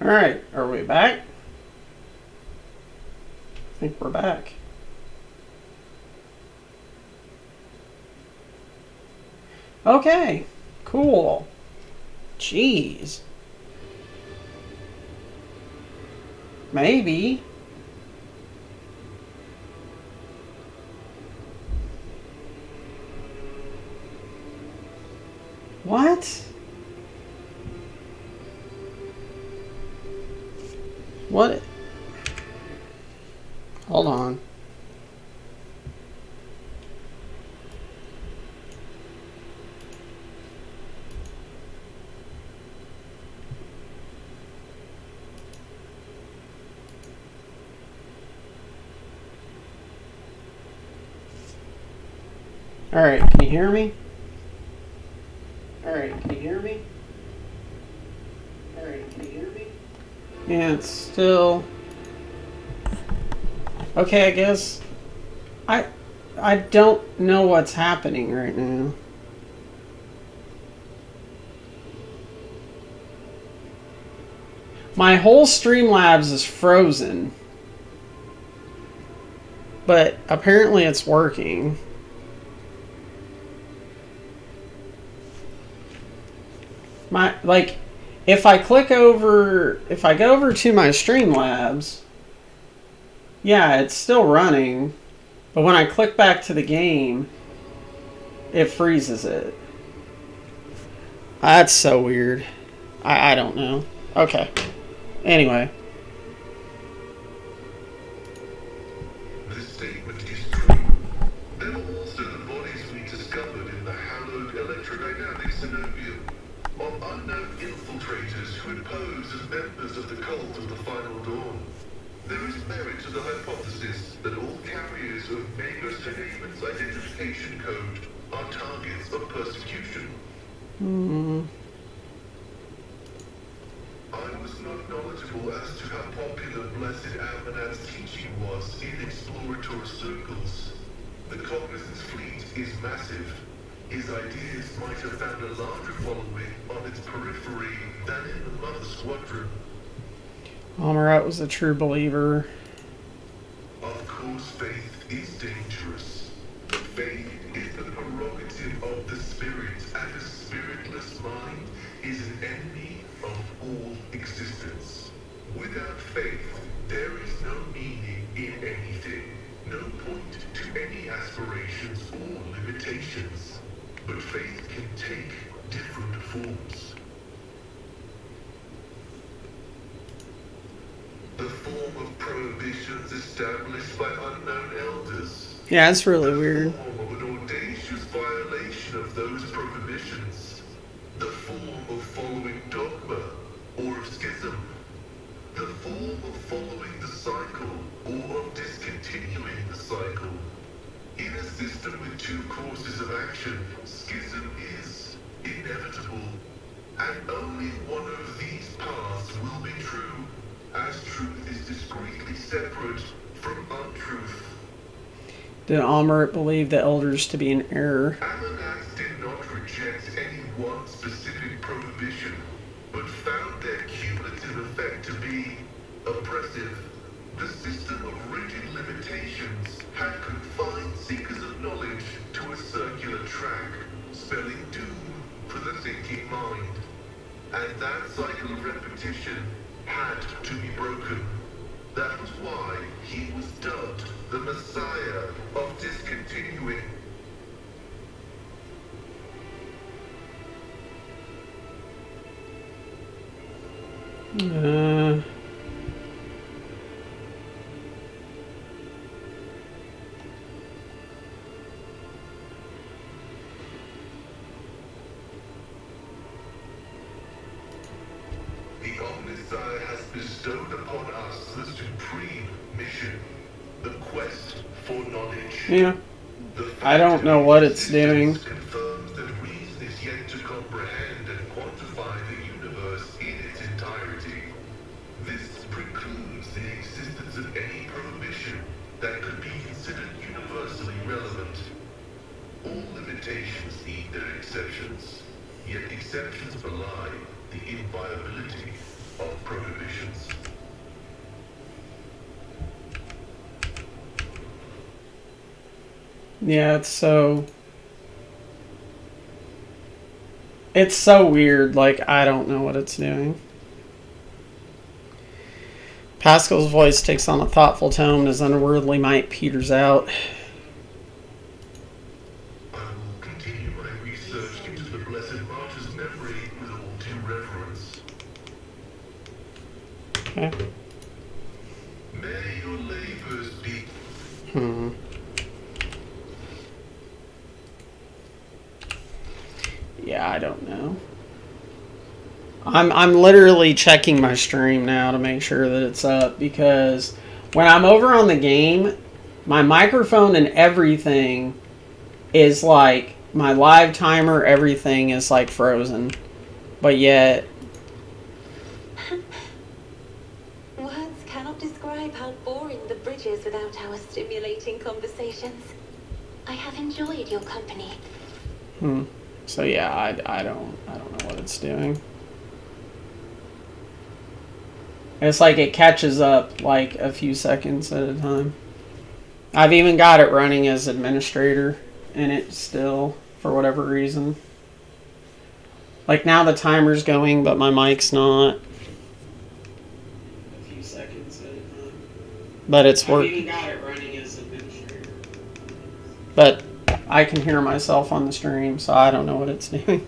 Alright, are we back? I think we're back. Okay, cool. Jeez. Maybe. What? What? Hold on. Alright, can you hear me? Alright, can you hear me? Alright, can you hear me? Yeah, it's still... Okay, I guess... I don't know what's happening right now. My whole Streamlabs is frozen. But apparently it's working. If I go over to my Streamlabs, yeah, it's still running, but when I click back to the game, it freezes it. That's so weird. I don't know. Okay. Anyway. This statement is true. There were also the bodies we discovered in the hallowed electrodynamic synovium of unknown infiltrators who had posed as members of the cult of the Final Dawn. There is merit to the hypothesis that all carriers of Mago Senatement's identification code are targets of persecution. I was not knowledgeable as to how popular Blessed Almanad's teaching was in exploratory circles. The Cognizance fleet is massive. His ideas might have found a larger following on its periphery than in the Mother Squadron. Amarat was a true believer. Of course, faith is dangerous. Faith is the prerogative of the spirit, and a spiritless mind is an enemy of all existence. Without faith, there is no meaning in anything, no point to any aspirations or limitations. But faith can take different forms. The form of prohibitions established by unknown elders. Yeah, it's really weird. The form of an audacious violation of those prohibitions. The form of following dogma or of schism. The form of following the cycle or of discontinuing the cycle. In a system with two courses of action, schism is inevitable. And only one of these paths will be true, as truth is discreetly separate from untruth. Did Amarat believe the elders to be in error? Ammonites did not reject any one specific prohibition, but found their cumulative effect to be oppressive. The system of rigid limitations had confined seekers of knowledge to a circular track, spelling doom for the thinking mind. And that cycle of repetition had to be broken. That was why he was dubbed the Messiah of discontinuing. The Omnissiah has bestowed upon us the supreme mission, the quest for knowledge. Yeah. I don't know what it's doing. Confirms that reason is yet to comprehend and quantify the universe in its entirety. This precludes the existence of any prohibition that could be considered universally relevant. All limitations need their exceptions, yet exceptions belie the inviolability of prohibition. operations. Yeah, it's so weird. Like, I don't know what it's doing. Pascal's voice takes on a thoughtful tone as unworldly might peters out. I will continue my research into the Blessed Martyr's memory with all due reverence. Okay. May your labors be... Yeah, I don't know. I'm literally checking my stream now to make sure that it's up, because when I'm over on the game, my microphone and everything is like, my live timer, everything is like frozen. But yet... Words cannot describe how boring the bridge is without our stimulating conversations. I have enjoyed your company. So yeah, I don't know what it's doing. It's like it catches up like a few seconds at a time. I've even got it running as administrator, and it still, for whatever reason. Like now the timer's going, but my mic's not. A few seconds at a time. But it's working. I've even got it running as administrator. But I can hear myself on the stream, so I don't know what it's doing.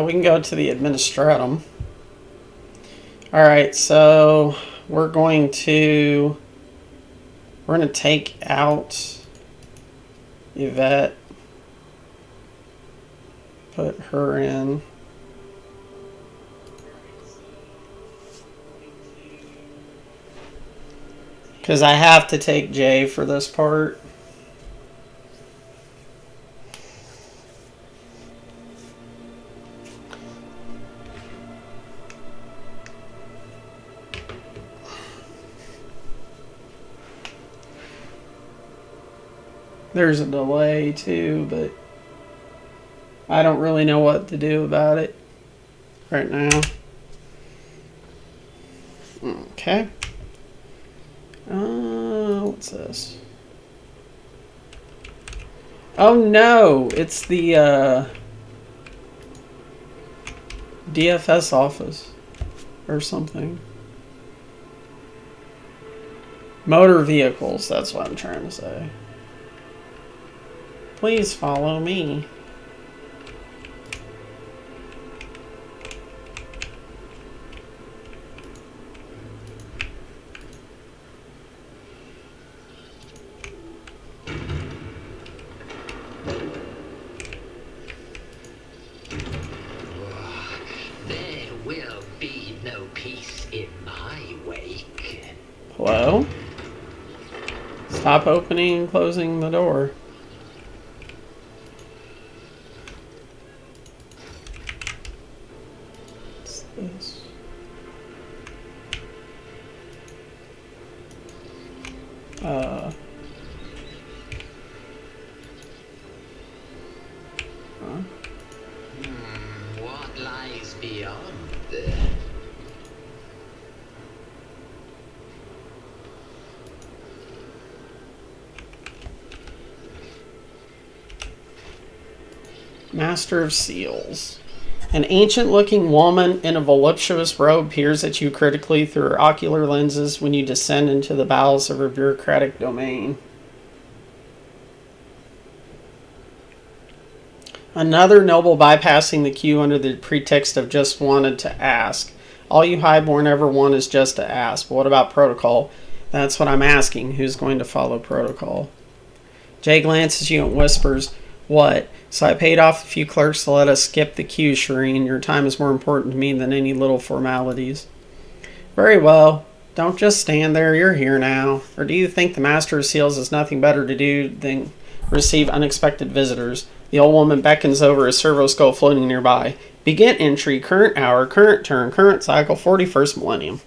We can go to the administratum. Alright, so we're going to take out Yvette, put her in. Because I have to take Jay for this part. There's a delay too, but I don't really know what to do about it right now. Okay. What's this? Oh no, it's the DFS office or something. Motor vehicles, that's what I'm trying to say. Please follow me. There will be no peace in my wake. Hello? Stop opening and closing the door. What's this? Huh? What lies beyond? Master of Seals. An ancient-looking woman in a voluptuous robe peers at you critically through her ocular lenses when you descend into the bowels of her bureaucratic domain. Another noble bypassing the queue under the pretext of just wanted to ask. All you highborn ever want is just to ask. But what about protocol? That's what I'm asking. Who's going to follow protocol? Jay glances at you and whispers, "What? So I paid off a few clerks to let us skip the queue, Shireen. Your time is more important to me than any little formalities." Very well. Don't just stand there. You're here now. Or do you think the Master of Seals has nothing better to do than receive unexpected visitors? The old woman beckons over a servo skull floating nearby. Begin entry, current hour, current turn, current cycle, 41st millennium.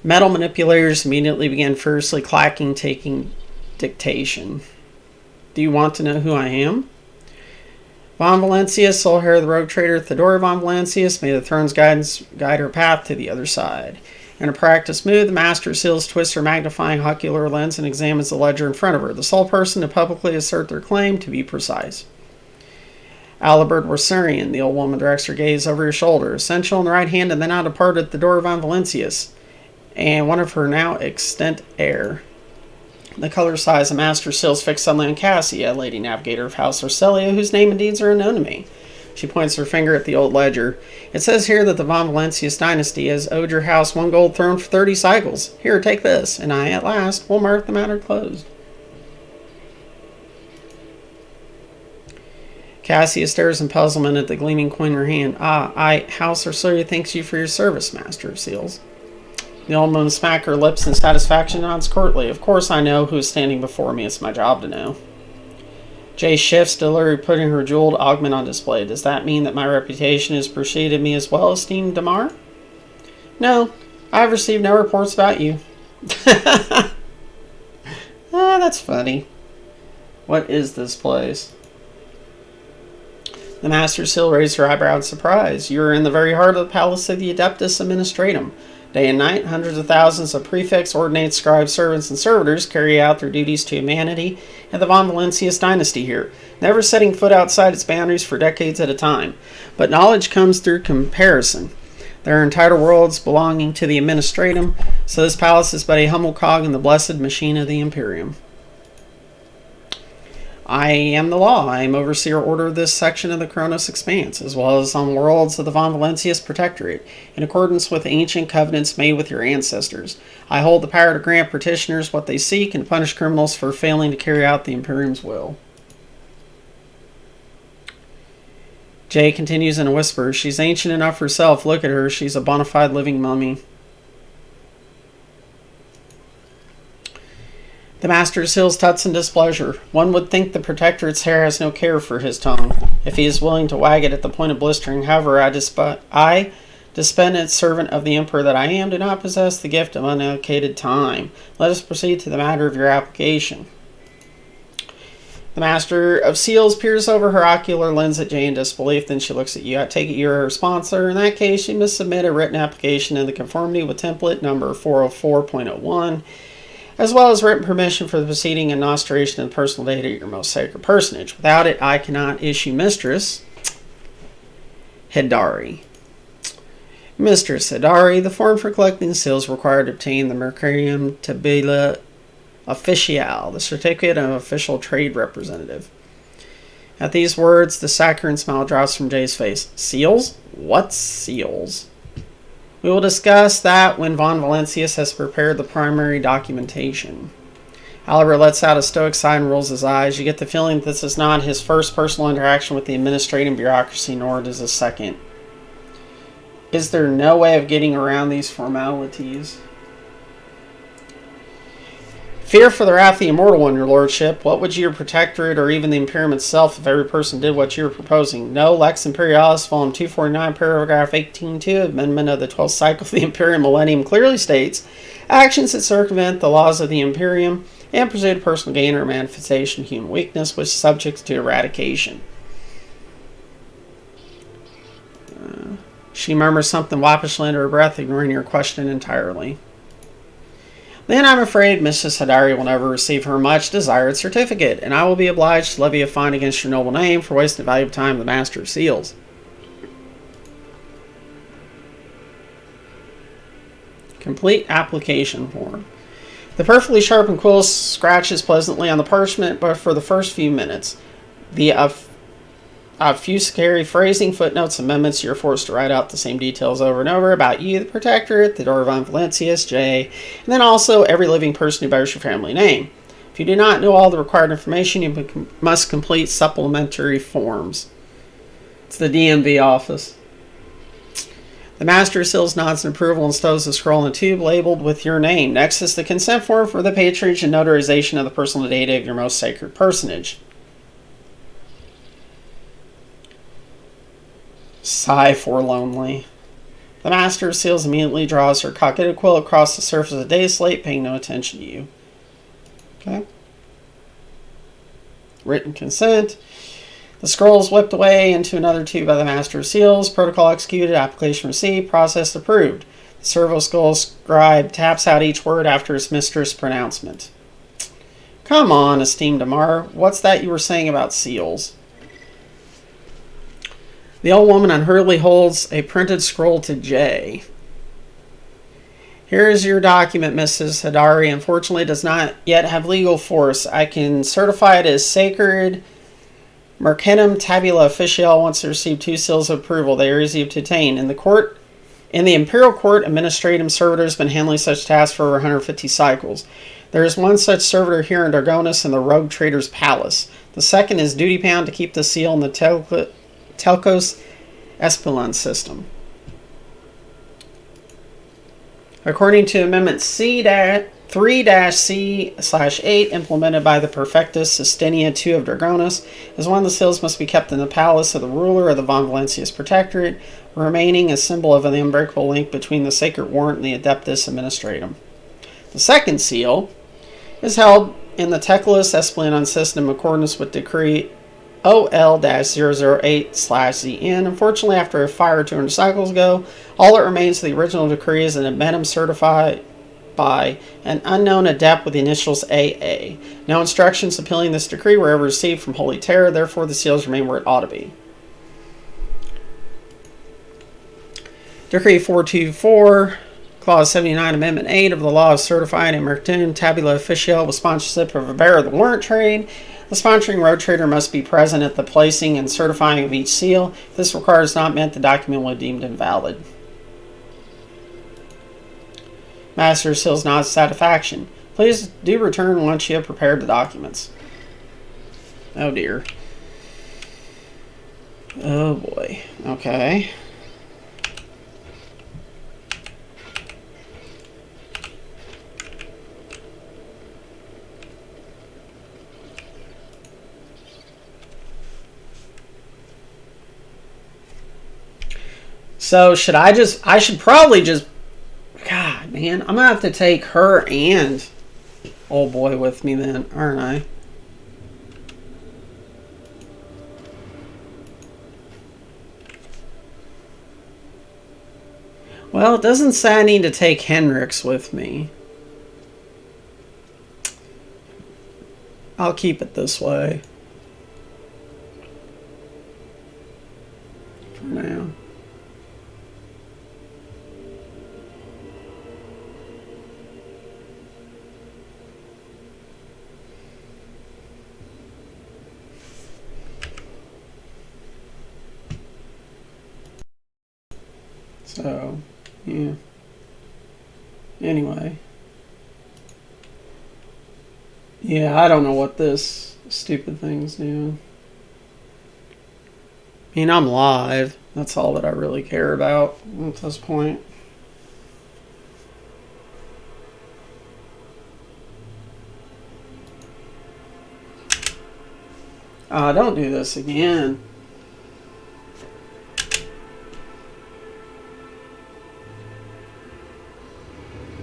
Metal manipulators immediately began furiously clacking, taking Dictation. Do you want to know who I am? Von Valancius, sole heir of the rogue trader Theodora von Valancius, may the throne's guidance guide her path to the other side. In a practiced move, the Master of Seals twists her magnifying ocular lens and examines the ledger in front of her, the sole person to publicly assert their claim, to be precise. Alibert Warsurian, the old woman directs her gaze over her shoulder, essential in the right hand, and then out departed Theodora von Valancius, and one of her now extant heir. The color size of Master Seals fixed suddenly on Cassia, Lady Navigator of House Orcelia, whose name and deeds are unknown to me. She points her finger at the old ledger. It says here that the von Valancius dynasty has owed your house 1 gold throne for 30 cycles. Here, take this, and I, at last, will mark the matter closed. Cassia stares in puzzlement at the gleaming coin in her hand. House Orcelia thanks you for your service, Master of Seals. The old woman smacks her lips in satisfaction and nods courtly. Of course I know who is standing before me. It's my job to know. Jay shifts, deliberately putting her jeweled augment on display. Does that mean that my reputation has preceded me as well, esteemed Damar? No, I have received no reports about you. That's funny. What is this place? The Master Seal raised her eyebrow in surprise. You are in the very heart of the Palace of the Adeptus Administratum. Day and night, hundreds of thousands of prefects, ordinates, scribes, servants, and servitors carry out their duties to humanity and the von Valancius dynasty here, never setting foot outside its boundaries for decades at a time. But knowledge comes through comparison. There are entire worlds belonging to the Administratum, so this palace is but a humble cog in the blessed machine of the Imperium. I am the law. I am overseer order of this section of the Kronos Expanse, as well as on worlds of the von Valancius Protectorate, in accordance with the ancient covenants made with your ancestors. I hold the power to grant petitioners what they seek and punish criminals for failing to carry out the Imperium's will. Jay continues in a whisper. She's ancient enough herself. Look at her. She's a bona fide living mummy. The Master Seals tuts in displeasure. One would think the Protectorate's hair has no care for his tongue, if he is willing to wag it at the point of blistering. However, I, despendent servant of the Emperor that I am, do not possess the gift of unallocated time. Let us proceed to the matter of your application. The Master of Seals peers over her ocular lens at Jay in disbelief, then she looks at you. I take it you're her sponsor. In that case, you must submit a written application in the conformity with template number 404.01, as well as written permission for the proceeding and nostration of the personal data of your most sacred personage. Without it, I cannot issue Mistress Hidari. Mistress Hidari, the form for collecting seals required to obtain the Mercurium Tabula Official, the certificate of official trade representative. At these words, the saccharine smile drops from Jay's face. Seals? What seals? We will discuss that when von Valancius has prepared the primary documentation. Albert lets out a stoic sigh and rolls his eyes. You get the feeling that this is not his first personal interaction with the administrative bureaucracy, nor it is his second. Is there no way of getting around these formalities? Fear for the wrath of the immortal one, your lordship. What would your protectorate or even the Imperium itself if every person did what you are proposing? No, Lex Imperialis, volume 249, paragraph 18.2, amendment of the 12th cycle of the Imperium Millennium clearly states, actions that circumvent the laws of the Imperium and pursue personal gain or manifestation of human weakness, which is subject to eradication. She murmurs something wappishly under her breath, ignoring your question entirely. Then I'm afraid Mrs. Hidari will never receive her much-desired certificate, and I will be obliged to levy a fine against your noble name for wasting the valuable time of the Master of Seals. Complete application form. The perfectly sharpened quill scratches pleasantly on the parchment, but for the first few minutes. The few scary phrasing, footnotes, amendments, you're forced to write out the same details over and over about you, the Protectorate, Theodora von Valancius, Jay, and then also every living person who bears your family name. If you do not know all the required information, you must complete supplementary forms. It's the DMV office. The Master of Seals nods in approval and stows the scroll in a tube labeled with your name. Next is the consent form for the patronage and notarization of the personal data of your most sacred personage. Sigh forlornly. The Master of Seals immediately draws her cockaded quill across the surface of the data slate, paying no attention to you. Okay. written consent. The scroll is whipped away into another tube by the Master of Seals. Protocol executed. Application received. Process approved. The servo skull scribe taps out each word after his mistress' pronouncement. Come on, esteemed Amar. What's that you were saying about seals? The old woman unhurriedly holds a printed scroll to Jay. Here is your document, Mrs. Hadari. Unfortunately, it does not yet have legal force. I can certify it as sacred. Mercenum tabula official wants to receive 2 seals of approval. They are easy to obtain. In the Imperial Court, Administratum Servitor has been handling such tasks for over 150 cycles. There is one such servitor here in Dargonis in the Rogue Trader's Palace. The second is duty bound to keep the seal in the Telcos Espelon system. According to Amendment C-3-C/8, implemented by the Perfectus Sistenia II of Dargonis, as one of the seals must be kept in the palace of the ruler of the Von Valencius Protectorate, remaining a symbol of the unbreakable link between the Sacred Warrant and the Adeptus Administratum. The second seal is held in the Teclis Espelon system in accordance with Decree OL-008/ZN. Unfortunately, after a fire 200 cycles ago, all that remains of the original decree is an addendum certified by an unknown adept with the initials AA. No instructions appealing this decree were ever received from Holy Terror, therefore the seals remain where it ought to be. Decree 424, Clause 79, Amendment 8 of the Law of Certifying and Mercenum Tabula Official with sponsorship of a bearer of the warrant trade. The sponsoring road trader must be present at the placing and certifying of each seal. If this requires not meant, the document will be deemed invalid. Master of Seals nods satisfaction. Please do return once you have prepared the documents. Oh dear. Oh boy. Okay. So I should probably just, God, man, I'm going to have to take her and old boy with me then, aren't I? Well, it doesn't say I need to take Hendrix with me. I'll keep it this way. For now. So, yeah. Anyway. Yeah, I don't know what this stupid thing's doing. I mean, I'm live. That's all that I really care about at this point. Don't do this again.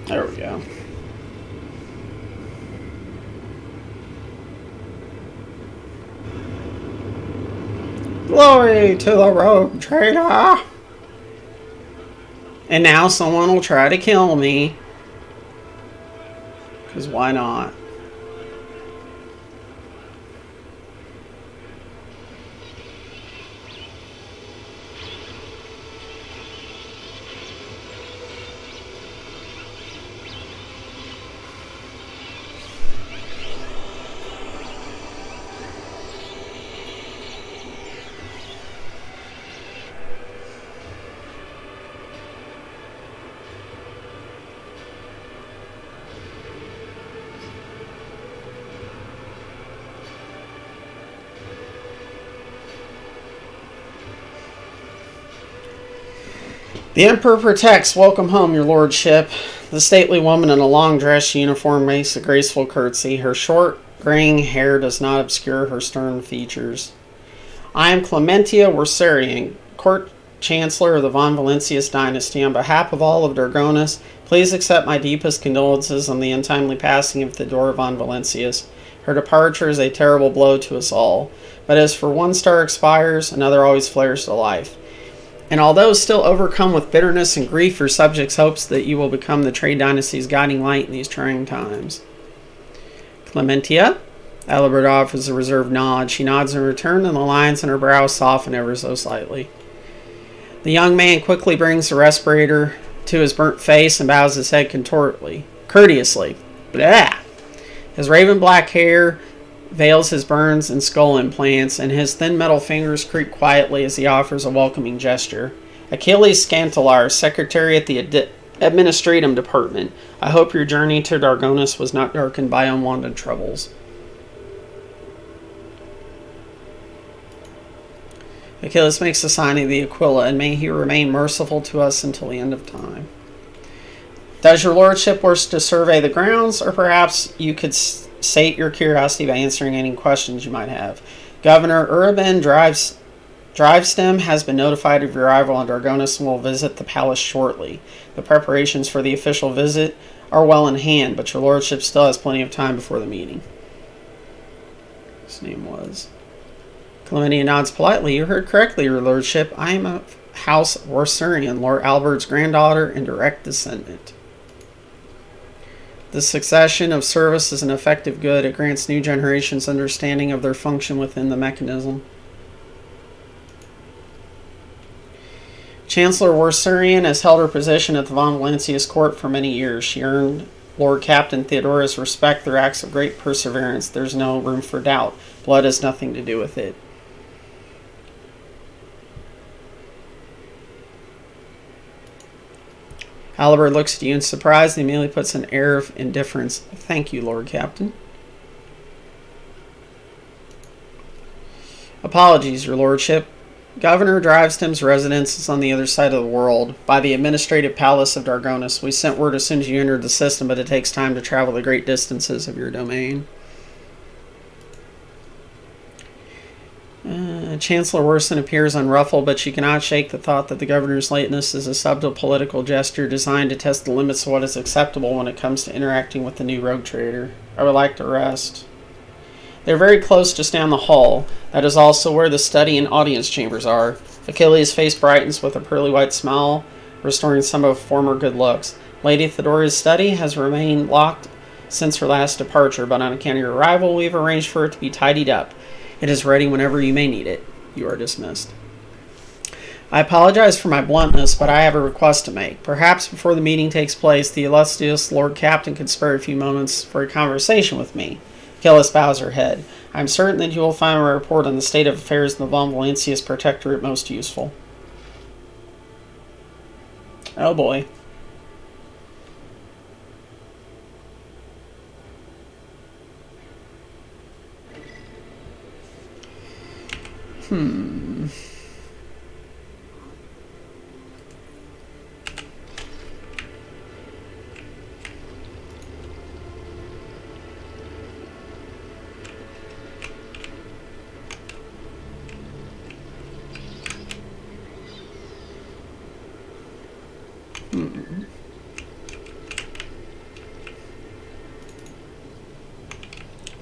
There we go. Glory to the Rogue Trader! And now someone will try to kill me. Because why not? The Emperor protects. Welcome home, your lordship. The stately woman in a long dress uniform makes a graceful curtsy. Her short, graying hair does not obscure her stern features. I am Clementia Worsarian, court Chancellor of the Von Valentius dynasty, on behalf of all of Dargonus, please accept my deepest condolences on the untimely passing of Theodora von Valentius. Her departure is a terrible blow to us all. But as for one star expires, another always flares to life. And although still overcome with bitterness and grief, your subjects hopes that you will become the Trade dynasty's guiding light in these trying times. Clementia? Alibert offers a reserved nod. She nods in return, and the lines in her brow soften ever so slightly. The young man quickly brings the respirator to his burnt face and bows his head courteously. Blah! His raven black hair veils his burns and skull implants, and his thin metal fingers creak quietly as he offers a welcoming gesture. Achilles Scantalar, secretary at the Administratum Department. I hope your journey to Dargonus was not darkened by unwanted troubles. Achilles makes the sign of the Aquila, and may he remain merciful to us until the end of time. Does your lordship wish to survey the grounds, or perhaps you could sate your curiosity by answering any questions you might have? Governor Urban Drivestem has been notified of your arrival on Dargonus and will visit the palace shortly. The preparations for the official visit are well in hand, but your lordship still has plenty of time before the meeting. His name was... Clementia nods politely. You heard correctly, your lordship. I am of House Worsurian, Lord Albert's granddaughter and direct descendant. The succession of service is an effective good. It grants new generations understanding of their function within the mechanism. Chancellor Worsurian has held her position at the Von Valentius court for many years. She earned Lord Captain Theodora's respect through acts of great perseverance. There's no room for doubt. Blood has nothing to do with it. Albert looks at you in surprise and immediately puts an air of indifference. Thank you, Lord Captain. Apologies, your lordship. Governor Drivestem's residence is on the other side of the world, by the administrative palace of Dargonus. We sent word as soon as you entered the system, but it takes time to travel the great distances of your domain. Chancellor Worson appears unruffled, but she cannot shake the thought that the governor's lateness is a subtle political gesture designed to test the limits of what is acceptable when it comes to interacting with the new rogue trader. I would like to rest. They're very close just down the hall. That is also where the study and audience chambers are. Achilles' face brightens with a pearly white smile, restoring some of former good looks. Lady Theodora's study has remained locked since her last departure, but on account of your arrival, we've arranged for it to be tidied up. It is ready whenever you may need it. You are dismissed. I apologize for my bluntness, but I have a request to make. Perhaps before the meeting takes place, the illustrious Lord Captain could spare a few moments for a conversation with me. Achilles bows her head. I am certain that you will find my report on the state of affairs in the Von Valentius Protectorate most useful. Oh boy.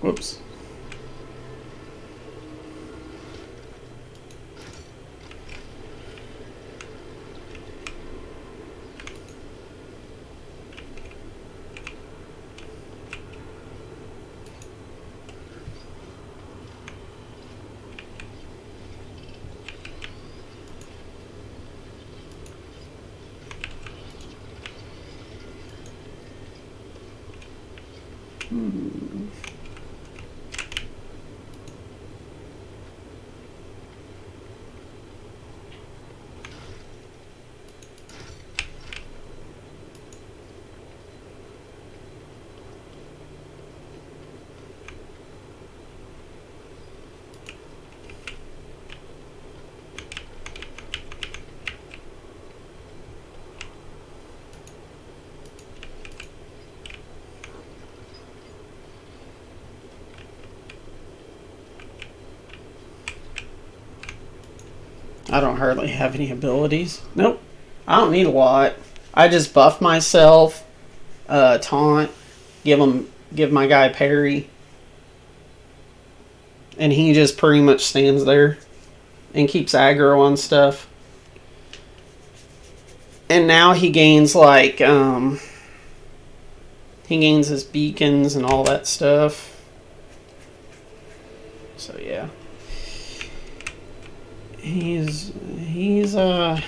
Whoops. I don't hardly have any abilities. Nope. I don't need a lot. I just buff myself, taunt, give my guy parry, and he just pretty much stands there and keeps aggro on stuff. And now he gains like he gains his beacons and all that stuff. So yeah. He's oh.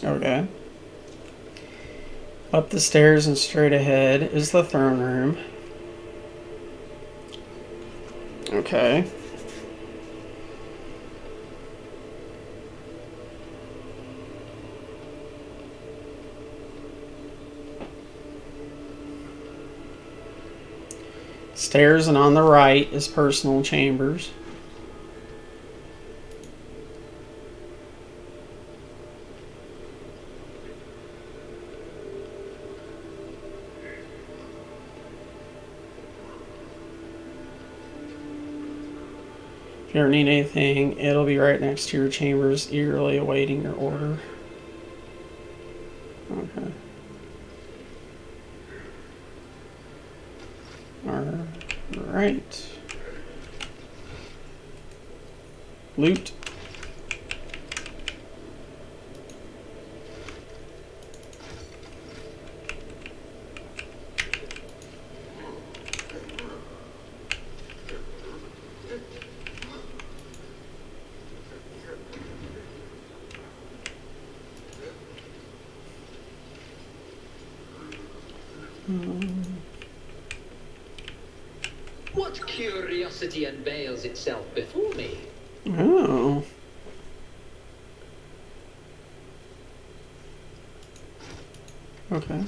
Okay. Up the stairs and straight ahead is the throne room. Okay. Stairs and on the right is personal chambers. If you ever need anything, it'll be right next to your chambers, eagerly awaiting your order. Okay. Alright. Loot. What curiosity unveils itself before me? Oh. Okay.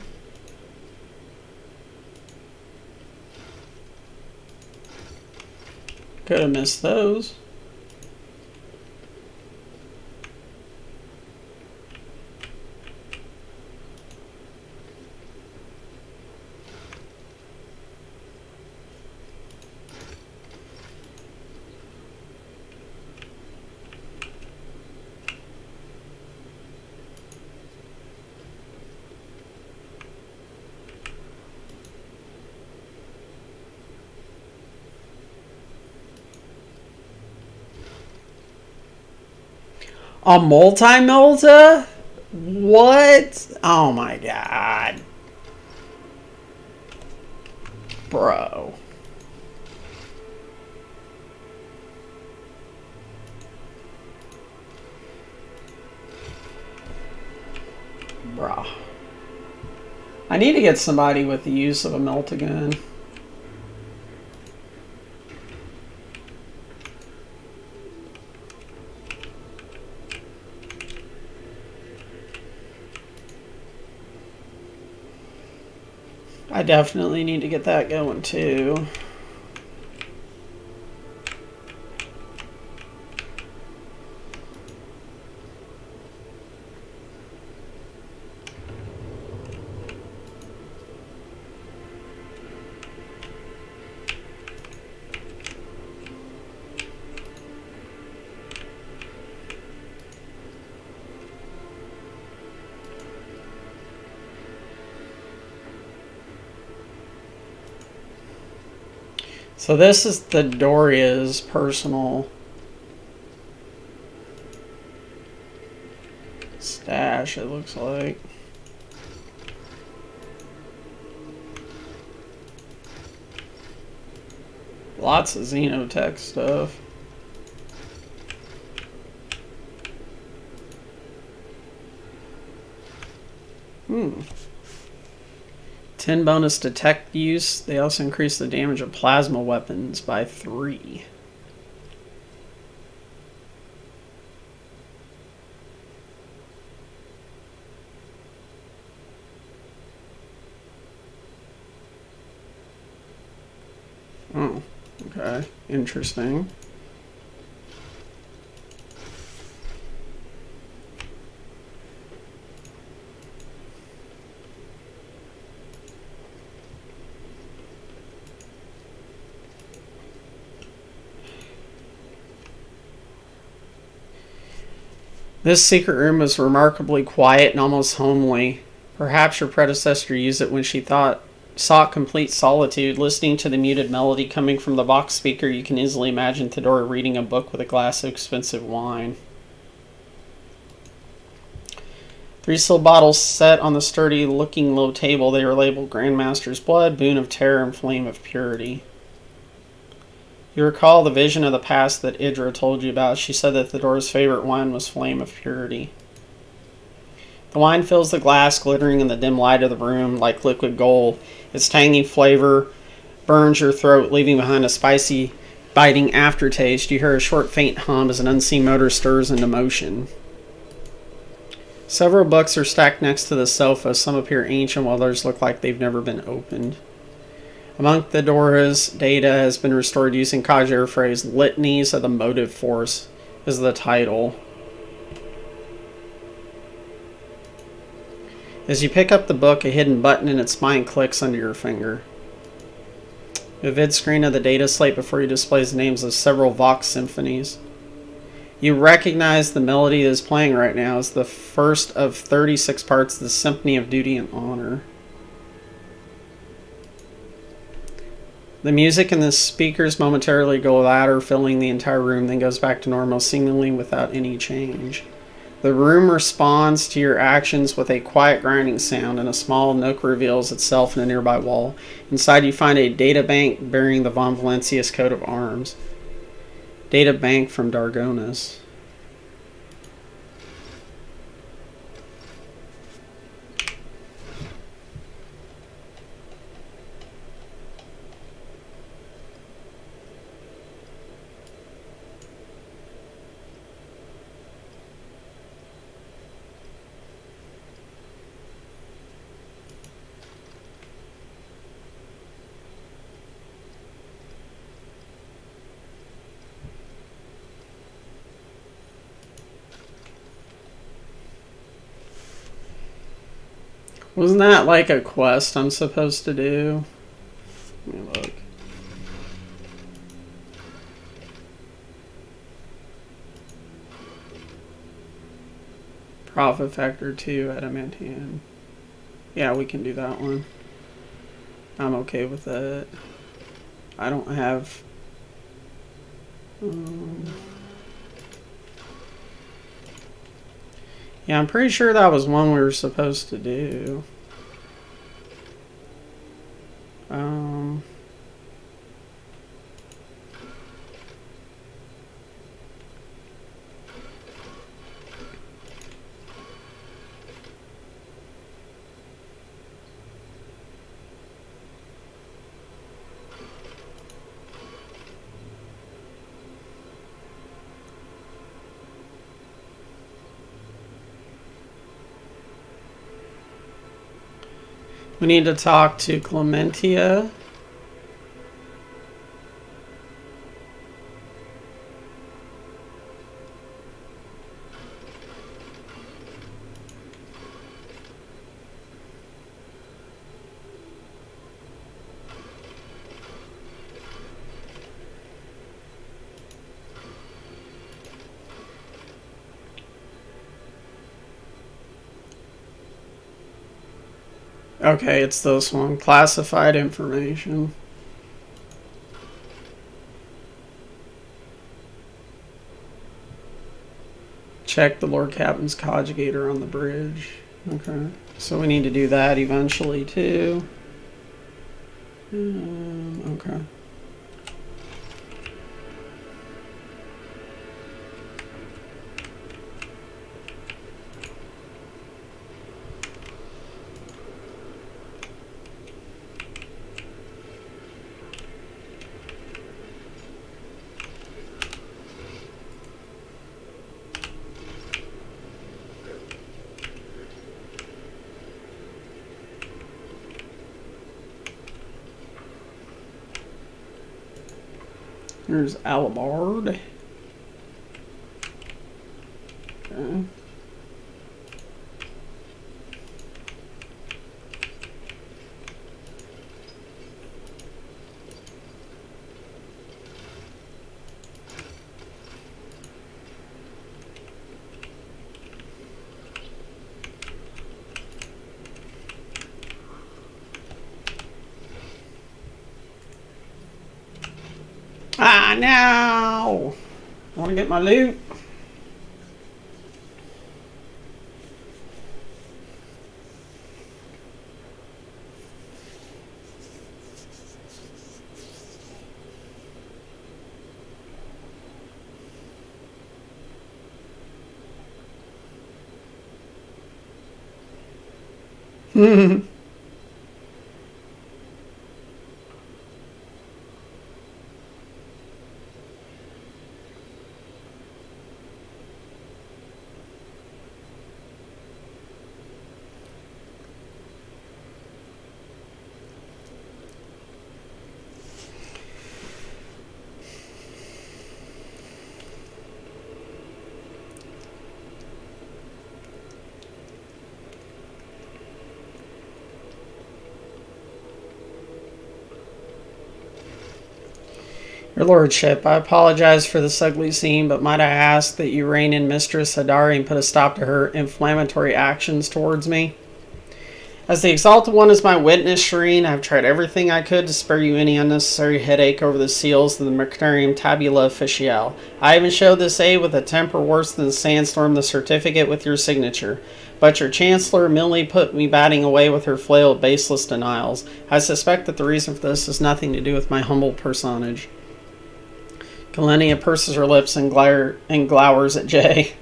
Could have missed those. A multi-melta? What? Oh my god. Bro. Bruh. I need to get somebody with the use of a melt-a-gun. I definitely need to get that going too. So this is the Doria's personal stash, it looks like. Lots of Xenotech stuff. Hmm. 10 bonus detect use. They also increase the damage of plasma weapons by 3. Oh, okay. Interesting. This secret room was remarkably quiet and almost homely. Perhaps your predecessor used it when she sought complete solitude. Listening to the muted melody coming from the box speaker, you can easily imagine Theodora reading a book with a glass of expensive wine. 3 silver bottles set on the sturdy-looking low table. They were labeled Grandmaster's Blood, Boon of Terror, and Flame of Purity. You recall the vision of the past that Idra told you about. She said that Theodora's favorite wine was Flame of Purity. The wine fills the glass, glittering in the dim light of the room like liquid gold. Its tangy flavor burns your throat, leaving behind a spicy, biting aftertaste. You hear a short, faint hum as an unseen motor stirs into motion. Several books are stacked next to the sofa. Some appear ancient, while others look like they've never been opened. Among Theodora's data has been restored using Kajer phrase. Litanies of the Motive Force is the title. As you pick up the book, a hidden button in its spine clicks under your finger. A vid screen of the data slate before you displays the names of several Vox symphonies. You recognize the melody that is playing right now as the first of 36 parts of the Symphony of Duty and Honor. The music in the speakers momentarily go louder, filling the entire room, then goes back to normal, seemingly without any change. The room responds to your actions with a quiet grinding sound, and a small nook reveals itself in a nearby wall. Inside you find a data bank bearing the Von Valencius coat of arms. Data bank from Dargonis. Wasn't that like a quest I'm supposed to do? Let me look. Profit Factor 2, Adamantium. Yeah, we can do that one. I'm okay with that. I don't have... Yeah, I'm pretty sure that was one we were supposed to do. We need to talk to Clementia. Okay, it's this one. Classified information. Check the Lord Captain's conjugator on the bridge. Okay. So we need to do that eventually too. Okay. There's Alabard. Okay. No! I want to get my loot. Your lordship, I apologize for this ugly scene, but might I ask that you rein in Mistress Hadari and put a stop to her inflammatory actions towards me? As the Exalted One is my witness, Shireen, I have tried everything I could to spare you any unnecessary headache over the seals of the Mercurium Tabula Officiale. I even showed this aid with a temper worse than the sandstorm the certificate with your signature. But your Chancellor merely put me batting away with her flail of baseless denials. I suspect that the reason for this has nothing to do with my humble personage. Galenia purses her lips and glowers at Jay.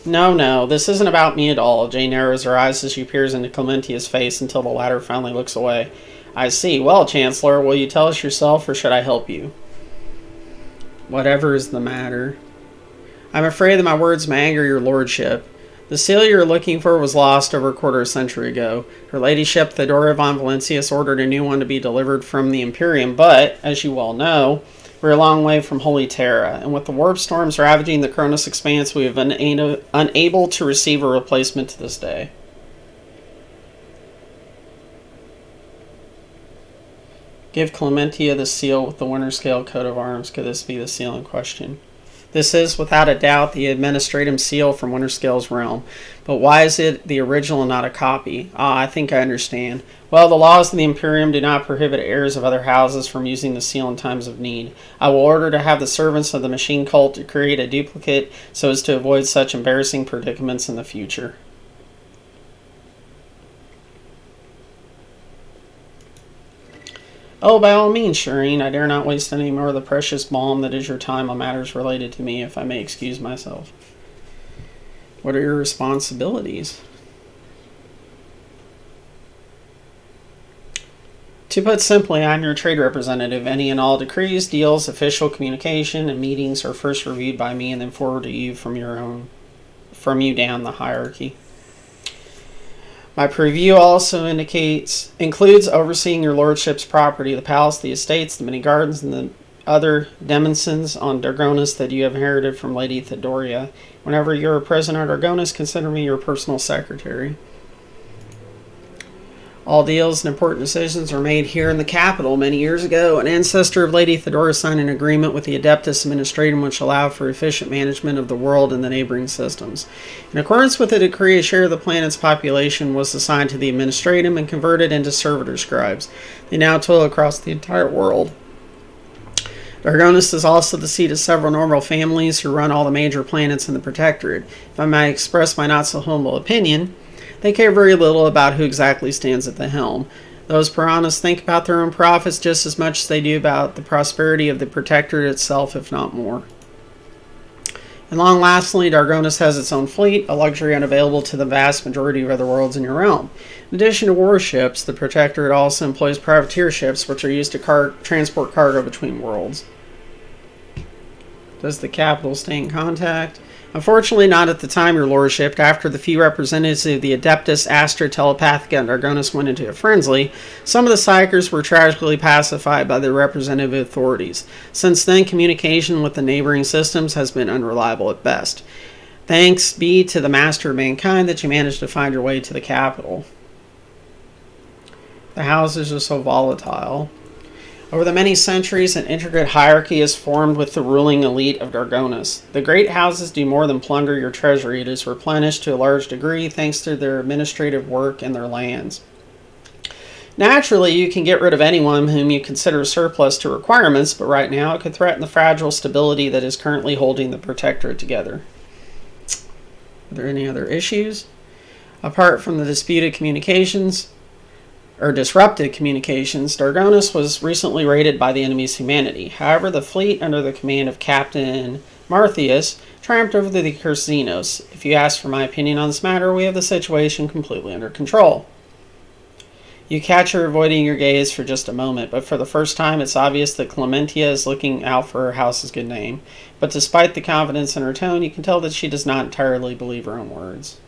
No, this isn't about me at all. Jay narrows her eyes as she peers into Clementia's face until the latter finally looks away. I see. Well, Chancellor, will you tell us yourself, or should I help you? Whatever is the matter. I'm afraid that my words may anger your lordship. The seal you're looking for was lost over a quarter century ago. Her ladyship, Theodora von Valencius, ordered a new one to be delivered from the Imperium, but, as you well know, we're a long way from Holy Terra, and with the warp storms ravaging the Cronus Expanse, we have been unable to receive a replacement to this day. Give Clementia the seal with the Winter Scale coat of arms. Could this be the seal in question? This is, without a doubt, the administratum seal from Winterscale's realm. But why is it the original and not a copy? I think I understand. Well, the laws of the Imperium do not prohibit heirs of other houses from using the seal in times of need. I will order to have the servants of the machine cult to create a duplicate so as to avoid such embarrassing predicaments in the future. Oh, by all means, Shireen, I dare not waste any more of the precious balm that is your time on matters related to me, if I may excuse myself. What are your responsibilities? To put simply, I'm your trade representative. Any and all decrees, deals, official communication, and meetings are first reviewed by me and then forwarded to you from you down the hierarchy. My preview also includes overseeing your lordship's property, the palace, the estates, the many gardens, and the other demesnes on Dargonus that you have inherited from Lady Theodoria. Whenever you're present at Dargonus, consider me your personal secretary. All deals and important decisions are made here in the capital. Many years ago, an ancestor of Lady Theodora signed an agreement with the Adeptus Administratum which allowed for efficient management of the world and the neighboring systems. In accordance with the decree, a share of the planet's population was assigned to the Administratum and converted into servitor scribes. They now toil across the entire world. Dargonus is also the seat of several normal families who run all the major planets in the Protectorate. If I may express my not so humble opinion, they care very little about who exactly stands at the helm. Those piranhas think about their own profits just as much as they do about the prosperity of the Protectorate itself, if not more. And long lastly, Dargonus has its own fleet, a luxury unavailable to the vast majority of other worlds in your realm. In addition to warships, the Protectorate also employs privateer ships, which are used to transport cargo between worlds. Does the capital stay in contact? Unfortunately, not at the time, your lordship. After the few representatives of the Adeptus Astra Telepathica and Dargonus went into a frenzy, some of the psychers were tragically pacified by the representative authorities. Since then, communication with the neighboring systems has been unreliable at best. Thanks be to the master of mankind that you managed to find your way to the capital. The houses are so volatile. Over the many centuries, an intricate hierarchy is formed with the ruling elite of Dargonus. The great houses do more than plunder your treasury. It is replenished to a large degree thanks to their administrative work and their lands. Naturally, you can get rid of anyone whom you consider surplus to requirements, but right now it could threaten the fragile stability that is currently holding the Protectorate together. Are there any other issues? Apart from the disrupted communications, Dargonis was recently raided by the enemy's humanity. However, the fleet under the command of Captain Marthius triumphed over the Cursinos. If you ask for my opinion on this matter, we have the situation completely under control. You catch her avoiding your gaze for just a moment, but for the first time it's obvious that Clementia is looking out for her house's good name. But despite the confidence in her tone, you can tell that she does not entirely believe her own words.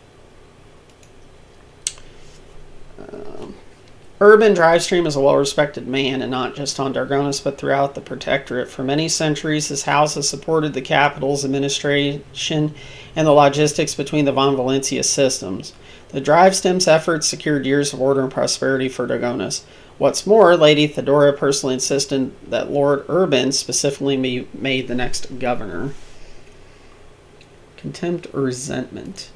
Urban Drivestream is a well-respected man, and not just on Dargonis, but throughout the Protectorate. For many centuries, his house has supported the capital's administration and the logistics between the Von Valencia systems. The Drivestem's efforts secured years of order and prosperity for Dargonis. What's more, Lady Theodora personally insisted that Lord Urban specifically be made the next governor. Contempt or resentment?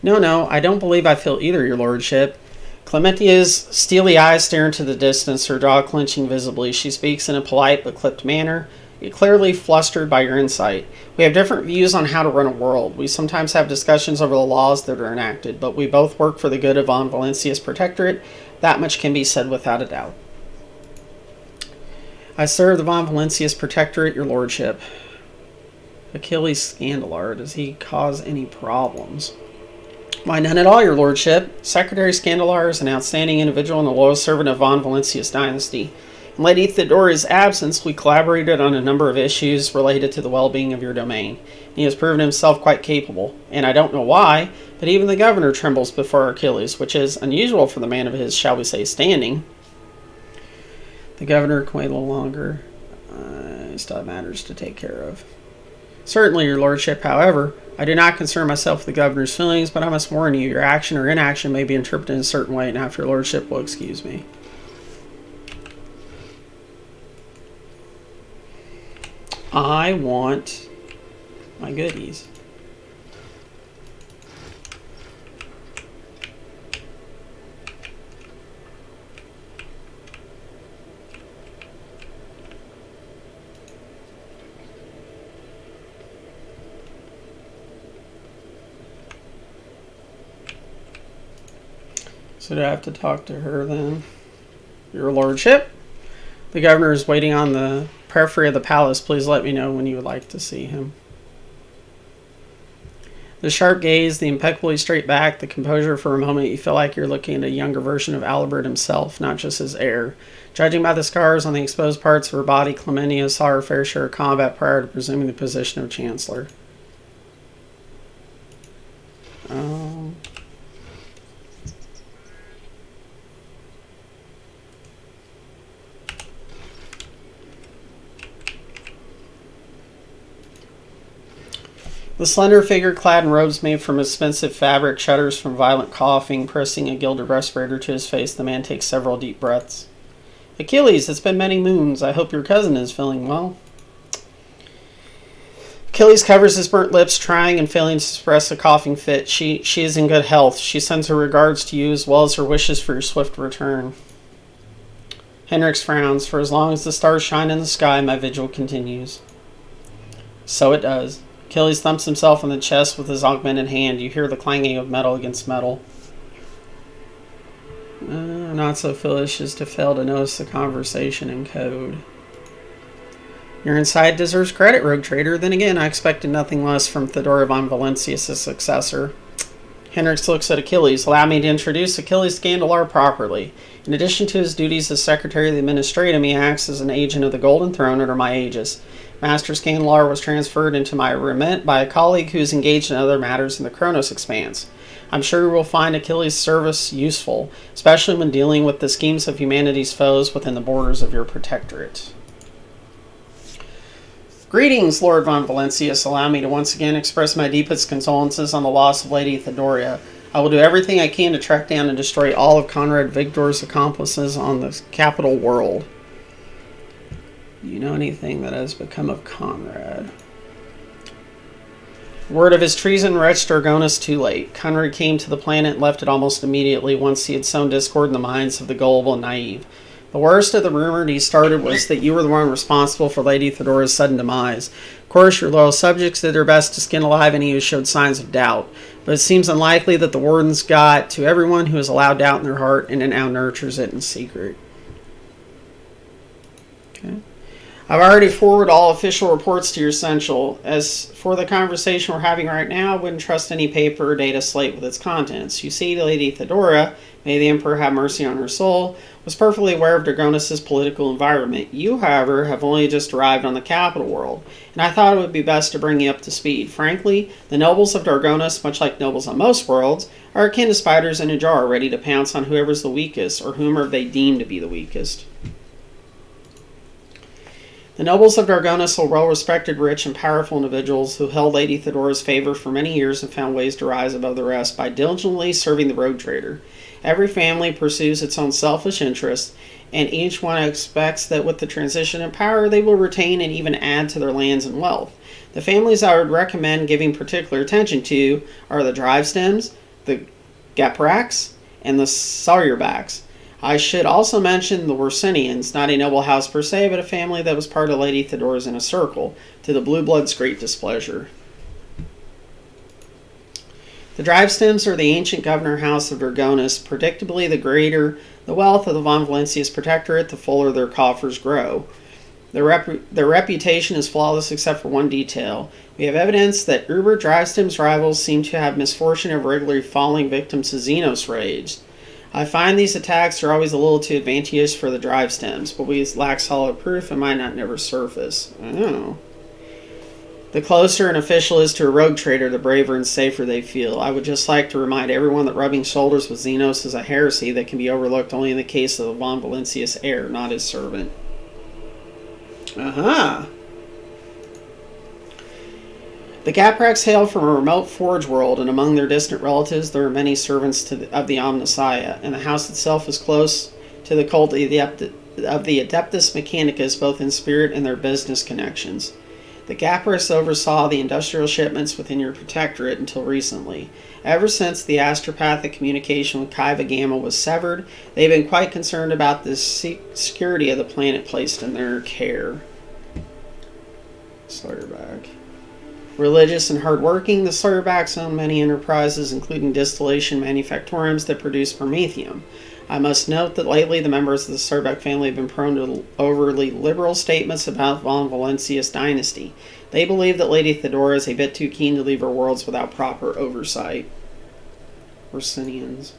No, I don't believe I feel either, your lordship. Clementia's steely eyes stare into the distance, her jaw clenching visibly. She speaks in a polite but clipped manner, clearly flustered by your insight. We have different views on how to run a world. We sometimes have discussions over the laws that are enacted, but we both work for the good of Von Valencia's Protectorate. That much can be said without a doubt. I serve the Von Valencia's Protectorate, your lordship. Achilles Scandalar, does he cause any problems? Why, none at all, your lordship. Secretary Scandalar is an outstanding individual and a loyal servant of Von Valencia's dynasty. In Lady Theodora's absence, we collaborated on a number of issues related to the well-being of your domain. He has proven himself quite capable, and I don't know why, but even the governor trembles before Achilles, which is unusual for the man of his, shall we say, standing. The governor can wait a little longer. Still have matters to take care of. Certainly, your lordship, however, I do not concern myself with the governor's feelings, but I must warn you, your action or inaction may be interpreted in a certain way. Now, if your lordship will excuse me. I want my goodies. So do I have to talk to her then? Your lordship? The governor is waiting on the periphery of the palace. Please let me know when you would like to see him. The sharp gaze, the impeccably straight back, the composure. For a moment you feel like you're looking at a younger version of Albert himself, not just his heir. Judging by the scars on the exposed parts of her body, Clementia saw her fair share of combat prior to presuming the position of Chancellor. The slender figure clad in robes made from expensive fabric shudders from violent coughing. Pressing a gilded respirator to his face, the man takes several deep breaths. Achilles, it's been many moons. I hope your cousin is feeling well. Achilles covers his burnt lips, trying and failing to suppress a coughing fit. She is in good health. She sends her regards to you as well as her wishes for your swift return. Hendrix frowns. For as long as the stars shine in the sky, my vigil continues. So it does. Achilles thumps himself on the chest with his augmented hand. You hear the clanging of metal against metal. Not so foolish as to fail to notice the conversation in code. Your insight deserves credit, rogue trader. Then again, I expected nothing less from Theodora von Valencia's successor. Hendrix looks at Achilles. Allow me to introduce Achilles Scandalar properly. In addition to his duties as Secretary of the Administratum, he acts as an agent of the Golden Throne under my aegis. Master Scandalar was transferred into my remit by a colleague who is engaged in other matters in the Kronos Expanse. I'm sure you will find Achilles' service useful, especially when dealing with the schemes of humanity's foes within the borders of your protectorate. Greetings, Lord Von Valencius. Allow me to once again express my deepest condolences on the loss of Lady Theodora. I will do everything I can to track down and destroy all of Conrad Victor's accomplices on the capital world. Do you know anything that has become of Conrad? Word of his treason reached Argonis too late. Conrad came to the planet and left it almost immediately once he had sown discord in the minds of the gullible and naive. The worst of the rumor he started was that you were the one responsible for Lady Theodora's sudden demise. Of course, your loyal subjects did their best to skin alive any who showed signs of doubt, but it seems unlikely that the wardens got to everyone who has allowed doubt in their heart and now nurtures it in secret. Okay. I've already forwarded all official reports to your Central. As for the conversation we're having right now, I wouldn't trust any paper or data slate with its contents. You see, Lady Theodora, may the Emperor have mercy on her soul, was perfectly aware of Dragonis' political environment. You, however, have only just arrived on the capital world, and I thought it would be best to bring you up to speed. Frankly, the nobles of Dragonis, much like nobles on most worlds, are akin to spiders in a jar, ready to pounce on whoever's the weakest, or whomever they deem to be the weakest. The nobles of Dragonis are well-respected, rich, and powerful individuals who held Lady Theodora's favor for many years and found ways to rise above the rest by diligently serving the rogue trader. Every family pursues its own selfish interests, and each one expects that with the transition in power, they will retain and even add to their lands and wealth. The families I would recommend giving particular attention to are the Drivestems, the Gapraks, and the Sawyerбacks. I should also mention the Wersinians, not a noble house per se, but a family that was part of Lady Theodora's inner circle, to the Blue Blood's great displeasure. The Drivestems are the ancient governor house of Dragonis. Predictably, the greater the wealth of the von Valencius protectorate, the fuller their coffers grow. Their reputation is flawless except for one detail. We have evidence that Uber Drivestem's rivals seem to have misfortune of regularly falling victim to Xenos raids. I find these attacks are always a little too advantageous for the Drivestems, but we lack solid proof and might not never surface. Oh. The closer an official is to a rogue trader, the braver and safer they feel. I would just like to remind everyone that rubbing shoulders with Xenos is a heresy that can be overlooked only in the case of the von Valencius heir, not his servant. Aha! The Gapraks hail from a remote forge world, and among their distant relatives there are many servants of the Omnissiah, and the house itself is close to the cult of the Adeptus Mechanicus, both in spirit and their business connections. The Gapraks oversaw the industrial shipments within your protectorate until recently. Ever since the astropathic communication with Kaiva Gamma was severed, they've been quite concerned about the security of the planet placed in their care. Sawyerбack. Religious and hardworking, the Sawyerбacks own many enterprises, including distillation manufactoriums that produce promethium. I must note that lately the members of the Sawyerбack family have been prone to overly liberal statements about von Valencius dynasty. They believe that Lady Theodora is a bit too keen to leave her worlds without proper oversight. Wersinians.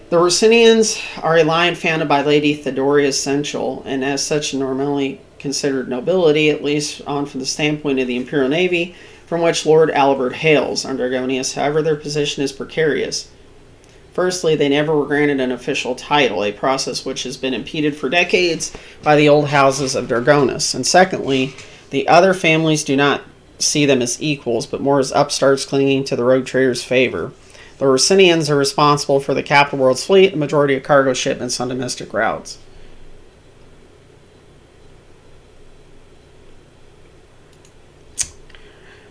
The Wersinians are a line founded by Lady Theodora Essential, and as such normally considered nobility, at least on from the standpoint of the Imperial Navy, from which Lord Albert hails. Under Argonius, however, their position is precarious. Firstly, they never were granted an official title, a process which has been impeded for decades by the old houses of Dragonis. And secondly, the other families do not see them as equals, but more as upstarts clinging to the rogue trader's favor. The Wersinians are responsible for the capital world's fleet and majority of cargo shipments on domestic routes.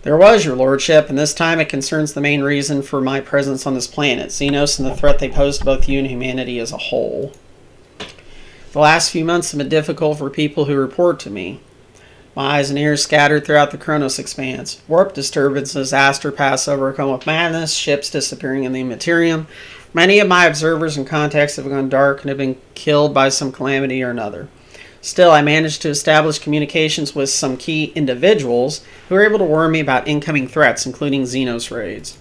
There was, your lordship, and this time it concerns the main reason for my presence on this planet, Xenos and the threat they pose to both you and humanity as a whole. The last few months have been difficult for people who report to me. My eyes and ears scattered throughout the Chronos expanse. Warp disturbances, astropaths overcome with madness, ships disappearing in the Immaterium. Many of my observers and contacts have gone dark and have been killed by some calamity or another. Still, I managed to establish communications with some key individuals who were able to warn me about incoming threats, including Xenos raids.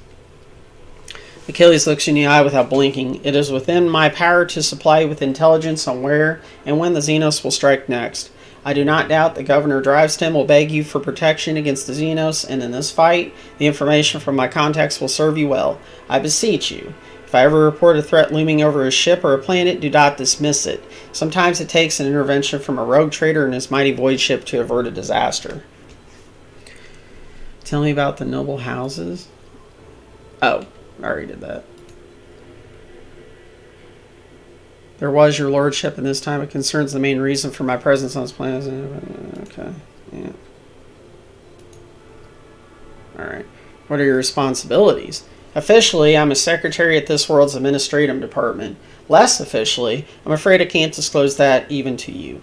Achilles looks you in the eye without blinking. It is within my power to supply you with intelligence on where and when the Xenos will strike next. I do not doubt that Governor Drivestem will beg you for protection against the Xenos, and in this fight, the information from my contacts will serve you well. I beseech you. If I ever report a threat looming over a ship or a planet, do not dismiss it. Sometimes it takes an intervention from a rogue trader and his mighty void ship to avert a disaster. Tell me about the noble houses. Oh, I already did that. There was, your lordship, and this time it concerns the main reason for my presence on this planet. Okay, yeah. What are your responsibilities? Officially, I'm a secretary at this world's administrative department. Less officially, I'm afraid I can't disclose that even to you.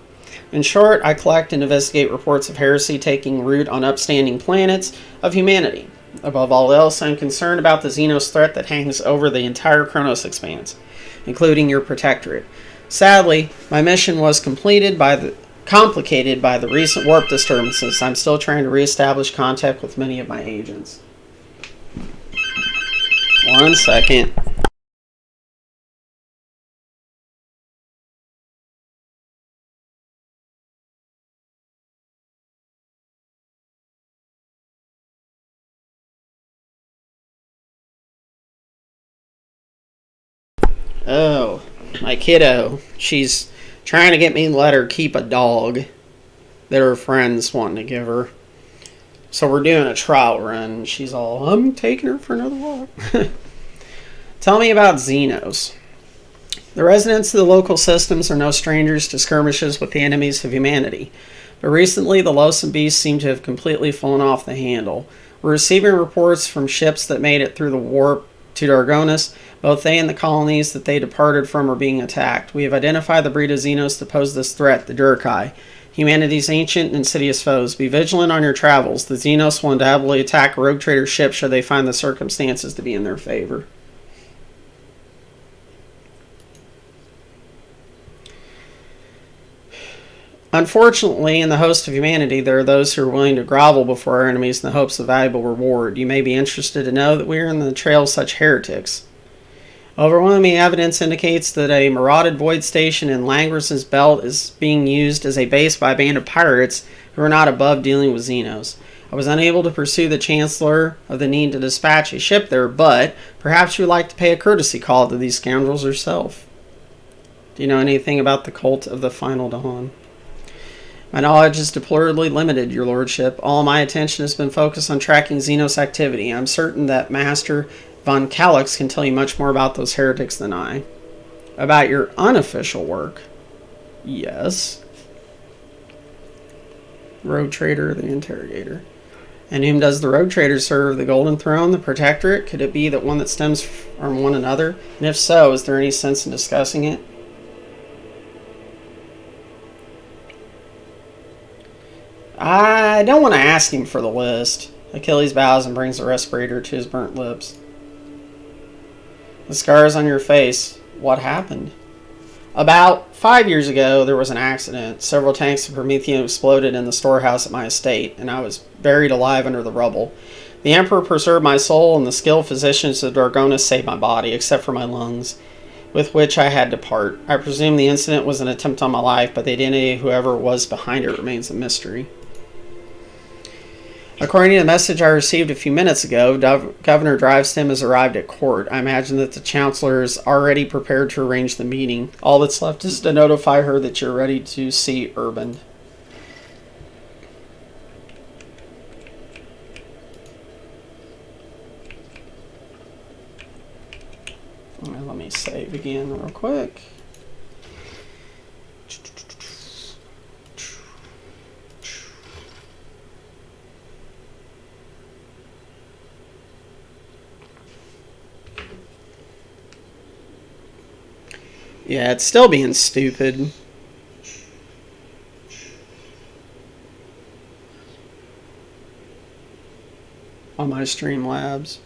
In short, I collect and investigate reports of heresy taking root on upstanding planets of humanity. Above all else, I'm concerned about the Xenos threat that hangs over the entire Kronos expanse, including your protectorate. Sadly, my mission was complicated by the recent warp disturbances. I'm still trying to reestablish contact with many of my agents. 1 second. Oh, my kiddo. She's trying to get me to let her keep a dog that her friends want to give her. So we're doing a trial run. She's all, I'm taking her for another walk. Tell me about Xenos. The residents of the local systems are no strangers to skirmishes with the enemies of humanity. But recently, the loathsome beasts seem to have completely fallen off the handle. We're receiving reports from ships that made it through the warp to Dargonis. Both they and the colonies that they departed from are being attacked. We have identified the breed of Xenos that pose this threat, the Durkai, humanity's ancient and insidious foes. Be vigilant on your travels. The Xenos will undoubtedly attack a rogue trader ship should they find the circumstances to be in their favor. Unfortunately, in the host of humanity, there are those who are willing to grovel before our enemies in the hopes of valuable reward. You may be interested to know that we are in the trail of such heretics. Overwhelming evidence indicates that a marauded void station in Langris's belt is being used as a base by a band of pirates who are not above dealing with Xenos. I was unable to pursue the Chancellor of the need to dispatch a ship there, but perhaps you would like to pay a courtesy call to these scoundrels yourself. Do you know anything about the cult of the Final Dawn? My knowledge is deplorably limited, your lordship. All my attention has been focused on tracking Xenos activity. I'm certain that Master Von Calix can tell you much more about those heretics than I. About your unofficial work? Yes. Rogue Trader, the Interrogator. And whom does the Rogue Trader serve? The Golden Throne, the Protectorate? Could it be that one that stems from one another? And if so, is there any sense in discussing it? I don't want to ask him for the list. Achilles bows and brings the respirator to his burnt lips. The scars on your face. What happened? About 5 years ago, there was an accident. Several tanks of Prometheum exploded in the storehouse at my estate, and I was buried alive under the rubble. The Emperor preserved my soul, and the skilled physicians of Dargonis saved my body, except for my lungs, with which I had to part. I presume the incident was an attempt on my life, but the identity of whoever was behind it remains a mystery. According to the message I received a few minutes ago, Governor Drivestem has arrived at court. I imagine that the Chancellor is already prepared to arrange the meeting. All that's left is to notify her that you're ready to see Urban. Let me save again real quick. Yeah, it's still being stupid. On my Streamlabs.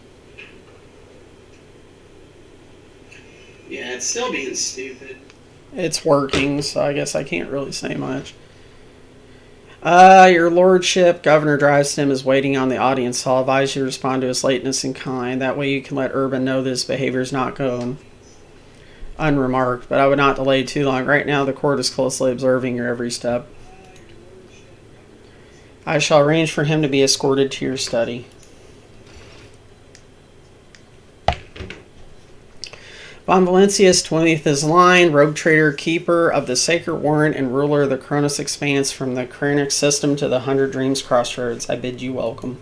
Yeah, it's still being stupid. It's working, so I guess I can't really say much. Your lordship, Governor Drivestem is waiting on the audience hall. I advise you to respond to his lateness in kind. That way you can let Urban know that his behavior is not going unremarked, but I would not delay too long. Right now, the court is closely observing your every step. I shall arrange for him to be escorted to your study. Von Valencius, 20th is line, rogue trader, keeper of the sacred warrant, and ruler of the Kronos expanse from the Krennic system to the 100 Dreams crossroads. I bid you welcome.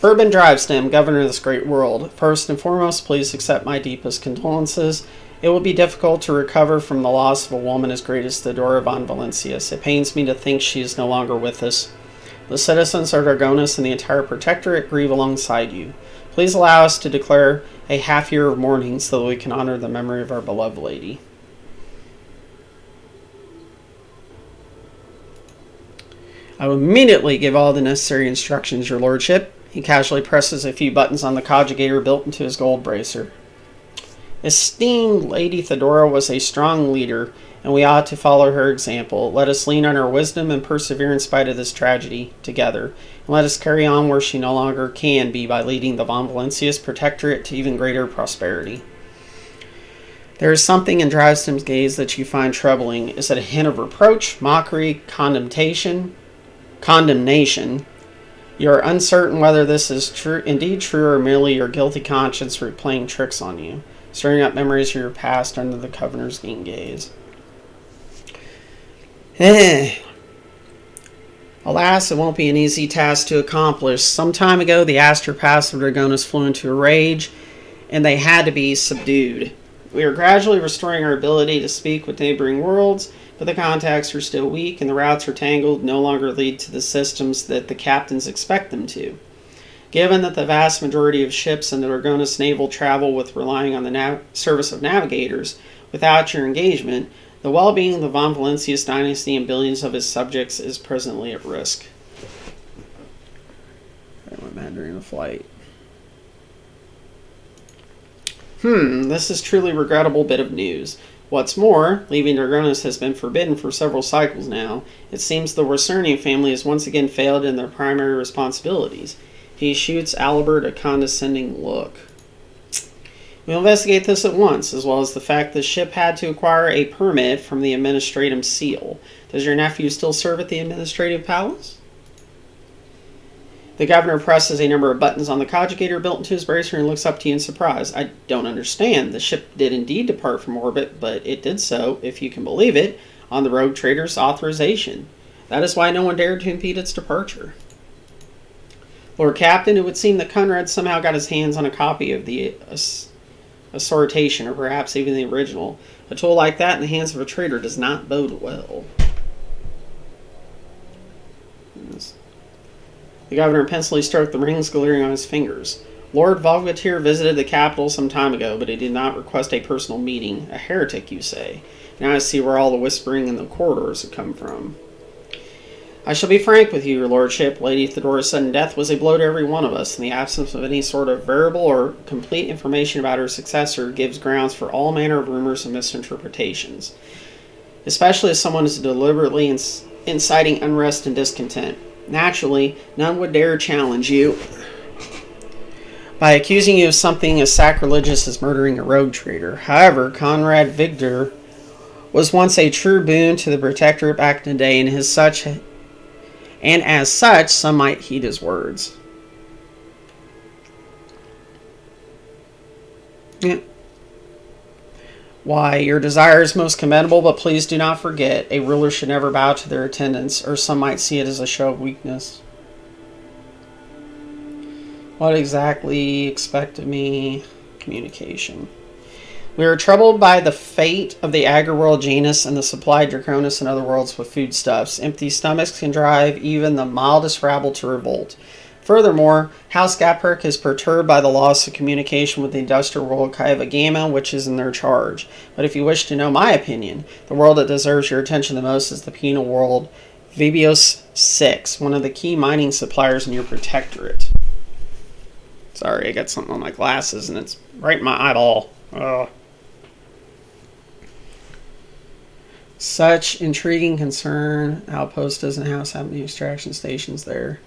Urban Drivestem, governor of this great world. First and foremost, please accept my deepest condolences. It will be difficult to recover from the loss of a woman as great as Theodora von Valencius. It pains me to think she is no longer with us. The citizens of Dargonus and the entire Protectorate grieve alongside you. Please allow us to declare a half year of mourning so that we can honor the memory of our beloved lady. I will immediately give all the necessary instructions, your lordship. He casually presses a few buttons on the conjugator built into his gold bracer. Esteemed Lady Theodora was a strong leader, and we ought to follow her example. Let us lean on her wisdom and persevere in spite of this tragedy together. And let us carry on where she no longer can be by leading the Von Valencius Protectorate to even greater prosperity. There is something in Driveston's gaze that you find troubling. Is it a hint of reproach, mockery, condemnation? You are uncertain whether this is indeed true or merely your guilty conscience playing tricks on you, stirring up memories of your past under the Governor's keen gaze. Alas, it won't be an easy task to accomplish. Some time ago, the astropaths of Dragonus flew into a rage, and they had to be subdued. We are gradually restoring our ability to speak with neighboring worlds, but the contacts are still weak, and the routes are tangled, no longer lead to the systems that the captains expect them to. Given that the vast majority of ships in the Dragonus naval travel with relying on the service of navigators, without your engagement, the well-being of the Von Valencius dynasty and billions of its subjects is presently at risk. I went mad during the flight. This is truly regrettable bit of news. What's more, leaving Dragonus has been forbidden for several cycles now. It seems the Rosernian family has once again failed in their primary responsibilities. He shoots Albert a condescending look. We'll investigate this at once, as well as the fact the ship had to acquire a permit from the Administratum Seal. Does your nephew still serve at the Administrative Palace? The governor presses a number of buttons on the conjugator built into his bracer and looks up to you in surprise. I don't understand. The ship did indeed depart from orbit, but it did so, if you can believe it, on the rogue trader's authorization. That is why no one dared to impede its departure. Lord Captain, it would seem that Conrad somehow got his hands on a copy of the assortation, or perhaps even the original. A tool like that in the hands of a trader does not bode well. The governor pensively stroked the rings glittering on his fingers. Lord Volgatir visited the capital some time ago, but he did not request a personal meeting. A heretic, you say. Now I see where all the whispering in the corridors have come from. I shall be frank with you, your lordship. Lady Theodora's sudden death was a blow to every one of us, and the absence of any sort of variable or complete information about her successor gives grounds for all manner of rumors and misinterpretations, especially as someone is deliberately inciting unrest and discontent. Naturally, none would dare challenge you by accusing you of something as sacrilegious as murdering a rogue trader. However, Conrad Victor was once a true boon to the Protectorate back in the day, and as such, some might heed his words. Yeah. Why, your desire is most commendable, but please do not forget, a ruler should never bow to their attendants, or some might see it as a show of weakness. What exactly expect of me? Communication. We are troubled by the fate of the agri-world Janus and the supply Draconus and other worlds with foodstuffs. Empty stomachs can drive even the mildest rabble to revolt. Furthermore, House Gaperk is perturbed by the loss of communication with the industrial world Kaiva Gamma, which is in their charge. But if you wish to know my opinion, the world that deserves your attention the most is the penal world Vibios 6, one of the key mining suppliers in your protectorate. Sorry, I got something on my glasses and it's right in my eyeball. Such intriguing concern. Outpost doesn't have any extraction stations there.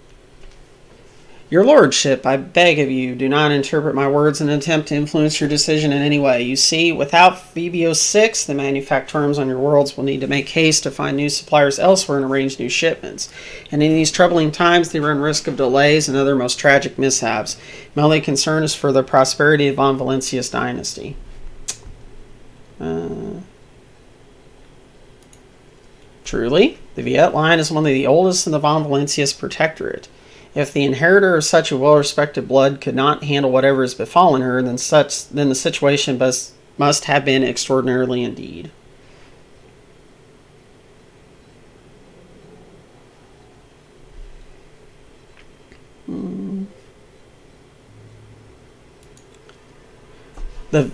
Your lordship, I beg of you, do not interpret my words and attempt to influence your decision in any way. You see, without Vibios 6, the manufacturers on your worlds will need to make haste to find new suppliers elsewhere and arrange new shipments. And in these troubling times, they run risk of delays and other most tragic mishaps. My only concern is for the prosperity of Von Valencius dynasty. Truly, the Viet line is one of the oldest in the Von Valencius Protectorate. If the inheritor of such a well-respected blood could not handle whatever has befallen her, then the situation must have been extraordinarily indeed. The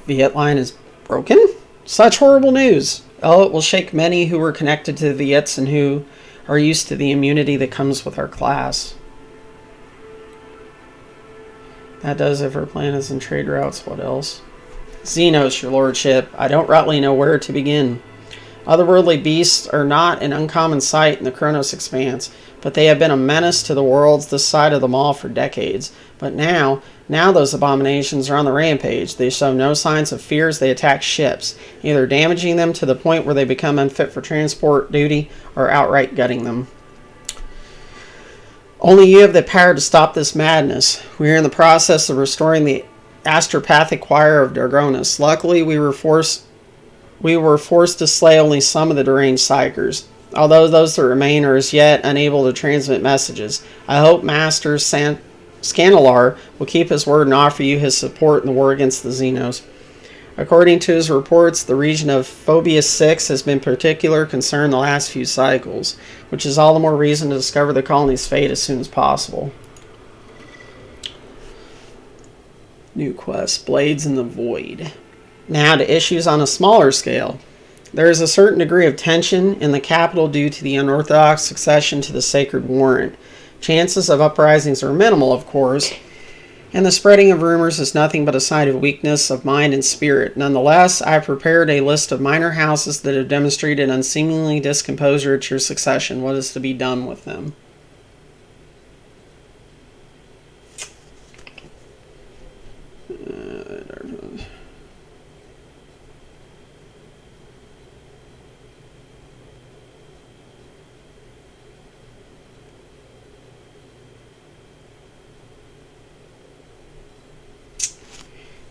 Viet line is broken? Such horrible news. Oh, it will shake many who were connected to the Viets and who are used to the immunity that comes with our class. That does it for planets and trade routes. What else? Xenos, your lordship. I don't rightly know where to begin. Otherworldly beasts are not an uncommon sight in the Kronos expanse, but they have been a menace to the worlds this side of the Maw for decades. But now those abominations are on the rampage. They show no signs of fear as they attack ships, either damaging them to the point where they become unfit for transport duty or outright gutting them. Only you have the power to stop this madness. We are in the process of restoring the astropathic choir of Dargonis. Luckily, we were forced to slay only some of the deranged psychers, although those that remain are as yet unable to transmit messages. I hope Master Scandalar will keep his word and offer you his support in the war against the Xenos. According to his reports, the region of Phobia 6 has been particular concern the last few cycles, which is all the more reason to discover the colony's fate as soon as possible. New quest, Blades in the Void. Now to issues on a smaller scale. There is a certain degree of tension in the capital due to the unorthodox succession to the Sacred Warrant. Chances of uprisings are minimal, of course, and the spreading of rumors is nothing but a sign of weakness of mind and spirit. Nonetheless, I have prepared a list of minor houses that have demonstrated unseemly discomposure at your succession. What is to be done with them?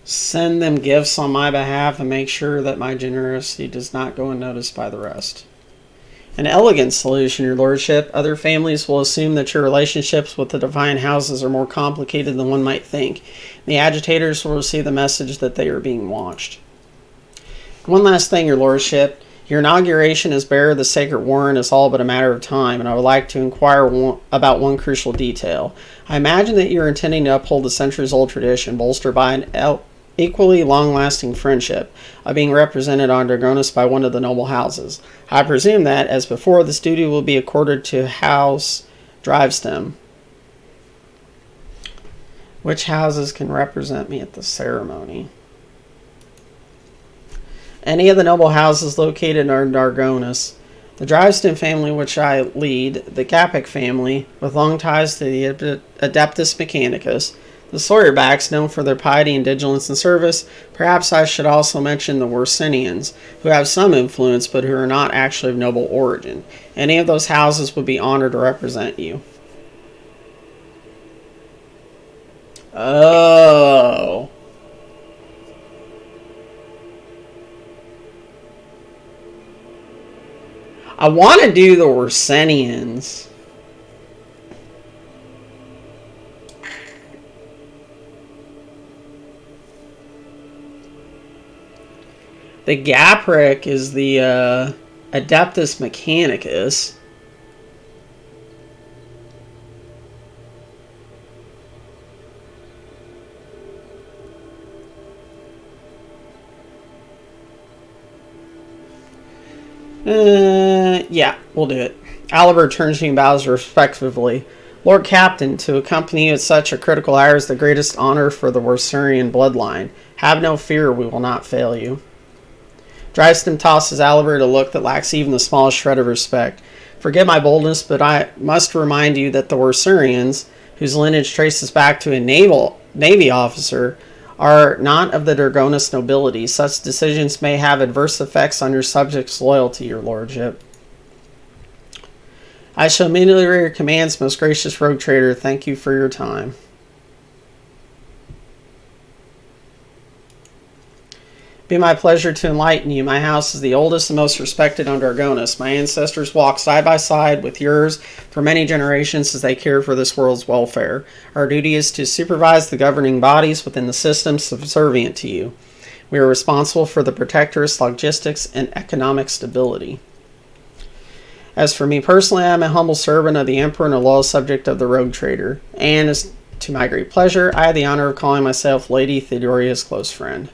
Send them gifts on my behalf and make sure that my generosity does not go unnoticed by the rest. An elegant solution, your lordship. Other families will assume that your relationships with the divine houses are more complicated than one might think. The agitators will receive the message that they are being watched. One last thing, your lordship. Your inauguration as bearer of the Sacred Warrant is all but a matter of time, and I would like to inquire about one crucial detail. I imagine that you are intending to uphold the centuries-old tradition, bolstered by an equally long-lasting friendship, of being represented on Dargonis by one of the noble houses. I presume that, as before, this duty will be accorded to House Drivestem. Which houses can represent me at the ceremony? Any of the noble houses located in Dargonis. The Drivestem family, which I lead, the Capic family, with long ties to the Adeptus Mechanicus, the Sawyerbacks, known for their piety and diligence in service. Perhaps I should also mention the Worsinians, who have some influence but who are not actually of noble origin. Any of those houses would be honored to represent you. Oh. I want to do the Worsinians. The Gapric is the Adeptus Mechanicus. Yeah, we'll do it. Oliver turns to you and bows respectfully. Lord Captain, to accompany you at such a critical hour is the greatest honor for the Worsurian bloodline. Have no fear, we will not fail you. Drivestem tosses Oliver a look that lacks even the smallest shred of respect. Forgive my boldness, but I must remind you that the Worsurians, whose lineage traces back to a navy officer, are not of the Dargonis nobility. Such decisions may have adverse effects on your subjects' loyalty, your lordship. I shall immediately read your commands, most gracious rogue trader. Thank you for your time. Be my pleasure to enlighten you. My house is the oldest and most respected on Dargonis. My ancestors walked side by side with yours for many generations as they cared for this world's welfare. Our duty is to supervise the governing bodies within the systems subservient to you. We are responsible for the protector's logistics and economic stability. As for me personally, I am a humble servant of the Emperor and a loyal subject of the rogue trader. And as to my great pleasure, I had the honor of calling myself Lady Theodoria's close friend.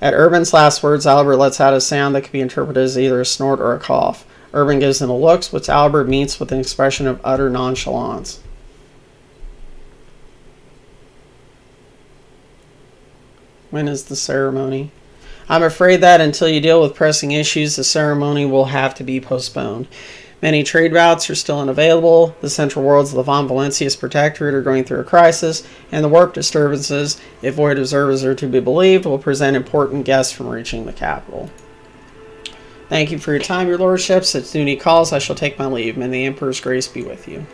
At Urban's last words, Albert lets out a sound that could be interpreted as either a snort or a cough. Urban gives him a look, which Albert meets with an expression of utter nonchalance. When is the ceremony? I'm afraid that until you deal with pressing issues, the ceremony will have to be postponed. Many trade routes are still unavailable. The central worlds of the Von Valencius Protectorate are going through a crisis, and the warp disturbances, if void observers are to be believed, will present important guests from reaching the capital. Thank you for your time, your lordships. As duty calls, I shall take my leave. May the Emperor's grace be with you.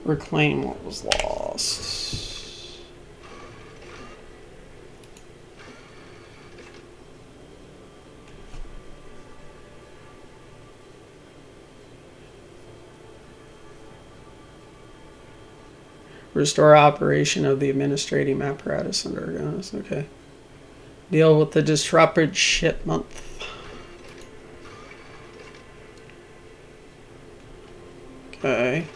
Reclaim what was lost. Restore operation of the administrating apparatus under Argonis. Okay. Deal with the disrupted shipment. Okay.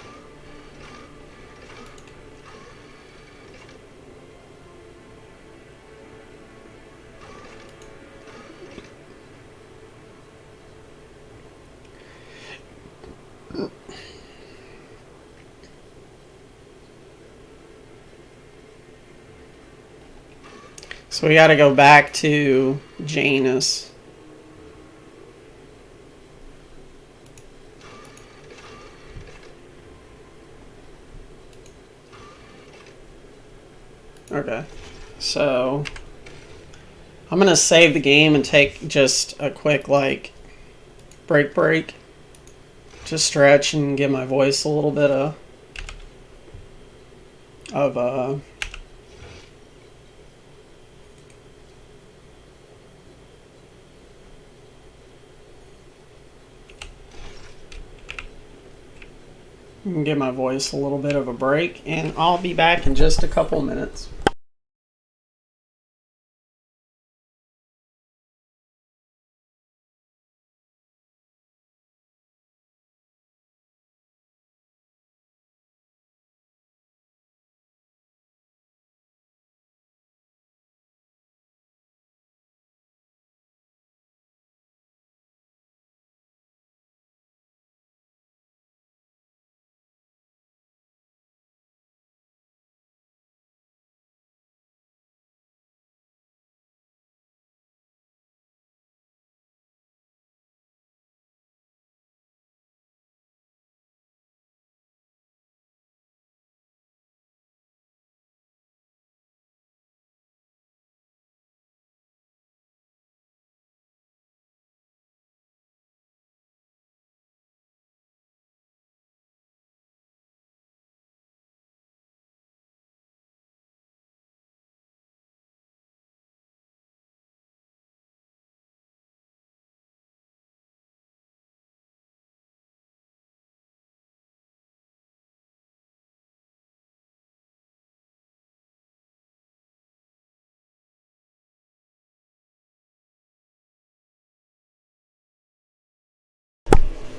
So we got to go back to Janus. Okay. So I'm going to save the game and take just a quick break to stretch and give my voice a little bit of give my voice a little bit of a break, and I'll be back in just a couple minutes.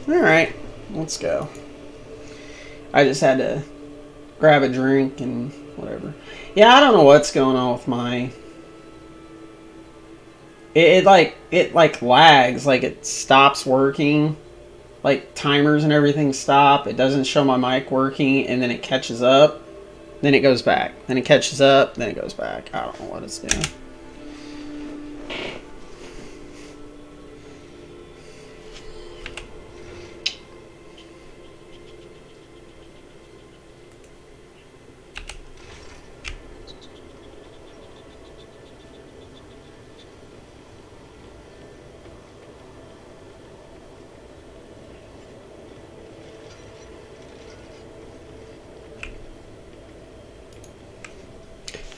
Alright, let's go. I just had to grab a drink and whatever. Yeah, I don't know what's going on with my... It lags, like it stops working. Like timers and everything stop. It doesn't show my mic working, and then it catches up. Then it goes back. Then it catches up, then it goes back. I don't know what it's doing.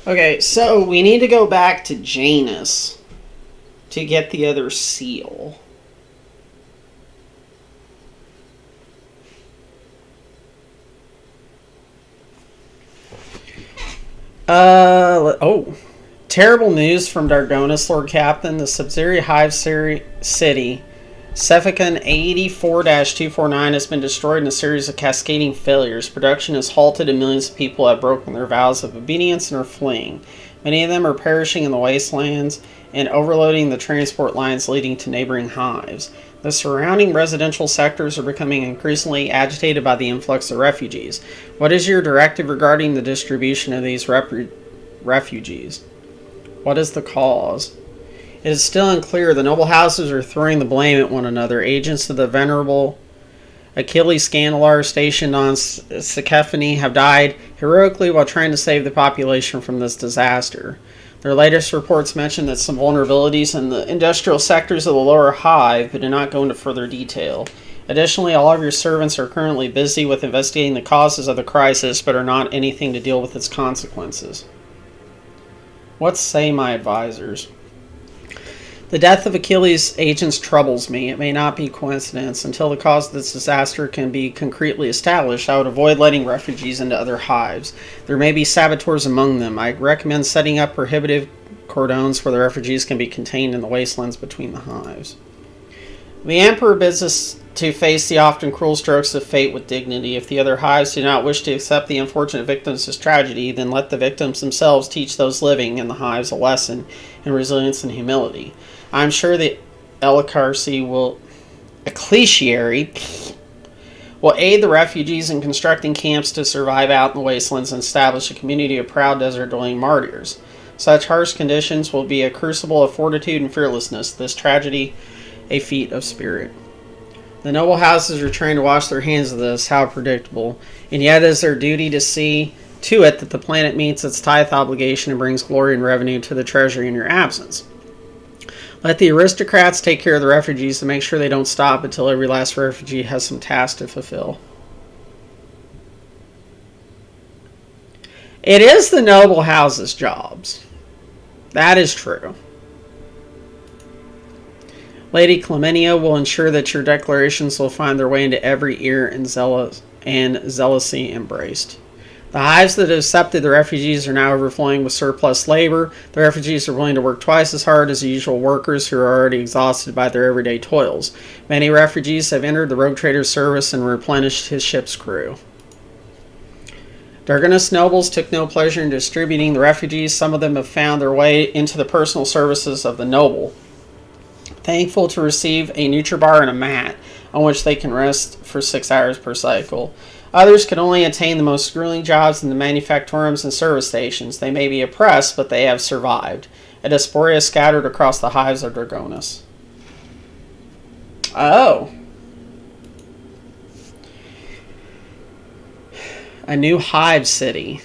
Okay, so we need to go back to Janus to get the other seal. Oh. Terrible news from Dargonis, Lord Captain. The Sub-Zeri Hive City, Cephacan 84-249, has been destroyed in a series of cascading failures. Production is halted and millions of people have broken their vows of obedience and are fleeing. Many of them are perishing in the wastelands and overloading the transport lines leading to neighboring hives. The surrounding residential sectors are becoming increasingly agitated by the influx of refugees. What is your directive regarding the distribution of these refugees? What is the cause? It is still unclear. The noble houses are throwing the blame at one another. Agents of the venerable Achilles Scandalar stationed on Sekephani have died heroically while trying to save the population from this disaster. Their latest reports mention that some vulnerabilities in the industrial sectors of the lower hive, but do not go into further detail. Additionally, all of your servants are currently busy with investigating the causes of the crisis, but are not anything to deal with its consequences. What say my advisors? The death of Achilles' agents troubles me. It may not be coincidence. Until the cause of this disaster can be concretely established, I would avoid letting refugees into other hives. There may be saboteurs among them. I recommend setting up prohibitive cordons where the refugees can be contained in the wastelands between the hives. The Emperor bids us to face the often cruel strokes of fate with dignity. If the other hives do not wish to accept the unfortunate victims as tragedy, then let the victims themselves teach those living in the hives a lesson in resilience and humility. I am sure the Ecclesiary will aid the refugees in constructing camps to survive out in the wastelands and establish a community of proud desert-dwelling martyrs. Such harsh conditions will be a crucible of fortitude and fearlessness. This tragedy, a feat of spirit. The noble houses are trying to wash their hands of this. How predictable. And yet it is their duty to see to it that the planet meets its tithe obligation and brings glory and revenue to the treasury in your absence. Let the aristocrats take care of the refugees to make sure they don't stop until every last refugee has some task to fulfill. It is the noble houses' jobs. That is true. Lady Clementia will ensure that your declarations will find their way into every ear and zealously embraced. The hives that have accepted the refugees are now overflowing with surplus labor. The refugees are willing to work twice as hard as the usual workers who are already exhausted by their everyday toils. Many refugees have entered the rogue trader's service and replenished his ship's crew. Dargonis nobles took no pleasure in distributing the refugees. Some of them have found their way into the personal services of the noble, thankful to receive a Nutribar and a mat on which they can rest for 6 hours per cycle. Others can only attain the most grueling jobs in the manufactoriums and service stations. They may be oppressed, but they have survived. A dysphoria is scattered across the hives of Dargonis. Oh. A new hive city.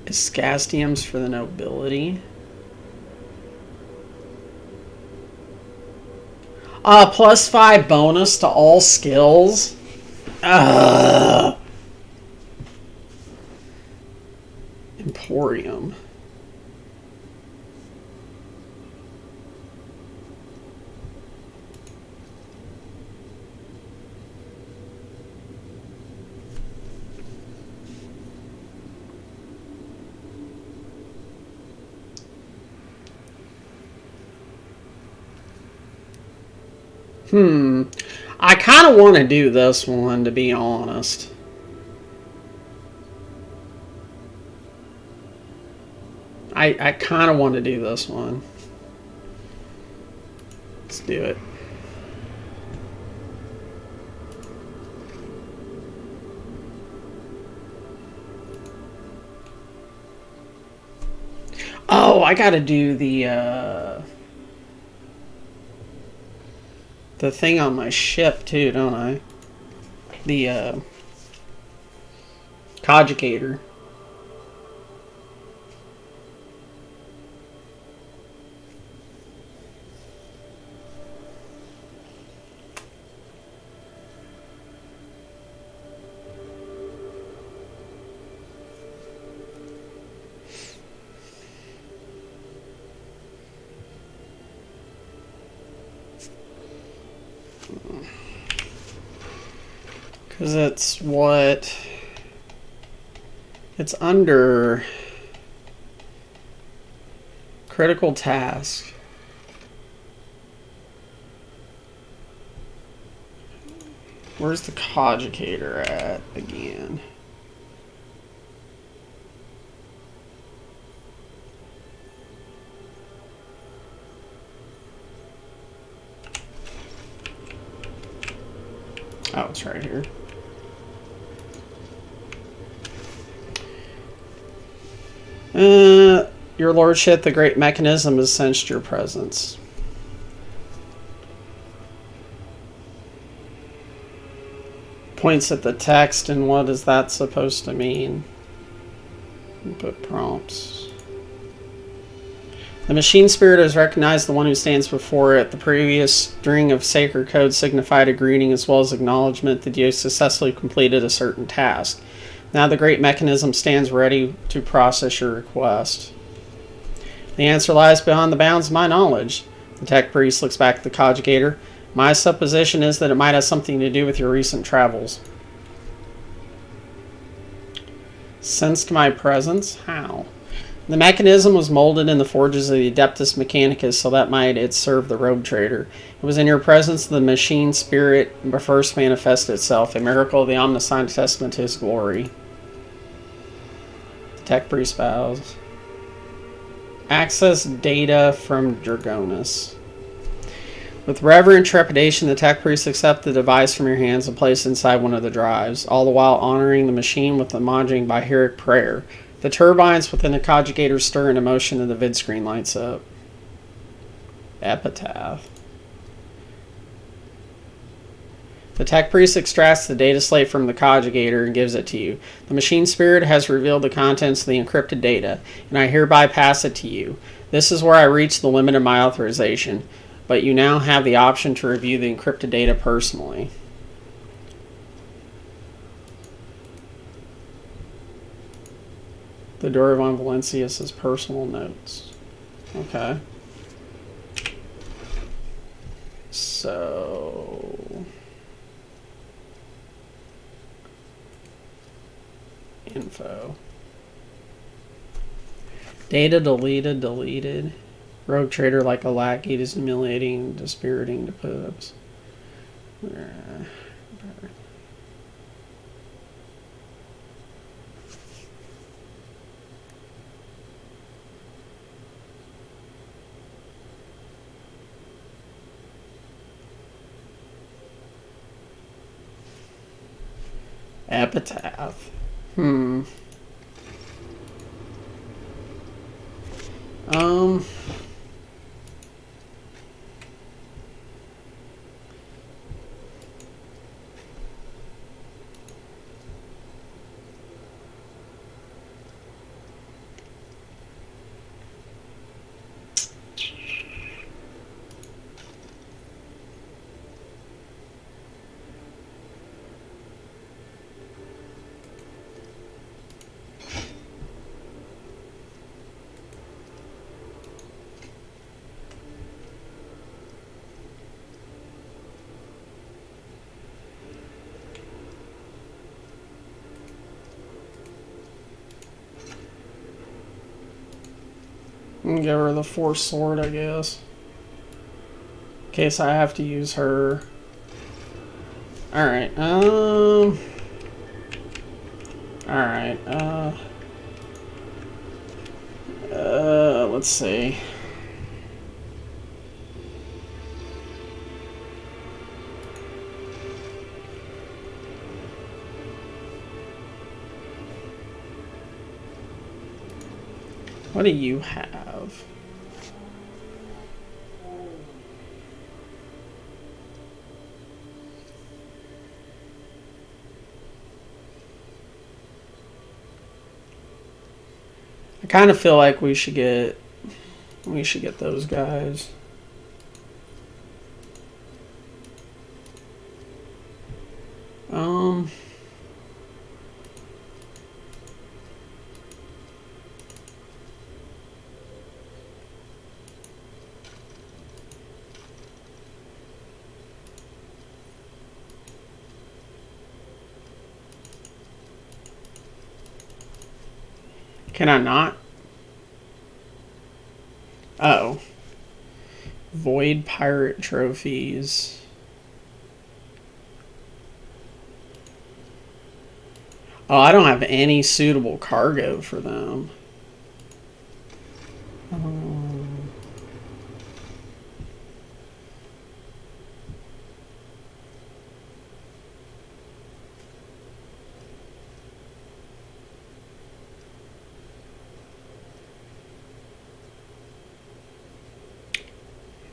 Escastiums for the nobility. +5 bonus to all skills. Emporium. I kind of want to do this one, to be honest. I kind of want to do this one. Let's do it. Oh, I gotta do the thing on my ship too, don't I? The conjugator. Because it's what... It's under... Critical task. Where's the conjugator at again? Oh, it's right here. Your lordship, the great mechanism has sensed your presence. Points at the text, and what is that supposed to mean? Input prompts. The machine spirit has recognized the one who stands before it. The previous string of sacred code signified a greeting as well as acknowledgement that you successfully completed a certain task. Now the great mechanism stands ready to process your request. The answer lies beyond the bounds of my knowledge. The tech priest looks back at the conjugator. My supposition is that it might have something to do with your recent travels. Sensed my presence? How? The mechanism was molded in the forges of the Adeptus Mechanicus so that might it serve the rogue trader. It was in your presence the machine spirit first manifested itself, a miracle of the omniscient testament to his glory. The tech priest bows. Access data from Dragonus. With reverent trepidation, the tech priest accepted the device from your hands and placed it inside one of the drives, all the while honoring the machine with the Manjing Bahiric prayer. The turbines within the conjugator stir into motion and the vid screen lights up. Epitaph. The tech priest extracts the data slate from the conjugator and gives it to you. The machine spirit has revealed the contents of the encrypted data, and I hereby pass it to you. This is where I reach the limit of my authorization, but you now have the option to review the encrypted data personally. The Dora von Valencius's personal notes. Okay. So... info. Data deleted. Rogue trader like a lackey is humiliating, dispiriting to pubs. Epitaph. Give her the force sword, I guess. In case I have to use her. Alright, Alright, let's see. What do you have? I kind of feel like we should get those guys. Can I not? Oh. Void pirate trophies. Oh, I don't have any suitable cargo for them.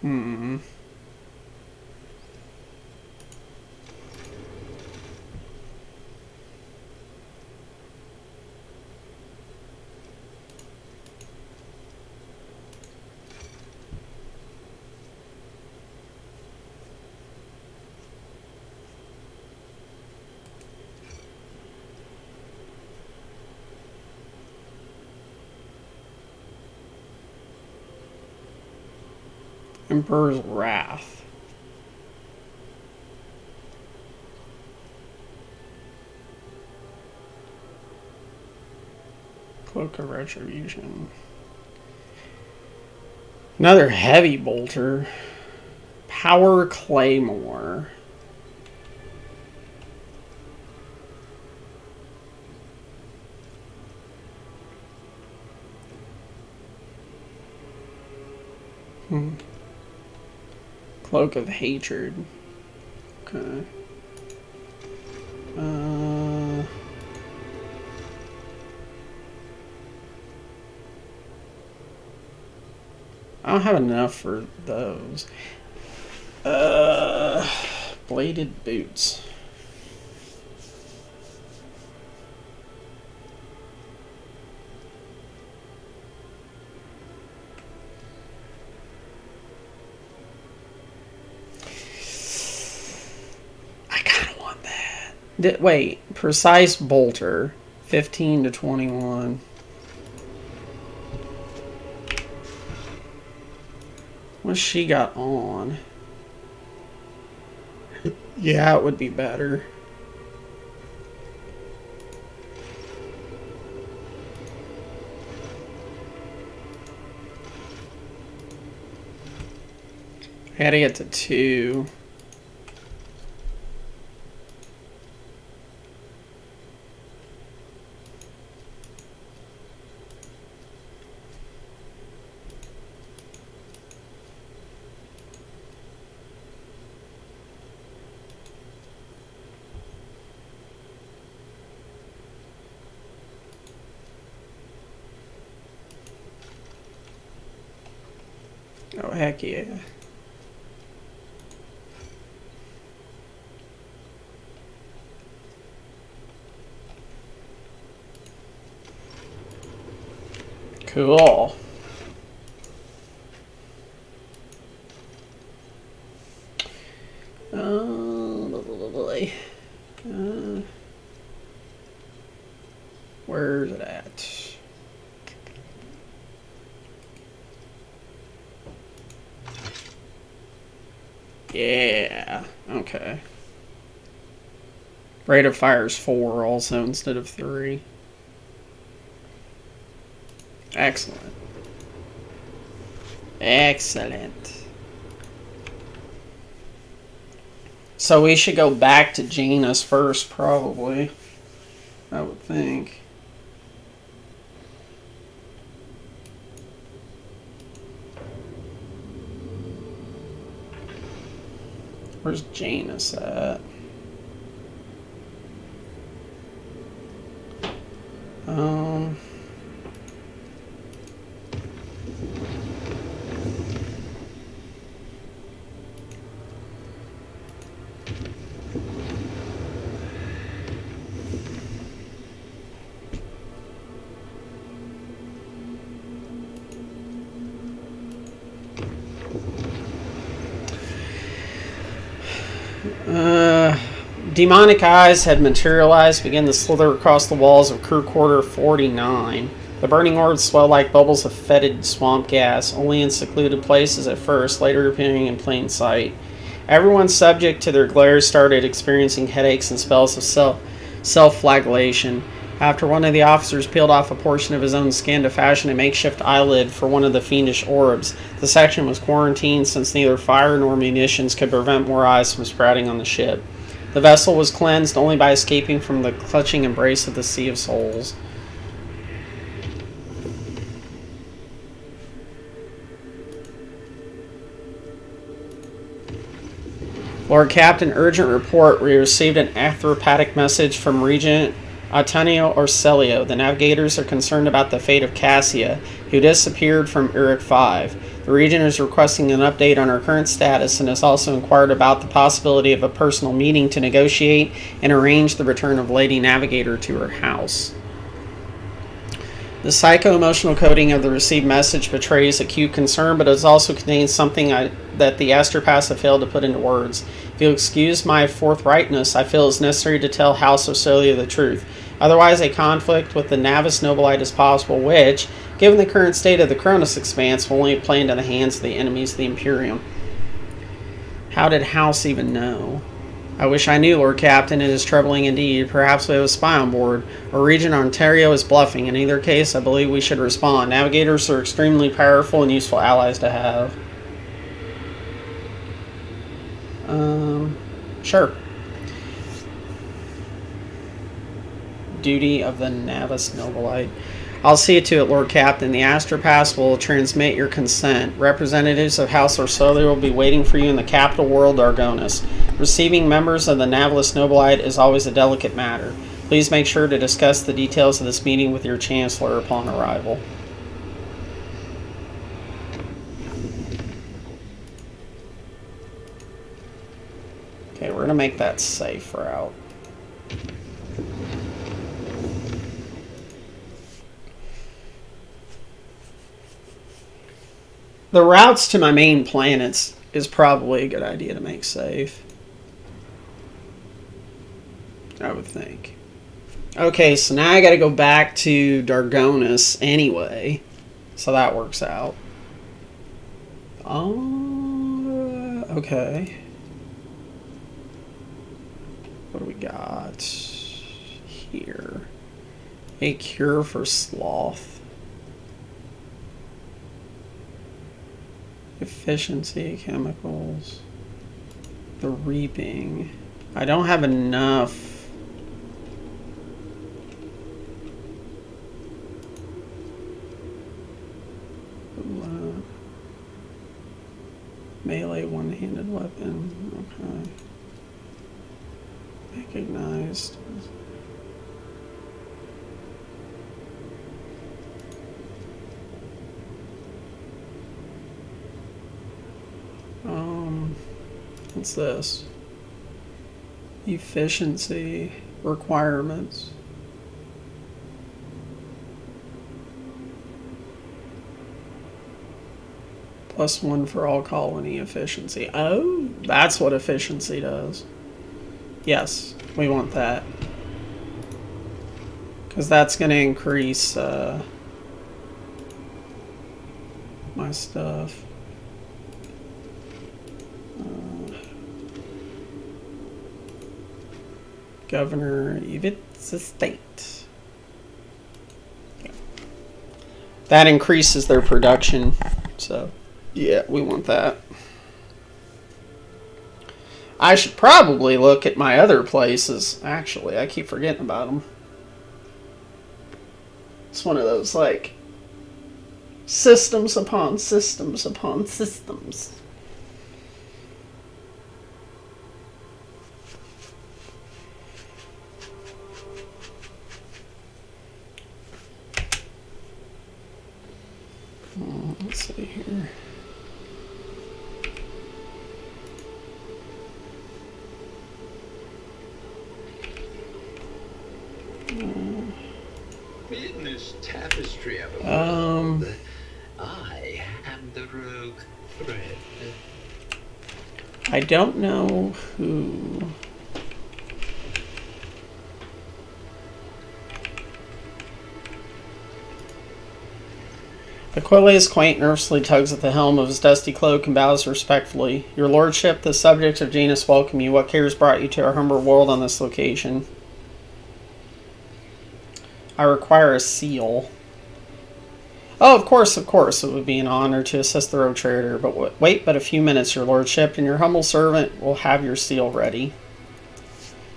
Hmm. Emperor's Wrath. Cloak of Retribution. Another heavy bolter. Power Claymore. Cloak of Hatred. Okay. I don't have enough for those. Bladed boots. I kind of want that. Wait, precise bolter, 15 to 21. What's she got on? Yeah, it would be better. I gotta get to 2. Oh, heck yeah. Cool. Where's it at? Yeah. Okay. Rate of fire is 4 also instead of 3. Excellent. Excellent. So we should go back to Janus first, probably. I would think. Where's Janus at? Demonic eyes had materialized, began to slither across the walls of crew quarter 49. The burning orbs swelled like bubbles of fetid swamp gas, only in secluded places at first, later appearing in plain sight. Everyone subject to their glares started experiencing headaches and spells of self-flagellation. After one of the officers peeled off a portion of his own skin to fashion a makeshift eyelid for one of the fiendish orbs, the section was quarantined since neither fire nor munitions could prevent more eyes from sprouting on the ship. The vessel was cleansed only by escaping from the clutching embrace of the Sea of Souls. Lord Captain, urgent report. We received an anthropathic message from Regent Antonio Orcelio. The navigators are concerned about the fate of Cassia, who disappeared from Uric 5. The Regent is requesting an update on her current status and has also inquired about the possibility of a personal meeting to negotiate and arrange the return of Lady Navigator to her house. The psycho-emotional coding of the received message betrays acute concern, but it also contains something that the astropaths have failed to put into words. If you'll excuse my forthrightness, I feel it's necessary to tell House Orcelio the truth. Otherwise, a conflict with the Navis Nobilite is possible, which, given the current state of the Cronus Expanse, will only play into the hands of the enemies of the Imperium. How did House even know? I wish I knew, Lord Captain. It is troubling indeed. Perhaps we have a spy on board, or Regent Ontario is bluffing. In either case, I believe we should respond. Navigators are extremely powerful and useful allies to have. Sure. Duty of the Navis Nobilite. I'll see to it, Lord Captain. The astropaths will transmit your consent. Representatives of House Orcelio will be waiting for you in the capital world, Argonis. Receiving members of the Navis Nobilite is always a delicate matter. Please make sure to discuss the details of this meeting with your Chancellor upon arrival. Okay, we're going to make that safe route. The routes to my main planets is probably a good idea to make safe. I would think. Okay, so now I gotta go back to Dargonis anyway. So that works out. Okay. What do we got here? A cure for sloth. Efficiency, chemicals. The reaping. I don't have enough. Melee one-handed weapon. Okay. Recognized. What's this? Efficiency requirements. +1 for all colony efficiency. Oh, that's what efficiency does. Yes, we want that. Because that's going to increase my stuff. Governor Evit's estate. That increases their production. So, yeah, we want that. I should probably look at my other places. Actually, I keep forgetting about them. It's one of those, like, systems upon systems upon systems. Let's see here. In this tapestry of a world, I am the rogue thread. I don't know who. Aquilius quaint nervously tugs at the helm of his dusty cloak and bows respectfully. Your lordship, the subjects of Janus welcome you. What cares brought you to our humble world on this location? I require a seal. Oh, of course, it would be an honor to assist the rogue trader, but wait but a few minutes, your lordship, and your humble servant will have your seal ready.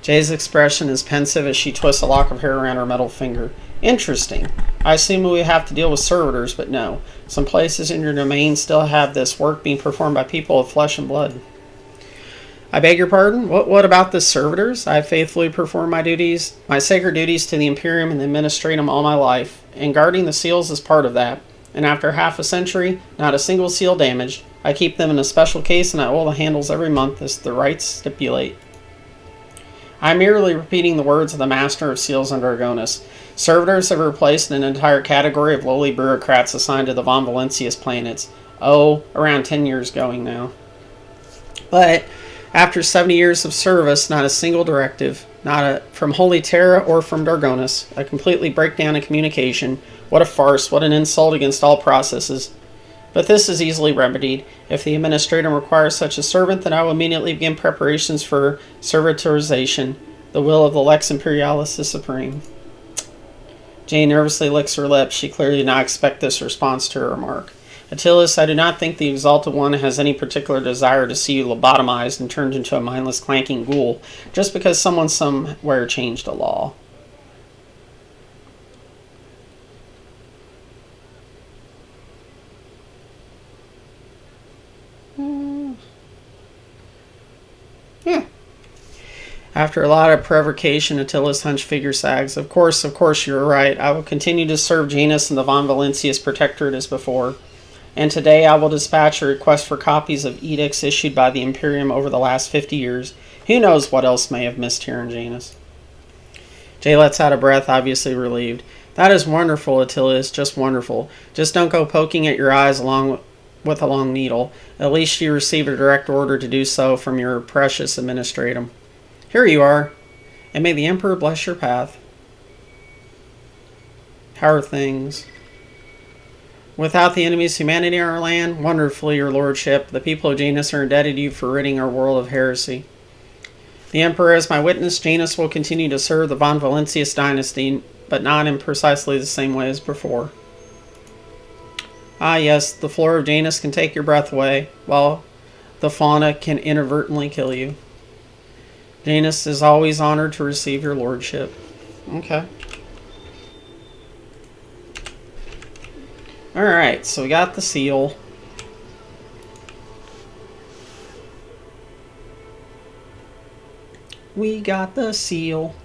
Jay's expression is pensive as she twists a lock of hair around her metal finger. Interesting. I assume we have to deal with servitors, but no. Some places in your domain still have this work being performed by people of flesh and blood. I beg your pardon? What about the servitors? I have faithfully performed my duties, my sacred duties to the Imperium and the Administratum all my life, and guarding the seals is part of that. And after half a century, not a single seal damaged. I keep them in a special case and I oil the handles every month as the rites stipulate. I'm merely repeating the words of the Master of Seals under Argonis. Servitors have replaced an entire category of lowly bureaucrats assigned to the Von Valencius planets. Oh, around 10 years going now. But after 70 years of service, not a single directive, from Holy Terra or from Dargonis, a completely breakdown in communication. What a farce, what an insult against all processes. But this is easily remedied. If the administrator requires such a servant, then I will immediately begin preparations for servitorization. The will of the Lex Imperialis is supreme. Jane nervously licks her lips. She clearly did not expect this response to her remark. Attilas, I do not think the Exalted One has any particular desire to see you lobotomized and turned into a mindless clanking ghoul, just because someone somewhere changed a law. Yeah. After a lot of provocation, Attila's hunched figure sags. Of course, you're right. I will continue to serve Janus and the Von Valencius Protectorate as before. And today I will dispatch a request for copies of edicts issued by the Imperium over the last 50 years. Who knows what else may have missed here in Janus. Jay lets out a breath, obviously relieved. That is wonderful, Attilas, just wonderful. Just don't go poking at your eyes with a long needle. At least you received a direct order to do so from your precious administratum. Here you are, and may the Emperor bless your path. How are things? Without the enemy's humanity on our land, wonderfully, your lordship, the people of Janus are indebted to you for ridding our world of heresy. The Emperor is my witness. Janus will continue to serve the Von Valencius dynasty, but not in precisely the same way as before. Ah yes, the floor of Janus can take your breath away, while the fauna can inadvertently kill you. Janus is always honored to receive your lordship. Okay. Alright, so we got the seal. We got the seal.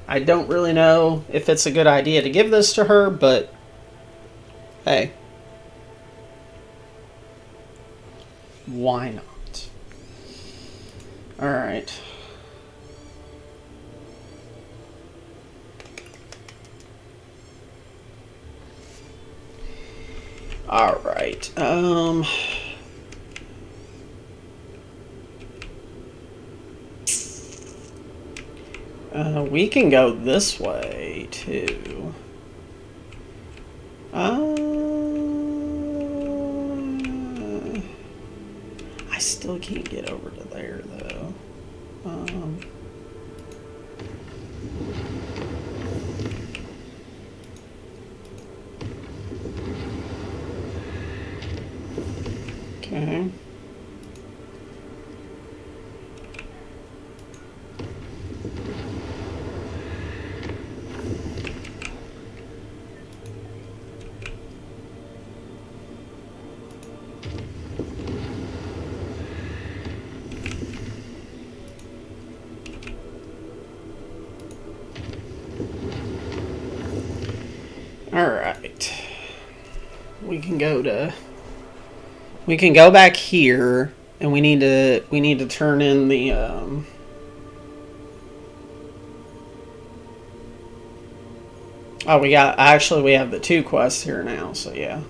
I don't really know if it's a good idea to give this to her, but hey. Why not? Alright. Alright, we can go this way, too. I still can't get over to there, though. Okay. Alright. We can go back here, and we need to turn in the oh, we have the 2 quests here now, so yeah.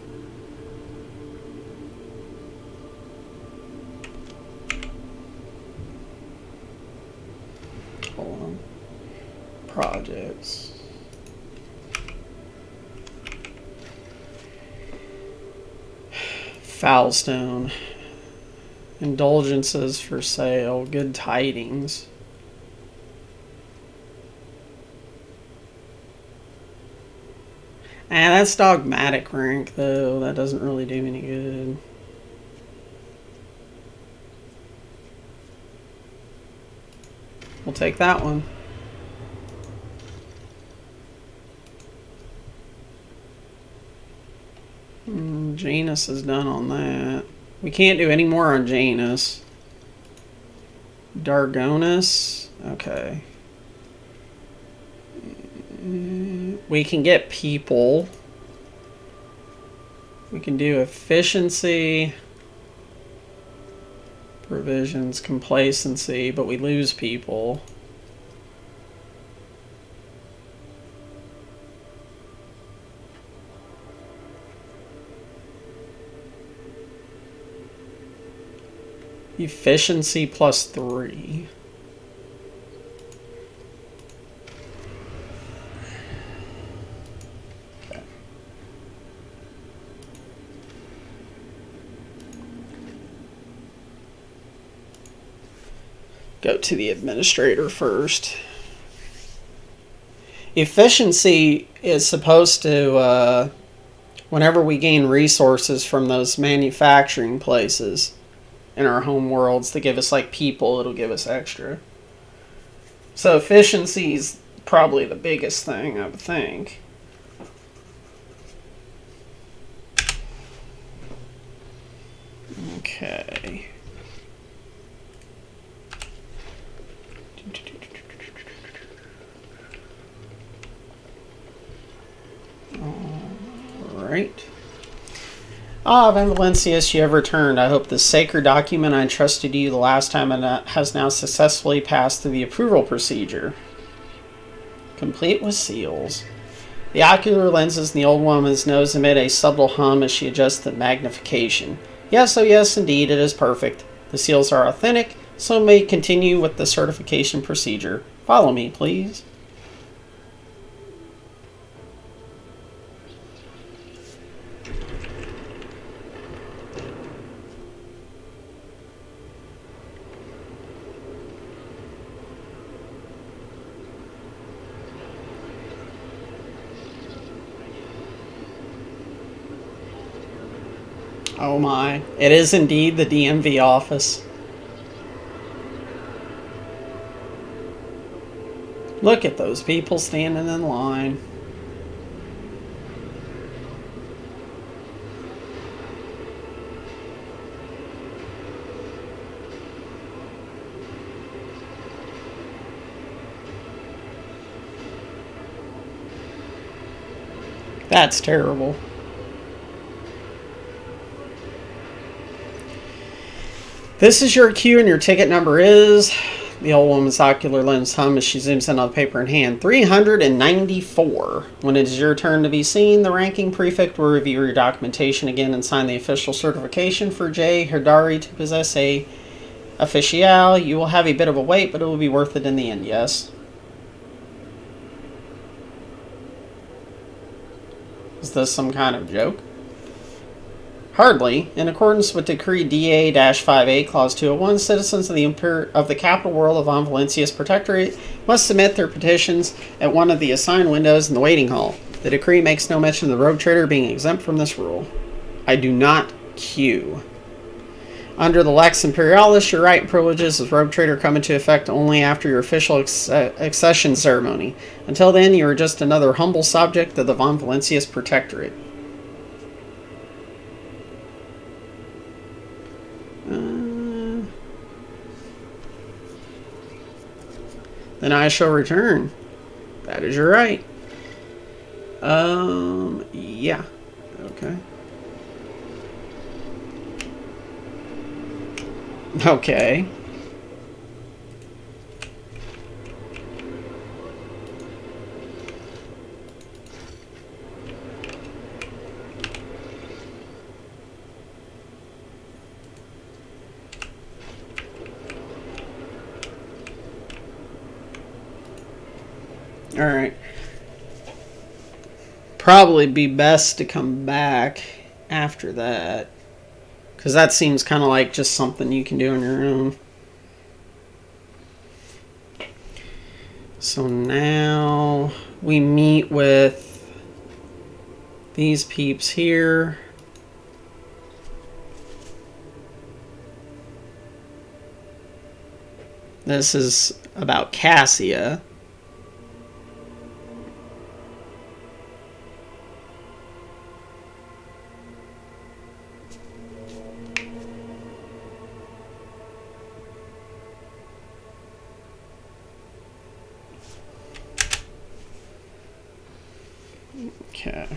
Hold on. Projects. Foulstone. Indulgences for sale. Good tidings. That's dogmatic rank, though. That doesn't really do any good. We'll take that one. Janus is done on that. We can't do any more on Janus. Dargonus. Okay. We can get people. We can do efficiency, provisions, complacency, but we lose people. Efficiency +3. Okay. Go to the administrator first. Efficiency is supposed to, whenever we gain resources from those manufacturing places in our home worlds that give us like people, it'll give us extra. So efficiency is probably the biggest thing, I would think. Okay. All right. Ah, Van Valencius, you have returned. I hope the sacred document I entrusted you the last time has now successfully passed through the approval procedure. Complete with seals. The ocular lenses in the old woman's nose emit a subtle hum as she adjusts the magnification. Yes, oh yes, indeed, it is perfect. The seals are authentic, so may continue with the certification procedure. Follow me, please. Oh my. It is indeed the DMV office. Look at those people standing in line. That's terrible. This is your queue and your ticket number is... The old woman's ocular lens hum as she zooms in on the paper in hand. 394. When it is your turn to be seen, the ranking prefect will review your documentation again and sign the official certification for J. Herdari to possess a official. You will have a bit of a wait, but it will be worth it in the end, yes? Is this some kind of joke? Hardly. In accordance with Decree DA-5A, Clause 201, citizens of the capital world of Von Valencia's Protectorate must submit their petitions at one of the assigned windows in the waiting hall. The decree makes no mention of the rogue trader being exempt from this rule. I do not queue. Under the Lex Imperialis, your right and privileges as rogue trader come into effect only after your official accession ceremony. Until then, you are just another humble subject of the Von Valencia's Protectorate. Then I shall return. That is your right. Yeah. Okay. Okay. Alright. Probably be best to come back after that. Because that seems kind of like just something you can do on your own. So now we meet with these peeps here. This is about Cassia. Okay.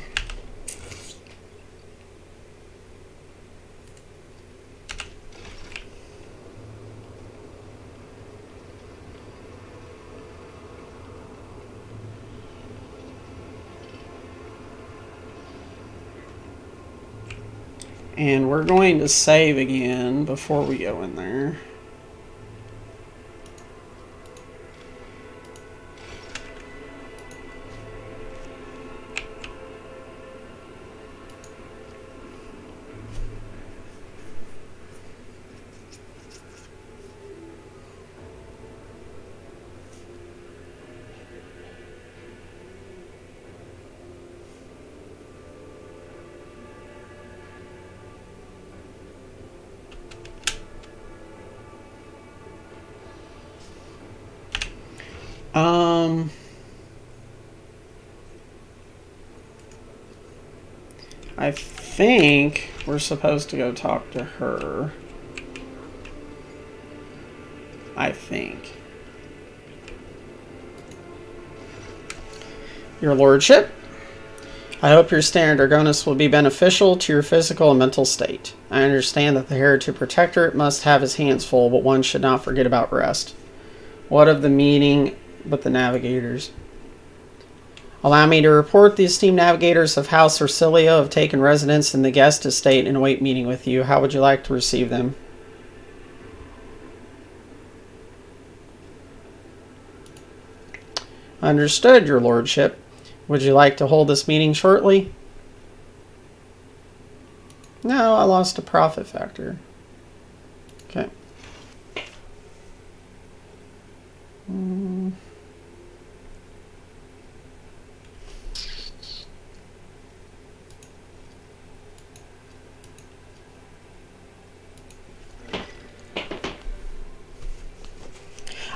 And we're going to save again before we go in there. I think we're supposed to go talk to her. I think. Your Lordship, I hope your stay under Argonis will be beneficial to your physical and mental state. I understand that the Heretic Protectorate must have his hands full, but one should not forget about rest. What of the meeting with the navigators? Allow me to report the esteemed navigators of House Ursilia have taken residence in the guest estate and await meeting with you. How would you like to receive them? Understood, Your Lordship. Would you like to hold this meeting shortly? No, I lost a profit factor. Okay.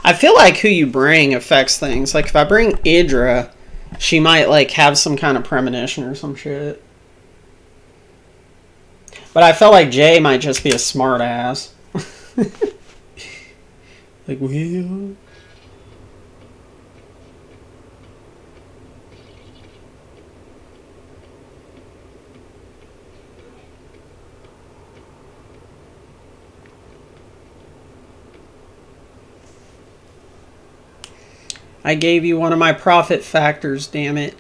I feel like who you bring affects things. Like if I bring Idra, she might like have some kind of premonition or some shit. But I felt like Jay might just be a smart ass. Like, well... I gave you one of my profit factors, damn it.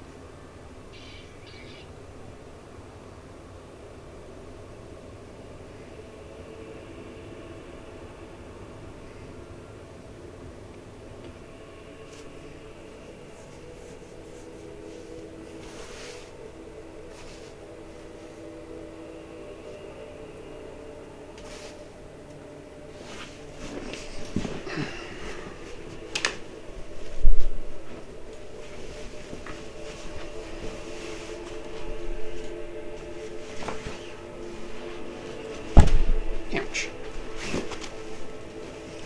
Ouch.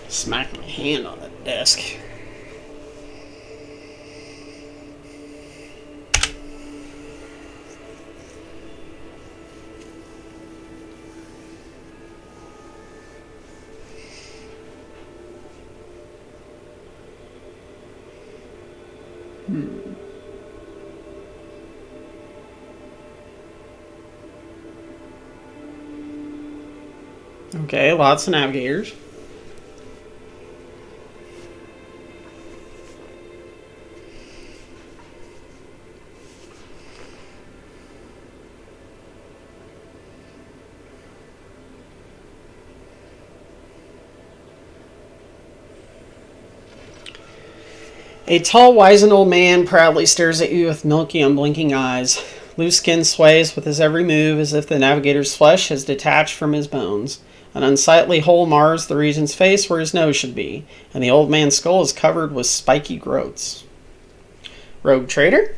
Smacked my hand on the desk. Okay, lots of navigators. A tall, wizened old man proudly stares at you with milky, unblinking eyes. Loose skin sways with his every move as if the navigator's flesh has detached from his bones. An unsightly hole mars the regent's face where his nose should be, and the old man's skull is covered with spiky growths. Rogue trader?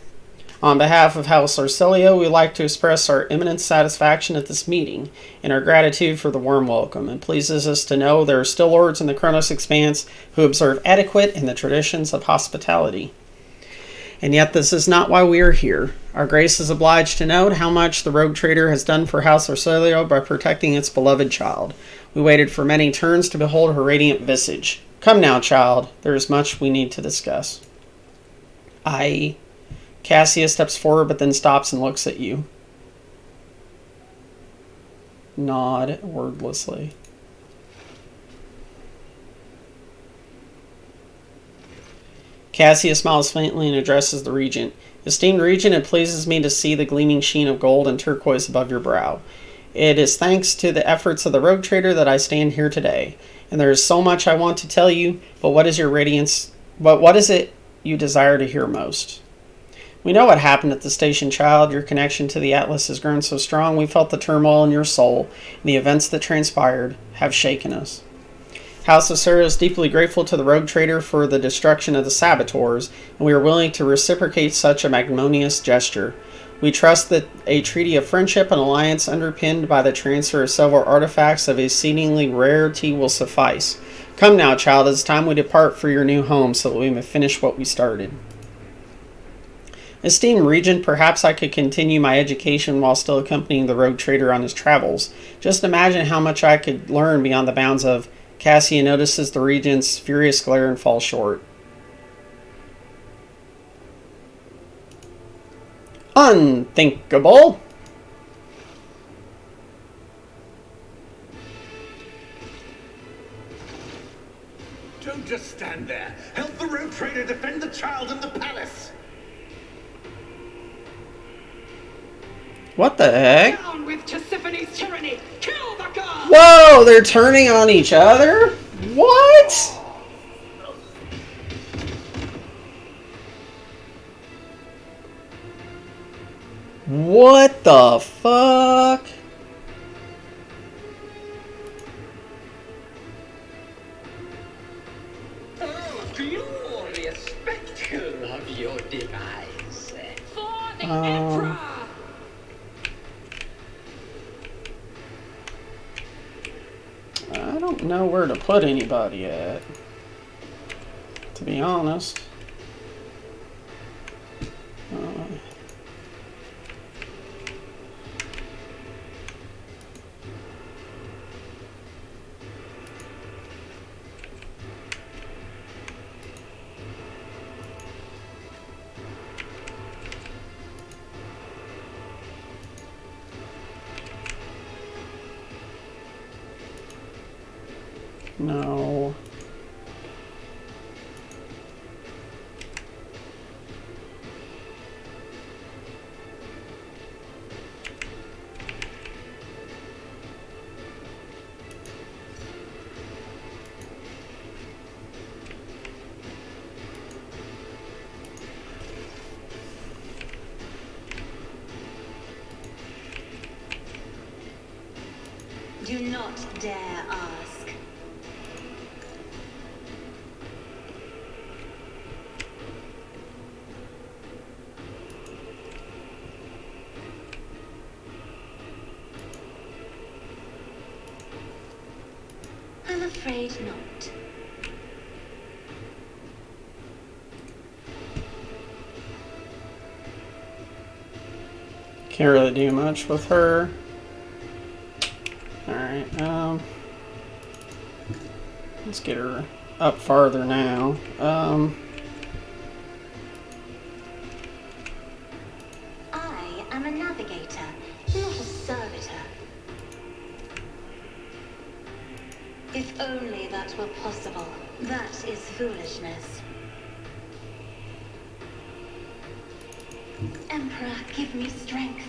On behalf of House Arcelio, we'd like to express our immense satisfaction at this meeting and our gratitude for the warm welcome. It pleases us to know there are still lords in the Kronos Expanse who observe etiquette and the traditions of hospitality. And yet this is not why we are here. Our grace is obliged to note how much the rogue trader has done for House Arcelio by protecting its beloved child. We waited for many turns to behold her radiant visage. Come now, child. There is much we need to discuss. Cassia steps forward but then stops and looks at you. Nod wordlessly. Cassia smiles faintly and addresses the Regent. Esteemed Regent, it pleases me to see the gleaming sheen of gold and turquoise above your brow. It is thanks to the efforts of the rogue trader that I stand here today. And there is so much I want to tell you, but what is it you desire to hear most? We know what happened at the station, child. Your connection to the Atlas has grown so strong, we felt the turmoil in your soul, and the events that transpired have shaken us. House of Surya is deeply grateful to the rogue trader for the destruction of the saboteurs, and we are willing to reciprocate such a magnanimous gesture. We trust that a treaty of friendship and alliance underpinned by the transfer of several artifacts of exceedingly rarity will suffice. Come now, child, it is time we depart for your new home so that we may finish what we started. Esteemed Regent, perhaps I could continue my education while still accompanying the rogue trader on his travels. Just imagine how much I could learn beyond the bounds of... Cassia notices the Regent's furious glare and falls short. Unthinkable! Don't just stand there. Help the rogue trader defend the child in the palace. What the heck? Down with Tisiphone's tyranny! Kill the god! Whoa, they're turning on each other? What? What the fuck? Oh, glorious spectacle of your demise. For the Emperor! I don't know where to put anybody at, to be honest. No. Do not dare ask. I'm afraid not. Can't really do much with her. Alright, let's get her up farther now. I am a navigator, not a servitor. If only that were possible. That is foolishness. Emperor, give me strength.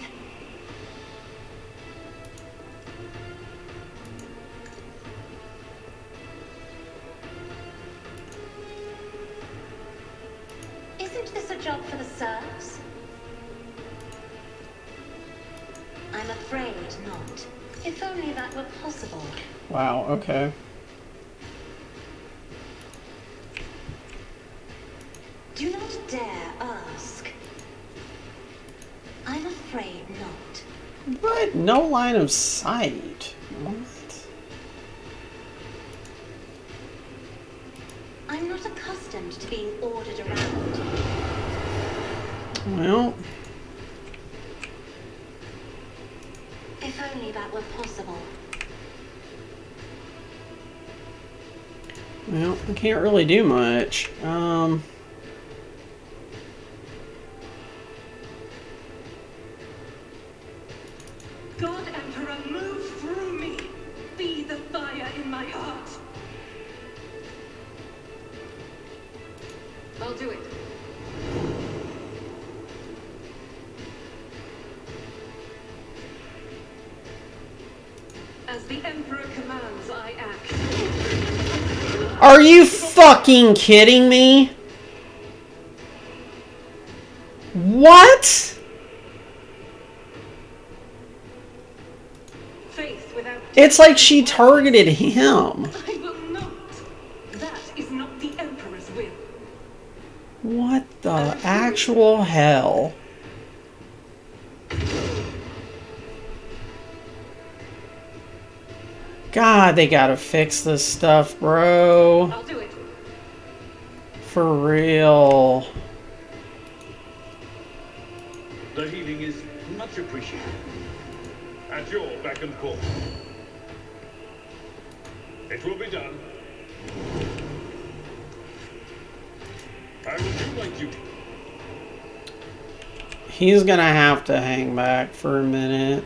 Isn't this a job for the serfs? I'm afraid not. If only that were possible. Wow, okay. Do not dare ask. afraid not. What? No line of sight. What? I'm not accustomed to being ordered around. Well, If only that were possible. well, I can't really do much. God Emperor, move through me. Be the fire in my heart. I'll do it. As the Emperor commands, I act. Are you fucking kidding me? What? Faith without It's like she targeted him. I will not. That is not the Emperor's will. What the actual hell? God, they gotta fix this stuff, bro. I'll do it. For real. The healing is much appreciated. At your beck and call. It will be done. I will do my duty. He's gonna have to hang back for a minute.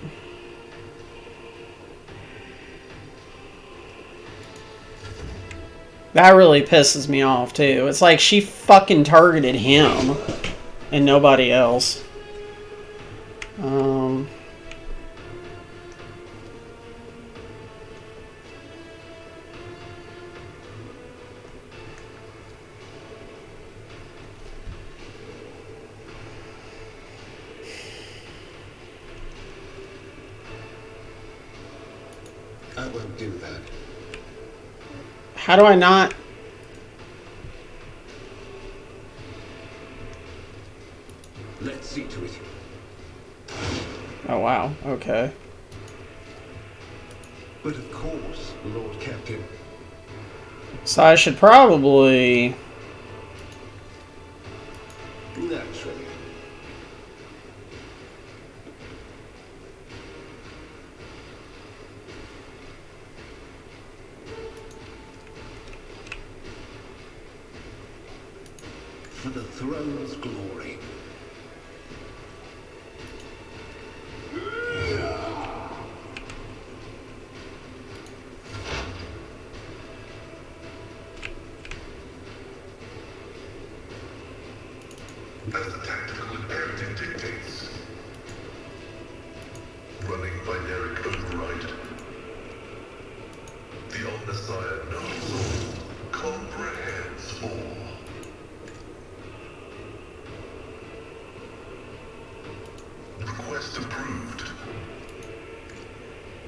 That really pisses me off too. It's like she fucking targeted him and nobody else. I won't do that. How do I not? Let's see to it. Oh wow, okay. But of course, Lord Captain. So I should probably... Naturally. For the throne's glory. As the tactical imperative dictates. Running binary override. The Omnissiah knows all, comprehends all. Request approved.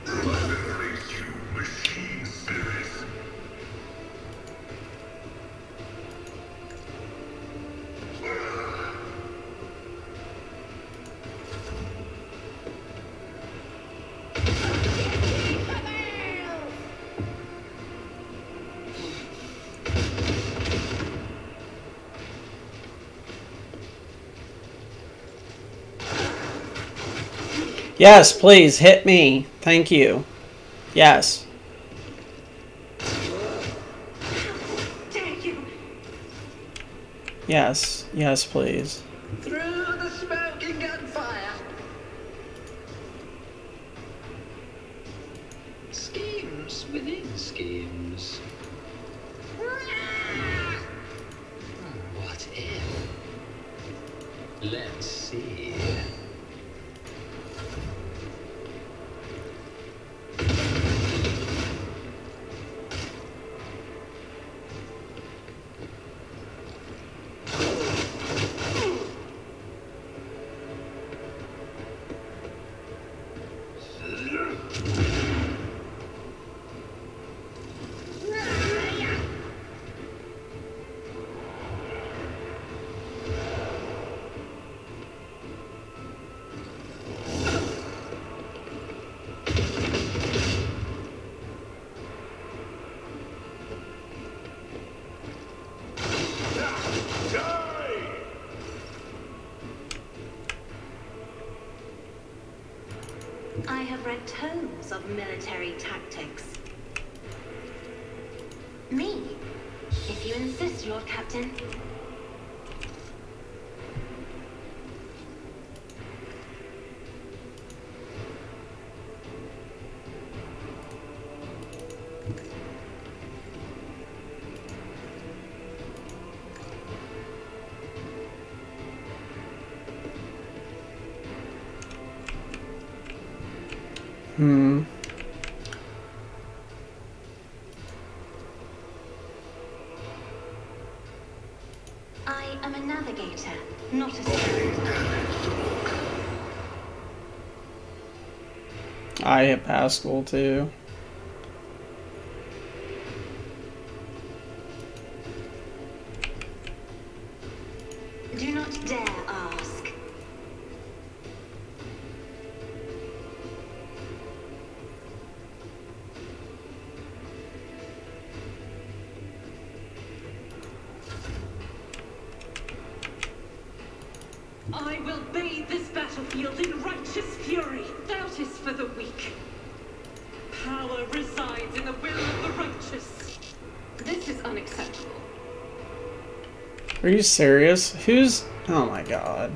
I embrace you, machine spirit. Yes, please, hit me. Thank you. Yes. Dare you! Yes. Yes, please. Through the smoking gunfire. Schemes within schemes. What if? Let's see. I have read tomes of military tactics. Me, if you insist, Lord Captain. I am a navigator, not a student. I hit Pascal too. Do not dare ask. I will bathe this battlefield in righteous fury. Doubt is for the weak. Power resides in the will of the righteous. This is unacceptable. Are you serious? Who's... Oh my god.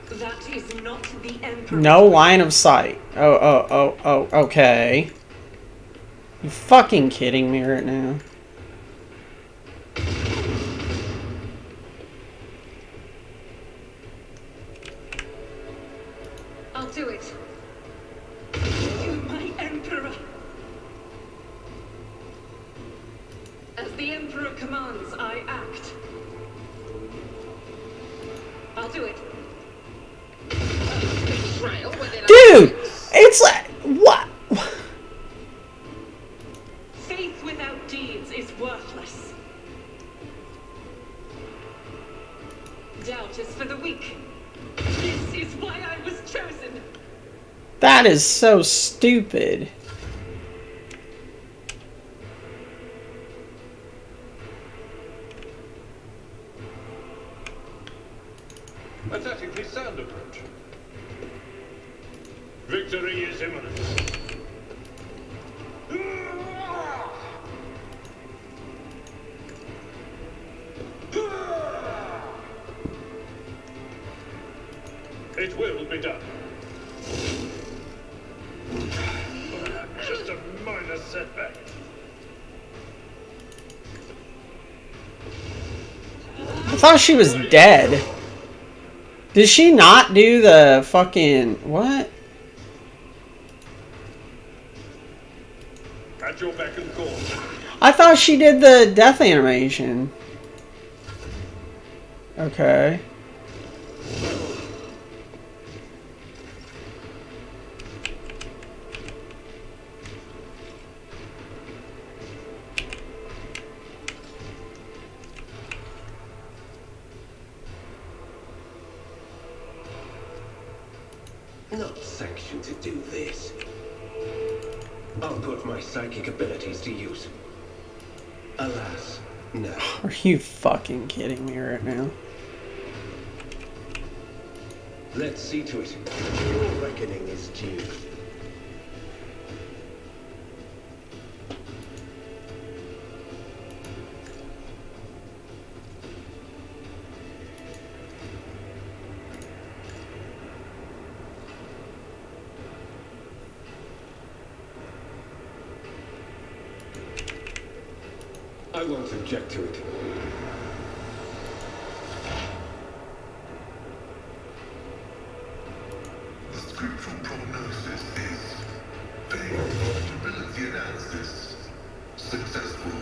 That is not the Emperor. No line of sight. Oh, okay. You fucking kidding me right now? I'll do it. To my Emperor. As the Emperor commands, I act. I'll do it. Dude! It's like... What? Faith without deeds is worthless. Doubt is for the weak. This is why I was chosen. That is so stupid. A tactically sound approach. Victory is imminent. It will be done. Just a minor setback. I thought she was dead. Did she not do the fucking... What? At your beck and call. I thought she did the death animation. Okay. Not sanctioned to do this. I'll put my psychic abilities to use. Alas, no. Are you fucking kidding me right now? Let's see to it. Your reckoning is due. I won't object to it. The scriptural prognosis is failed. Ability analysis successful.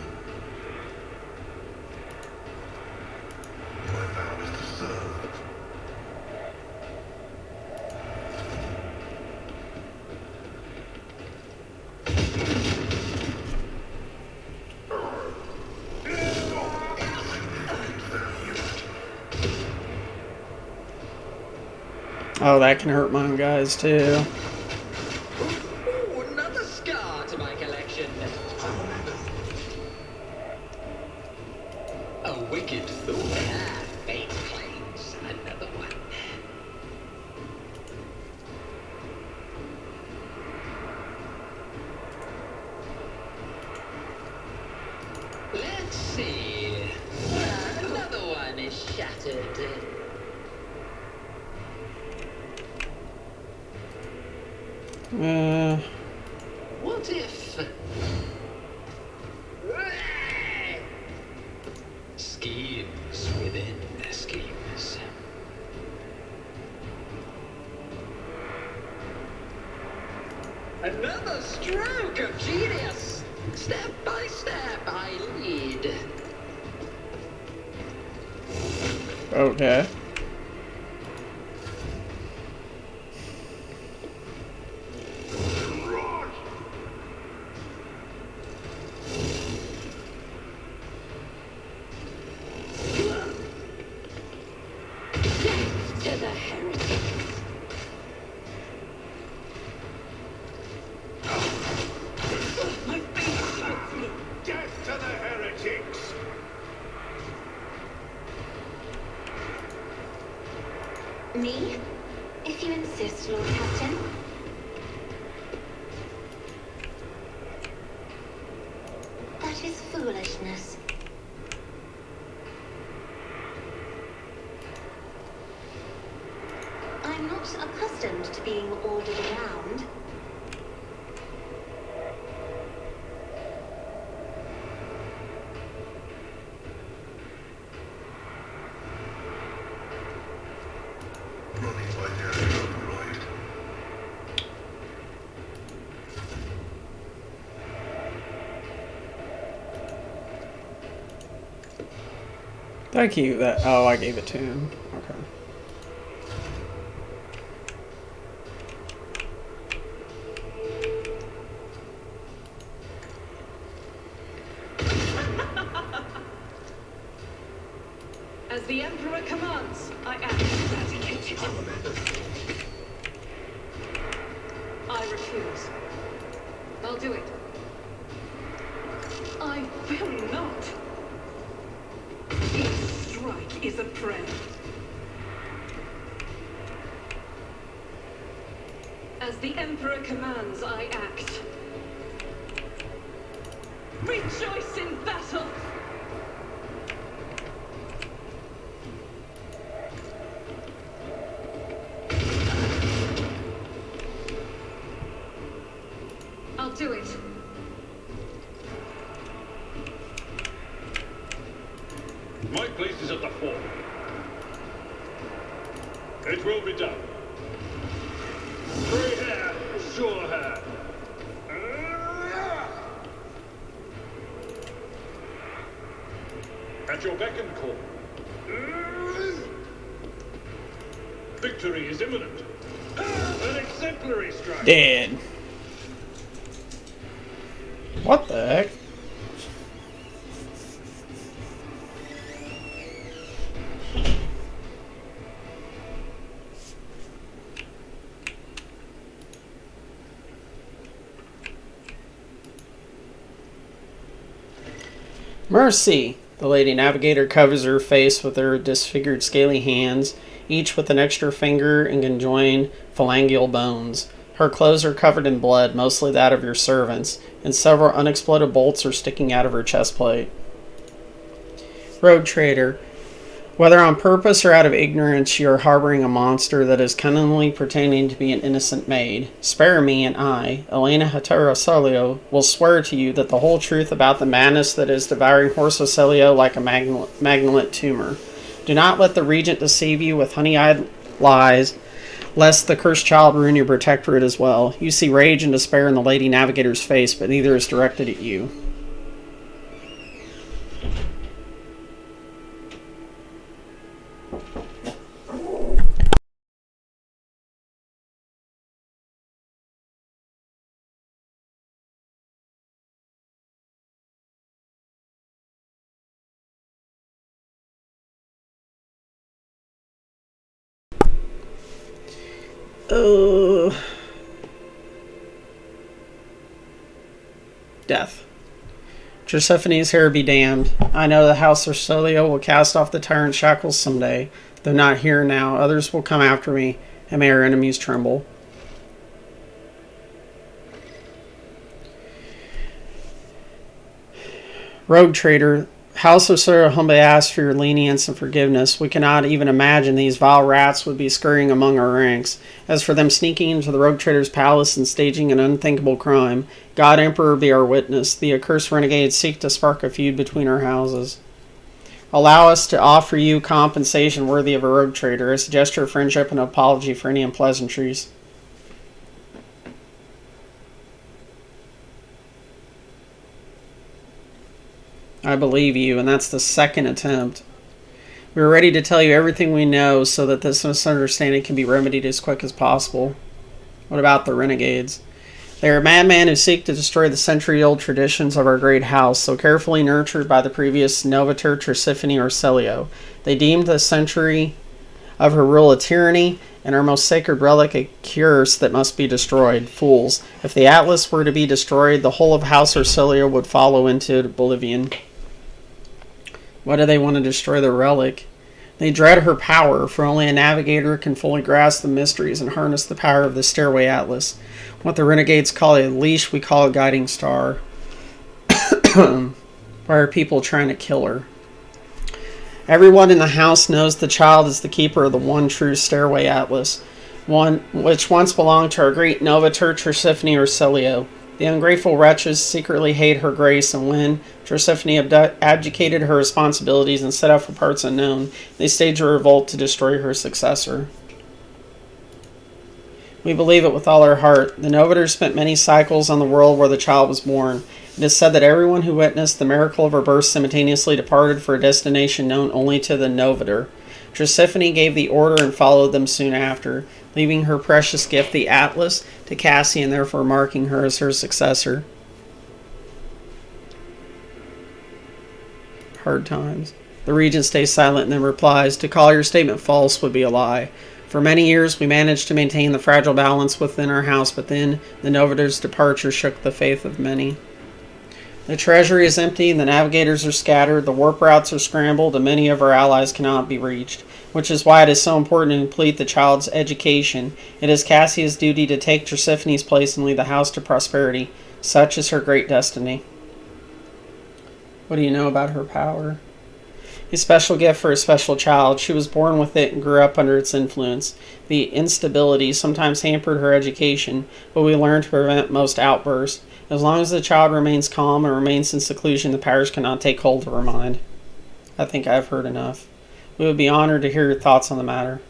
My vow is to serve. Oh, that can hurt my own guys too. Ooh, another scar to my collection. A wicked thought. Ah, fate claims another one. see. Another one is shattered. What if... Schemes within schemes. Another stroke of genius! Step by step, I lead. Okay. To the heretics. My face hurts me. Death to the heretics! Me? If you insist, Lord Captain. That is foolishness. I'm not accustomed to being ordered around. Running by their override. Thank you. That. Oh, I gave it to him. Okay. As the Emperor commands, I act. I refuse. I'll do it. I will not. Each strike is a prayer. As the Emperor commands, I act. Rejoice in battle! I'll do it. My place is at the fort. It will be done. Free hair, sure hair. At your beck and call. Victory is imminent. An exemplary strike. Dead. What the heck? Mercy! The Lady Navigator covers her face with her disfigured scaly hands, each with an extra finger and conjoined phalangeal bones. Her clothes are covered in blood, mostly that of your servants, and several unexploded bolts are sticking out of her chest plate. Rogue Trader. Whether on purpose or out of ignorance, you are harboring a monster that is cunningly pretending to be an innocent maid. Spare me, and I, Elena Heterocelio, will swear to you that the whole truth about the madness that is devouring Horse Ocelio like a malignant tumor. Do not let the Regent deceive you with honey-eyed lies, lest the cursed child ruin your protectorate as well. You see rage and despair in the Lady Navigator's face, but neither is directed at you. Death. Trisephane's hair be damned. I know the House of Solio will cast off the tyrant shackles someday, though not here now. Others will come after me, and may our enemies tremble. Rogue Trader. House of Sora humbly asks for your lenience and forgiveness. We cannot even imagine these vile rats would be scurrying among our ranks. As for them sneaking into the rogue trader's palace and staging an unthinkable crime, God Emperor be our witness. The accursed renegades seek to spark a feud between our houses. Allow us to offer you compensation worthy of a rogue trader, as a gesture of friendship and apology for any unpleasantries. I believe you, and that's the second attempt. We are ready to tell you everything we know so that this misunderstanding can be remedied as quick as possible. What about the renegades? They are madmen who seek to destroy the century-old traditions of our great house, so carefully nurtured by the previous Novator, Trisiphonie, or Celio. They deemed the century of her rule a tyranny, and our most sacred relic a curse that must be destroyed. Fools. If the Atlas were to be destroyed, the whole of House Celio would follow into oblivion. Why do they want to destroy the relic? They dread her power, for only a navigator can fully grasp the mysteries and harness the power of the Stairway Atlas. What the renegades call a leash, we call a guiding star. Why are people trying to kill her? Everyone in the house knows the child is the keeper of the one true Stairway Atlas, one which once belonged to our great Novator, Trisiphonie, or Celio. The ungrateful wretches secretly hate her grace, and when Trisiphonie abdicated her responsibilities and set out for parts unknown, they staged a revolt to destroy her successor. We believe it with all our heart. The Novator spent many cycles on the world where the child was born. It is said that everyone who witnessed the miracle of her birth simultaneously departed for a destination known only to the Novator. Trisiphonie gave the order and followed them soon after, leaving her precious gift, the Atlas, to Cassie, and therefore marking her as her successor. Hard times. The regent stays silent and then replies, "To call your statement false would be a lie. For many years we managed to maintain the fragile balance within our house, but then the Novator's departure shook the faith of many. The treasury is empty, the navigators are scattered, the warp routes are scrambled, and many of our allies cannot be reached, which is why it is so important to complete the child's education. It is Cassia's duty to take Trisiphonie's place and lead the house to prosperity. Such is her great destiny." What do you know about her power? A special gift for a special child. She was born with it and grew up under its influence. The instability sometimes hampered her education, but we learned to prevent most outbursts. As long as the child remains calm and remains in seclusion, the powers cannot take hold of her mind. I think I have heard enough. We would be honored to hear your thoughts on the matter.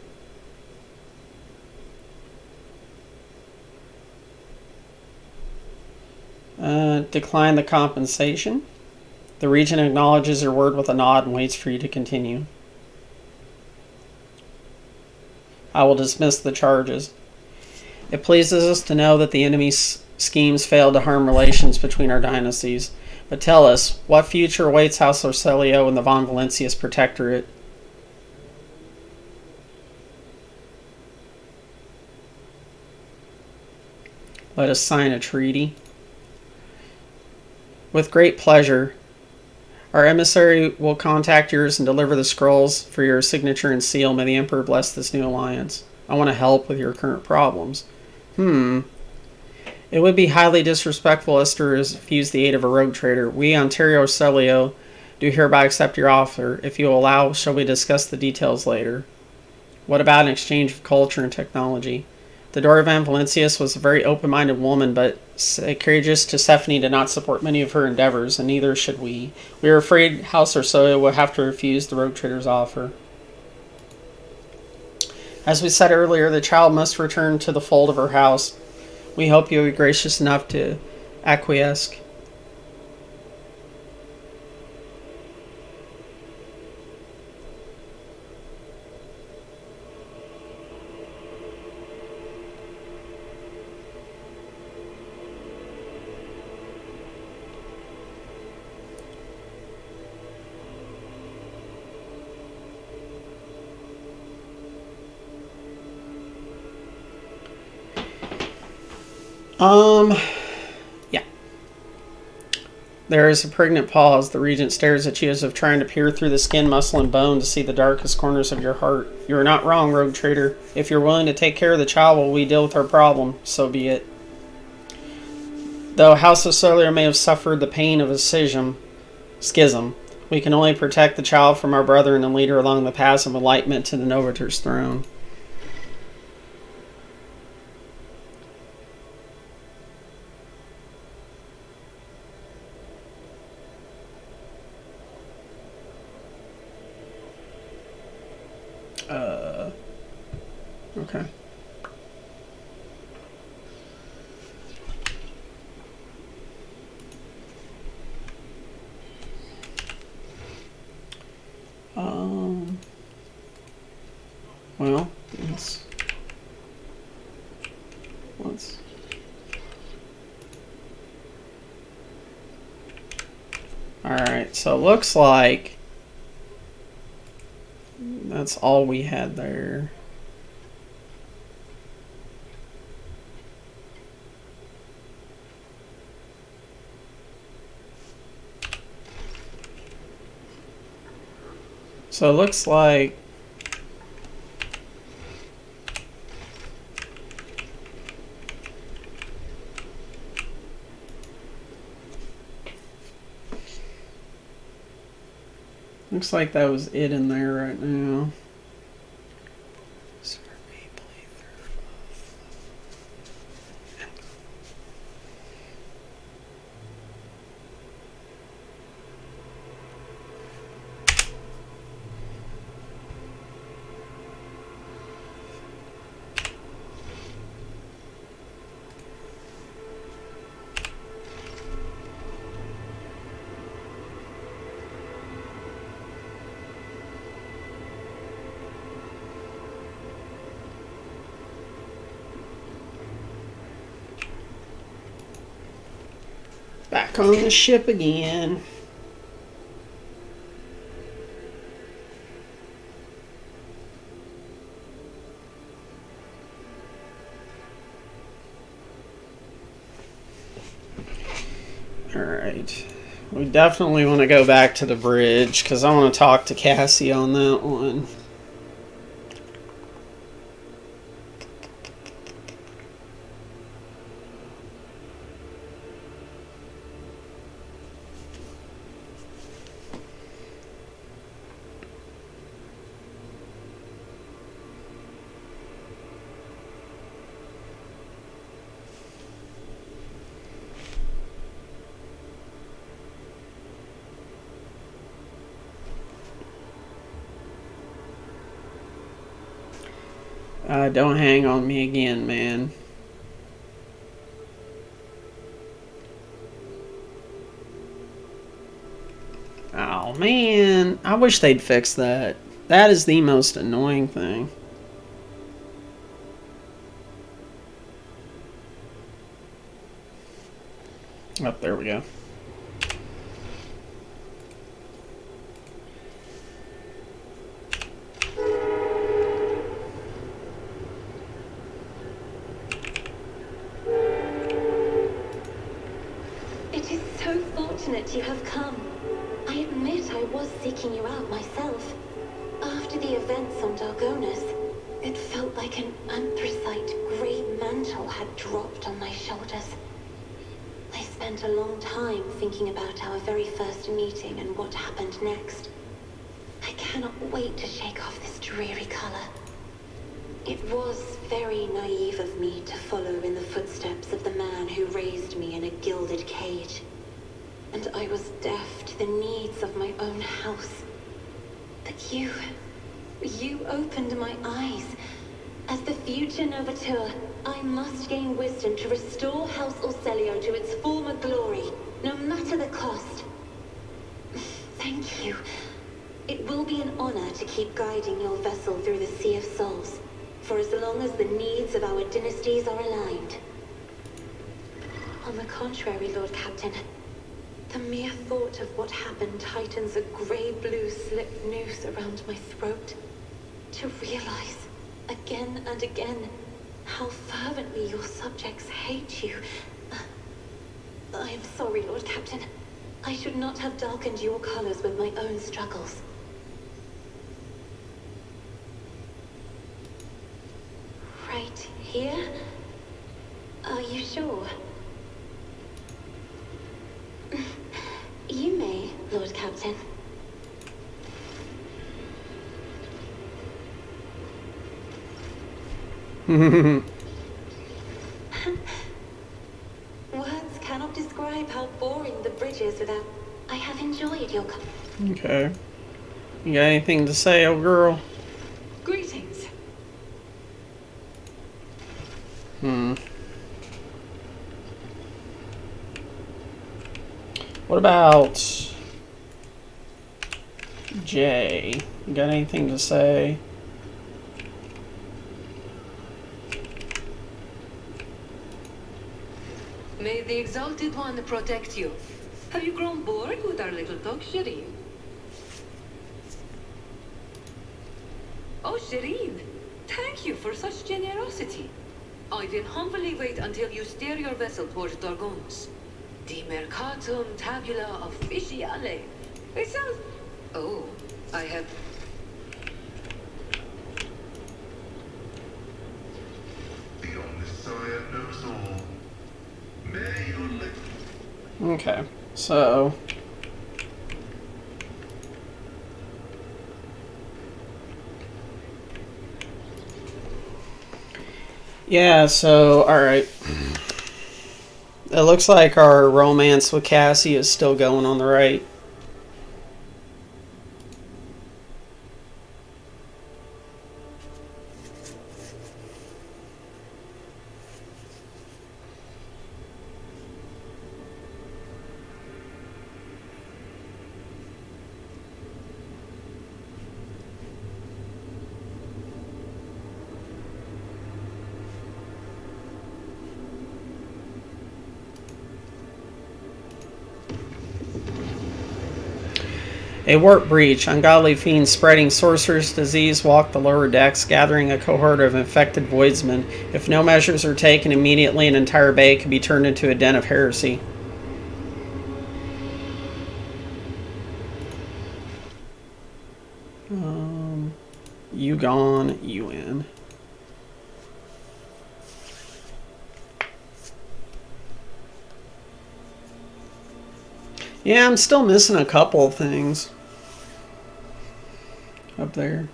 Decline the compensation. The regent acknowledges your word with a nod and waits for you to continue. I will dismiss the charges. It pleases us to know that the enemy's schemes failed to harm relations between our dynasties. But tell us, what future awaits House Orcelio and the Von Valencius Protectorate? Let us sign a treaty. With great pleasure. Our emissary will contact yours and deliver the scrolls for your signature and seal. May the Emperor bless this new alliance. I want to help with your current problems. It would be highly disrespectful us to refuse the aid of a rogue trader. We, Ontario Celio, do hereby accept your offer. If you allow, shall we discuss the details later? What about an exchange of culture and technology? The Dora Van Valencius was a very open-minded woman, but courageous Tisiphone did not support many of her endeavors, and neither should we. We are afraid House Orsoya will have to refuse the rogue trader's offer. As we said earlier, the child must return to the fold of her house. We hope you will be gracious enough to acquiesce. Yeah. There is a pregnant pause. The regent stares at you as if trying to peer through the skin, muscle, and bone to see the darkest corners of your heart. You are not wrong, rogue trader. If you're willing to take care of the child while we deal with our problem, so be it. Though House of Solar may have suffered the pain of a schism, We can only protect the child from our brother and lead her along the paths of enlightenment to the Novator's throne. Okay. Well, let's Alright, so it looks like that's all we had there. So it looks like that was it in there right now. Back on the ship again. Alright. We definitely want to go back to the bridge because I want to talk to Cassie on that one. Don't hang on me again, man. Oh, man. I wish they'd fix that. That is the most annoying thing. Oh, there we go. You have come. I admit I was seeking you out myself. After the events on Dargonis, it felt like an anthracite grey mantle had dropped on my shoulders. I spent a long time thinking about our very first meeting and what happened next. I cannot wait to shake off this dreary color. It was very naive of me to follow in the footsteps of the man who raised me in a gilded cage. And I was deaf to the needs of my own house. But you opened my eyes. As the future Novateur, I must gain wisdom to restore House Orselio to its former glory, no matter the cost. Thank you. It will be an honor to keep guiding your vessel through the Sea of Souls, for as long as the needs of our dynasties are aligned. On the contrary, Lord Captain, the mere thought of what happened tightens a grey-blue slip noose around my throat. To realize, again and again, how fervently your subjects hate you. I am sorry, Lord Captain. I should not have darkened your colors with my own struggles. Right here? Are you sure? You may, Lord Captain. Words cannot describe how boring the bridge is without... I have enjoyed your... Okay. You got anything to say, old girl? Greetings. What about Jay? You got anything to say? May the Exalted One protect you. Have you grown bored with our little dog, Shireen? Oh, Shireen, thank you for such generosity. I will humbly wait until you steer your vessel towards Dorgonus. De Mercatum Tabula Officiale. It sounds... Oh, I have... The Omniscient knows all. May your Okay, so... Yeah, so, alright. It looks like our romance with Cassie is still going on the right. A warp breach. Ungodly fiends spreading sorcerer's disease walk the lower decks, gathering a cohort of infected voidsmen. If no measures are taken immediately, an entire bay could be turned into a den of heresy. You gone, you in. Yeah, I'm still missing a couple of things up there.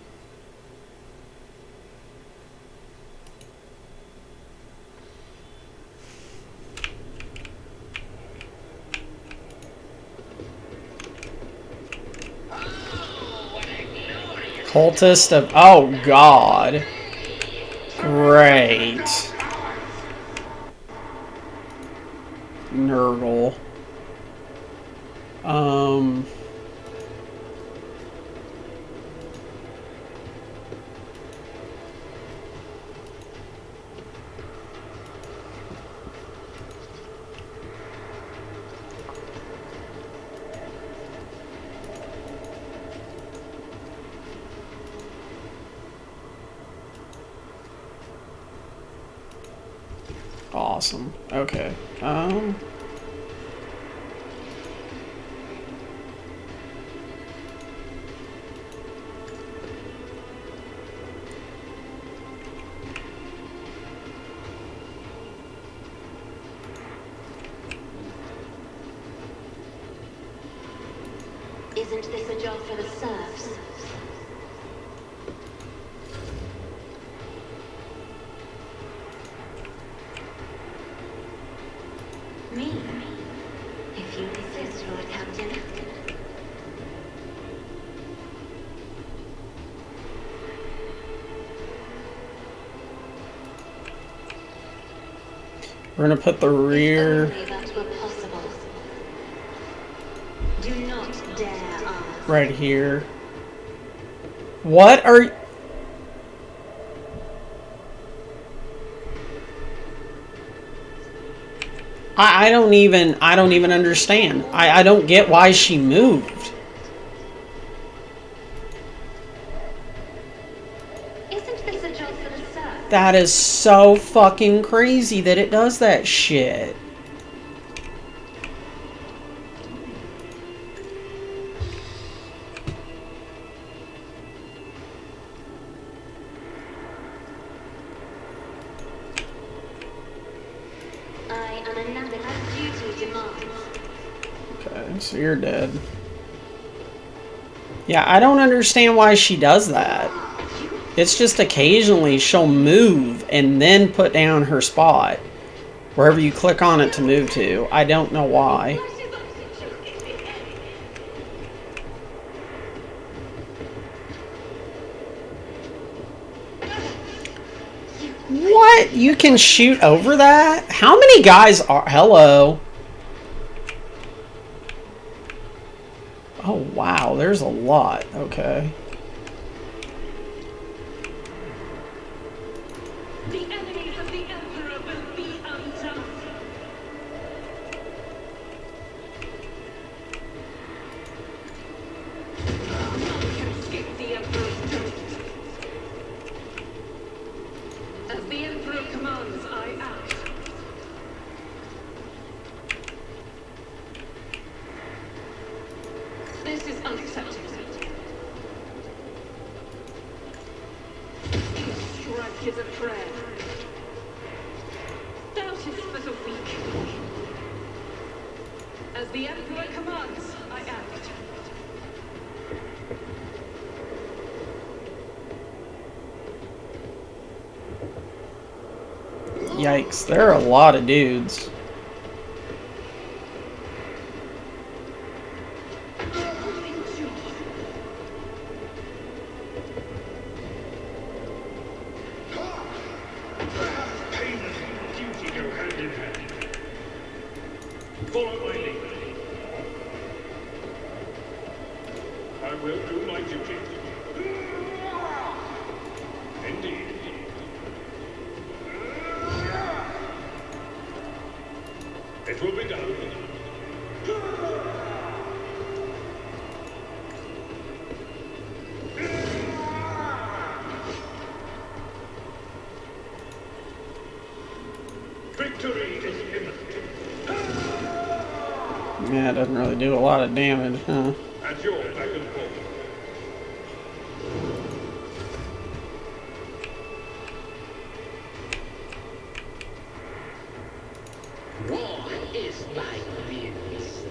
Cultist of... Oh, God. Great. Nurgle. Awesome. Okay. Isn't this a job for the serfs? Me? If you insist, Lord Captain. We're gonna put the rear... If only that were possible. Do not dare ask. right here. What are... I don't even understand. I don't get why she moved. Isn't this a job for the serfs? That is so fucking crazy that it does that shit. I am a navigator. As duty demands. Okay, so you're dead. Yeah, I don't understand why she does that. You It's just occasionally she'll move and then put down her spot wherever you click on it to move to. I don't know why. What? You can shoot over that? How many guys are... Hello. Oh, wow. There's a lot. Okay. The enemies of the Emperor will be undone. None can escape the Emperor's judgment. As the Emperor commands, I act. This is unacceptable. Each strike is a prayer. Doubt is for the weak. As the Emperor commands, I act. Yikes. There are a lot of dudes. Pain and duty go hand in hand. Follow my lead. I will do my duty. Indeed. It will be done. Victory is imminent. Yeah, it doesn't really do a lot of damage, huh? At your back and forth. War is my muse.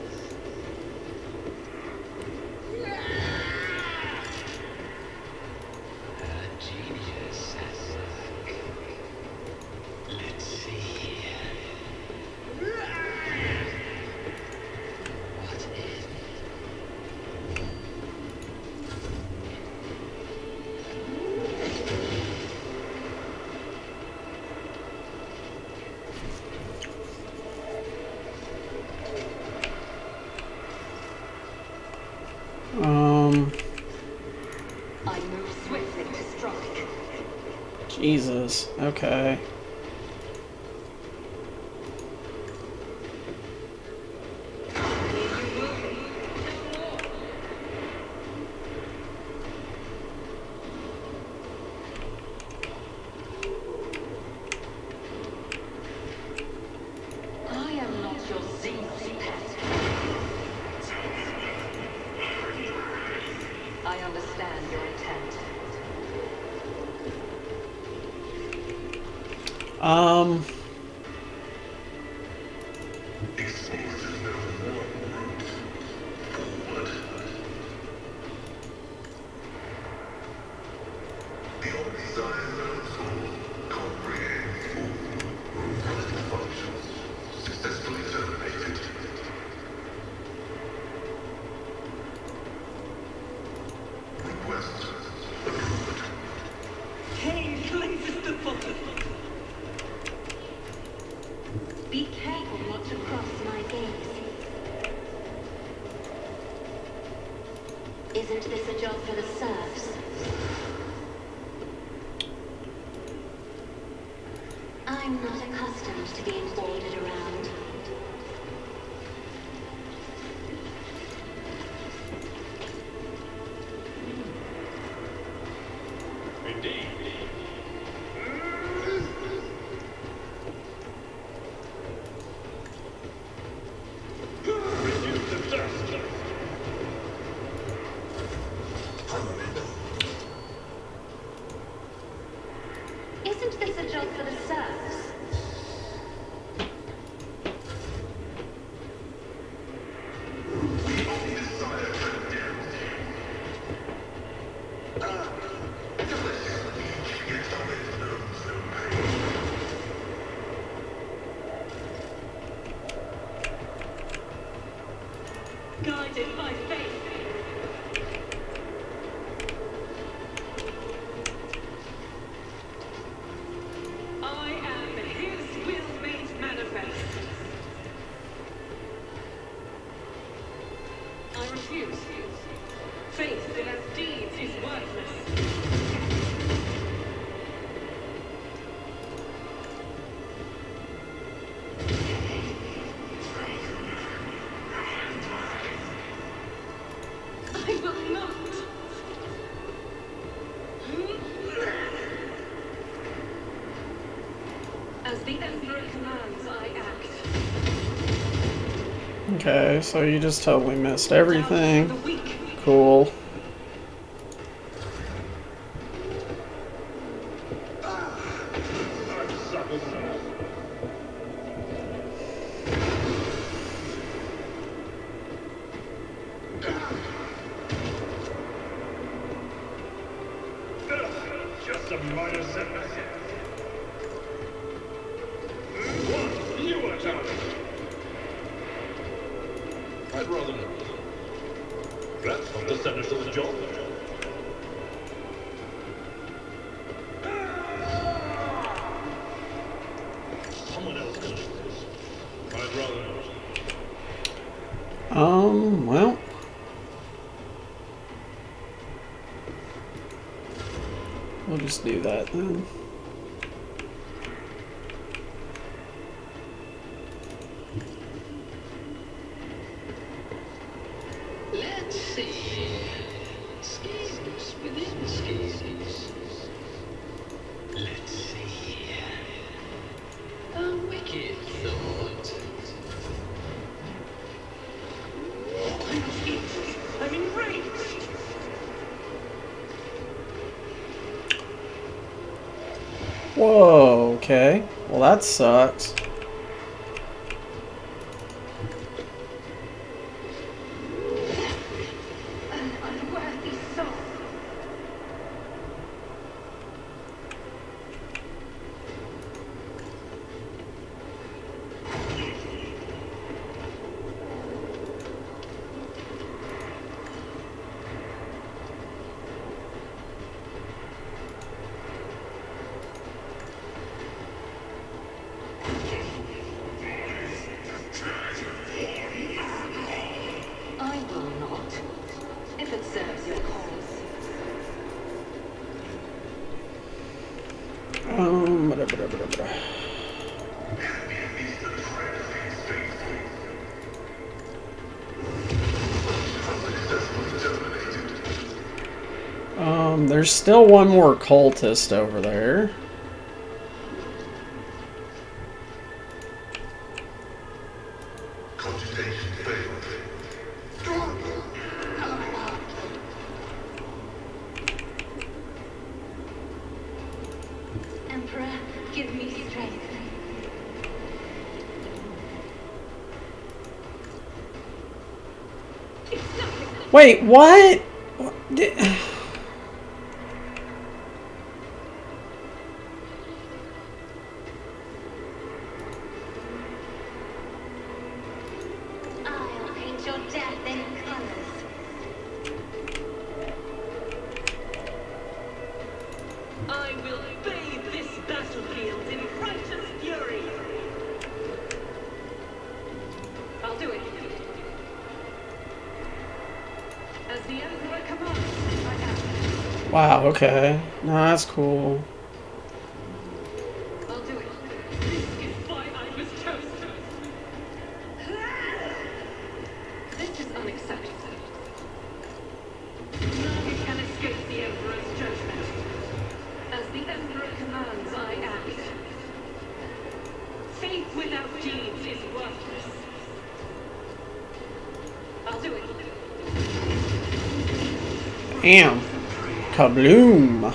A genius. Let's see. What is... I move swiftly to strike. Jesus. Okay. I am not your Xenos pet. I understand your intent. Exposes no one route forward. The Omniscient knows all, comprehends all. Robotic functions successfully terminated. Request approved. Cain cleanses the bottom. Be careful not to cross my gaze. Isn't this a job for the serfs? I'm not accustomed to being ordered around. Indeed. Reduce the dust. Isn't this a job for the serfs? Desire condemned. Delicious. Okay, so you just totally missed everything. Cool. Just a minor setback. One, you are challenged. I'd rather not. That's not the sentence of the job. Someone else can do this. I'd rather not. Well. We'll just do that then. Let's see. Schemes within schemes. Let's see. A wicked thought. I'm enraged. Whoa, okay. Well, that sucks. An unworthy soul. I will not, if it serves your cause. Blah. There's still one more cultist over there. Cogitation failed. Emperor, give me strength. Wait, what? I'll paint your death in colors. I will bathe this battlefield in righteous fury. I'll do it. As the Emperor commands, I am. Wow, okay. No, that's cool. I'll do it. This is why I was chosen. This is unacceptable. None can escape the Emperor's judgment. As the Emperor commands, I act. Faith without deeds is worthless. I'll do it. Damn. Kabloom.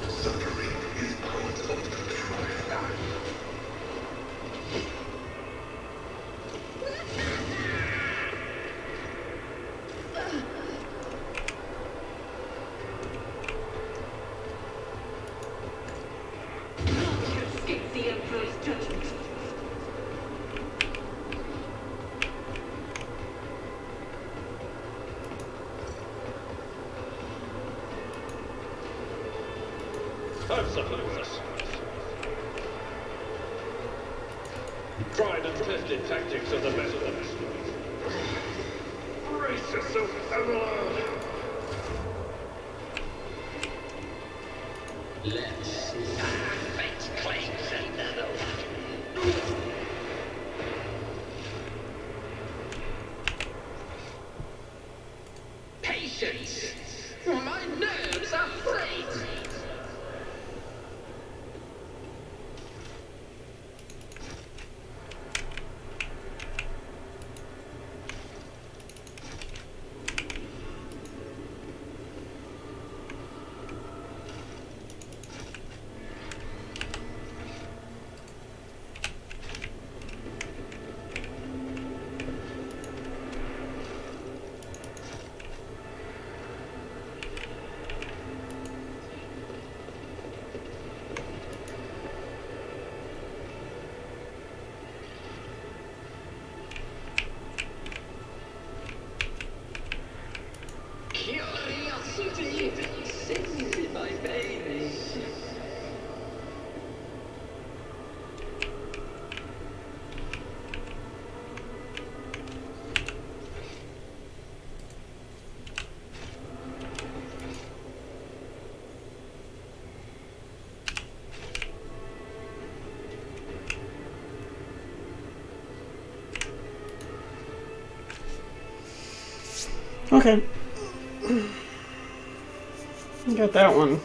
Suffering is part of the trial. None can escape the Emperor's judgment. I've suffered worse. Tried and tested tactics of the best of the best. Brace yourself, Avalon! Let's fate claims another one. Okay. Got that one.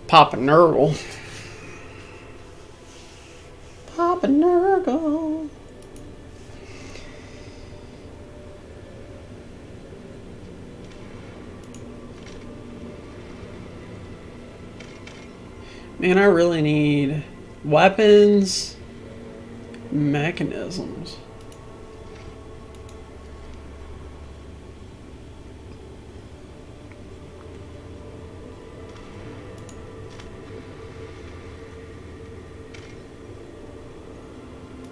Papa Nurgle. Papa Nurgle. Man, I really need weapons, mechanisms.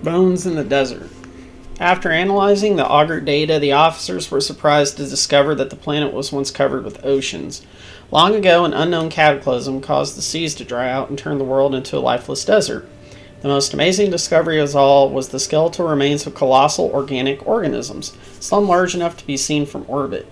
Bones in the desert. After analyzing the auger data, the officers were surprised to discover that the planet was once covered with oceans. Long ago, an unknown cataclysm caused the seas to dry out and turn the world into a lifeless desert. The most amazing discovery of all was the skeletal remains of colossal organic organisms, some large enough to be seen from orbit.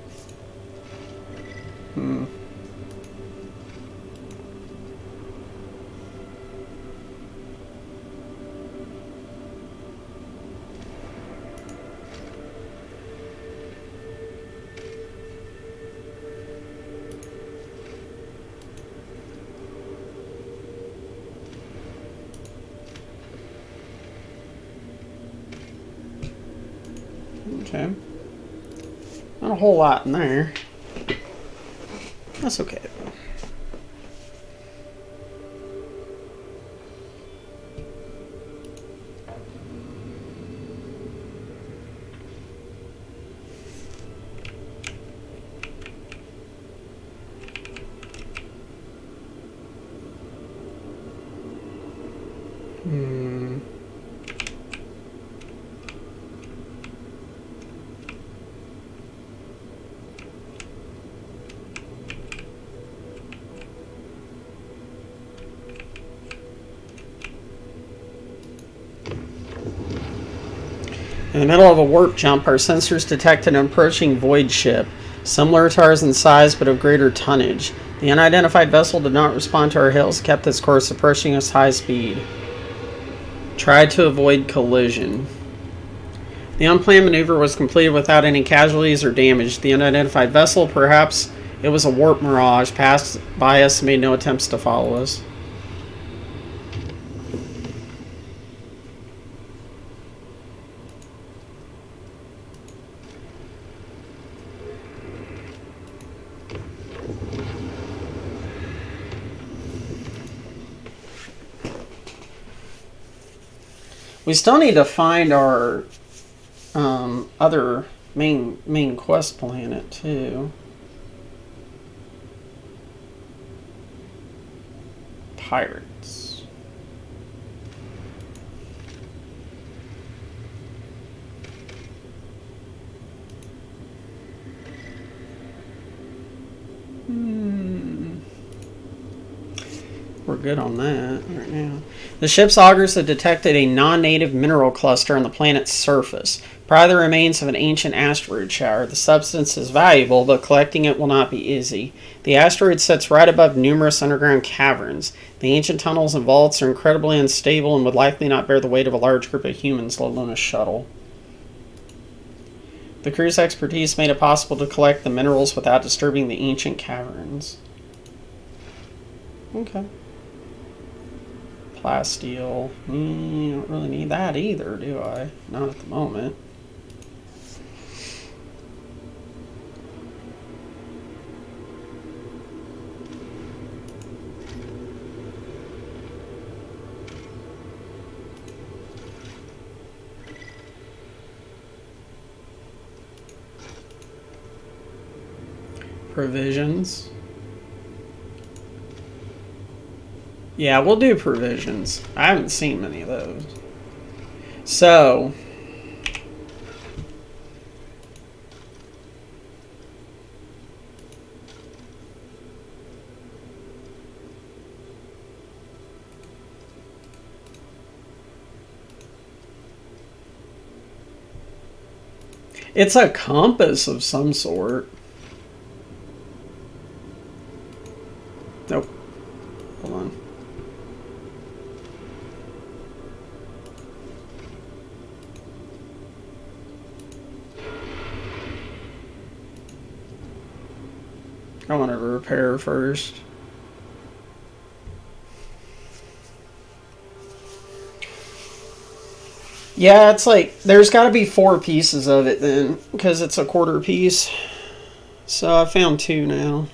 Okay. Not a whole lot in there. That's okay. In the middle of a warp jump, our sensors detected an approaching void ship, similar to ours in size but of greater tonnage. The unidentified vessel did not respond to our hails, kept its course, approaching us high speed. Tried to avoid collision. The unplanned maneuver was completed without any casualties or damage. The unidentified vessel, perhaps it was a warp mirage, passed by us and made no attempts to follow us. We still need to find our other main quest planet too. Pirates. We're good on that right now. The ship's augers have detected a non-native mineral cluster on the planet's surface, probably the remains of an ancient asteroid shower. The substance is valuable, but collecting it will not be easy. The asteroid sits right above numerous underground caverns. The ancient tunnels and vaults are incredibly unstable and would likely not bear the weight of a large group of humans, let alone a shuttle. The crew's expertise made it possible to collect the minerals without disturbing the ancient caverns. Okay. Plasteel. Don't really need that either, do I? Not at the moment. Provisions. Yeah, we'll do provisions. I haven't seen many of those. So, it's a compass of some sort. Nope. Hold on. I want to repair first. Yeah, it's like, there's got to be 4 pieces of it then, because it's a quarter piece. So I found 2 now.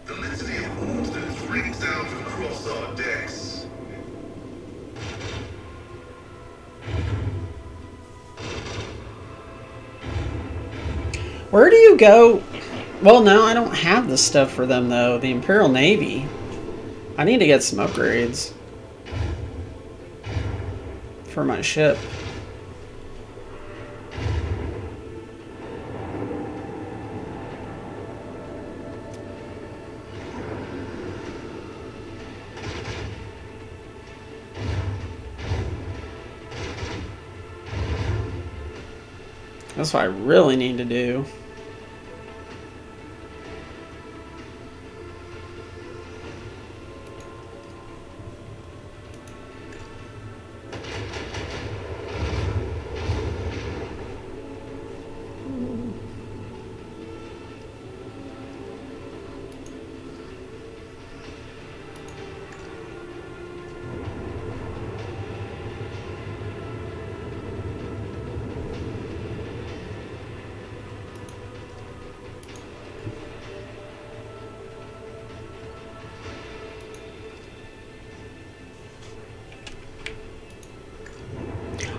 The litany of ordnance rings out across our decks. Where do you go? Well, no, I don't have the stuff for them, though. The Imperial Navy. I need to get some upgrades for my ship. That's what I really need to do.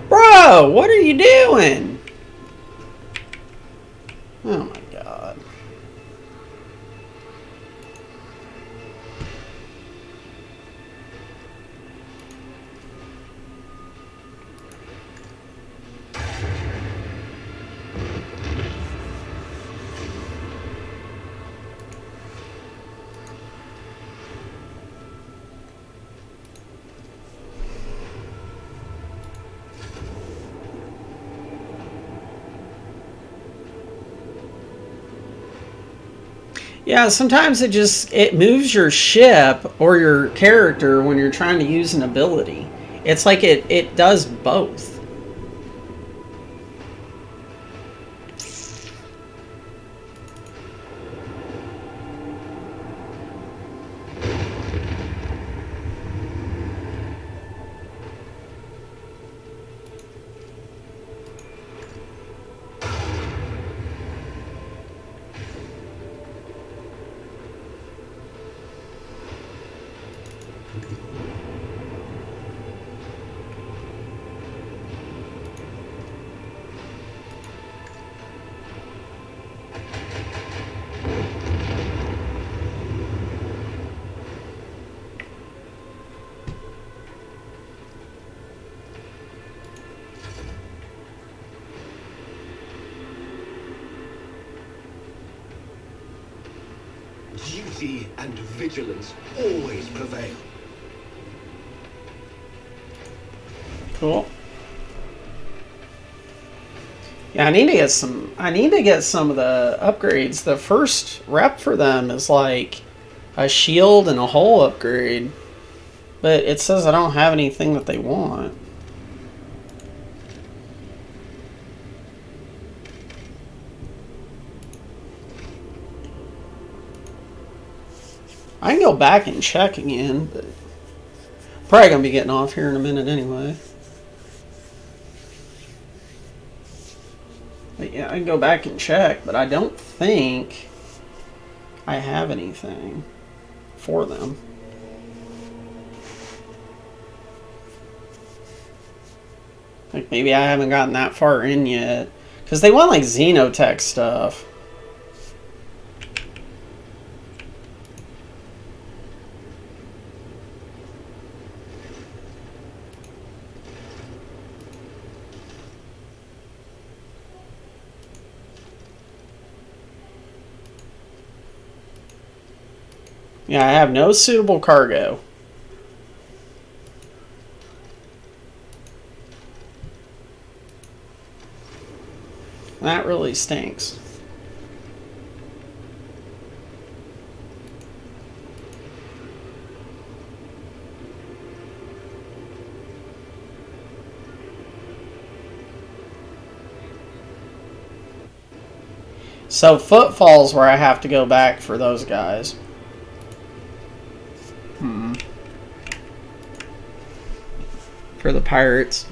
Bro, what are you doing? Oh my god. Yeah, sometimes it moves your ship or your character when you're trying to use an ability. It's like it does both. Duty and vigilance always prevail. Cool. Yeah, I need to get some of the upgrades. The first rep for them is like a shield and a hull upgrade. But it says I don't have anything that they want. I can go back and check again, but probably gonna be getting off here in a minute anyway. But yeah, I can go back and check, but I don't think I have anything for them. Like maybe I haven't gotten that far in yet, because they want like Xenotech stuff. Yeah, I have no suitable cargo. That really stinks. So Footfall's where I have to go back for those guys. For the pirates.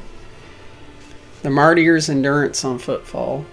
The Martyr's Endurance on Footfall.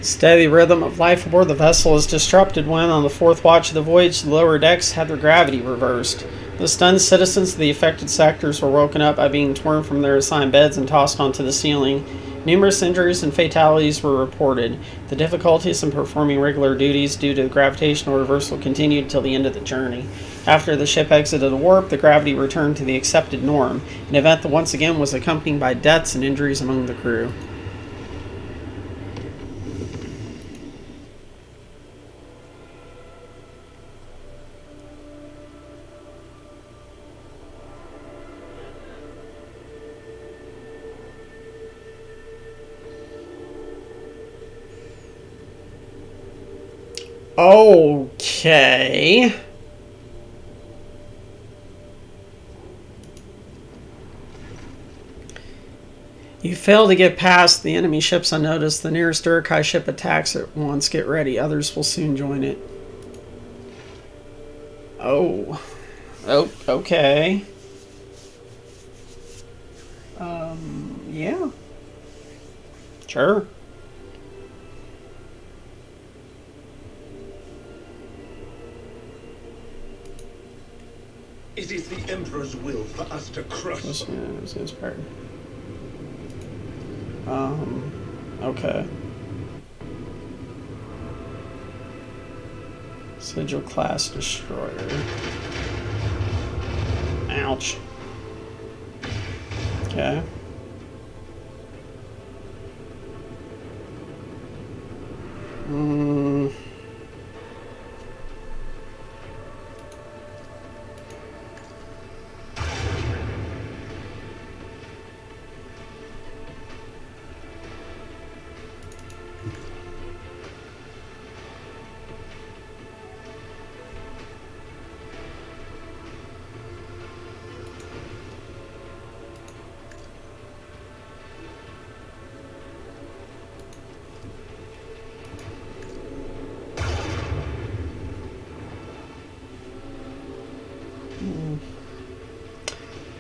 Steady rhythm of life aboard the vessel is disrupted when, on the fourth watch of the voyage, the lower decks had their gravity reversed. The stunned citizens of the affected sectors were woken up by being torn from their assigned beds and tossed onto the ceiling. Numerous injuries and fatalities were reported. The difficulties in performing regular duties due to the gravitational reversal continued till the end of the journey. After the ship exited the warp, the gravity returned to the accepted norm, an event that once again was accompanied by deaths and injuries among the crew. Okay. You fail to get past the enemy ships unnoticed. The nearest Urkai ship attacks at once. Get ready. Others will soon join it. Oh, okay. Yeah. Sure. It is the Emperor's will for us to crush. Was inspired. Okay. Sigil class destroyer. Ouch. Okay.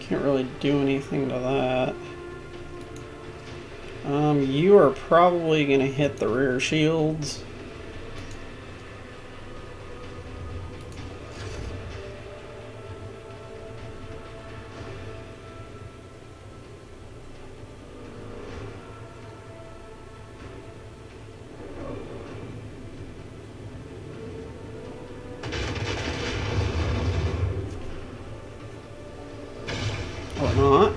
Can't really do anything to that. You are probably going to hit the rear shields. Or not.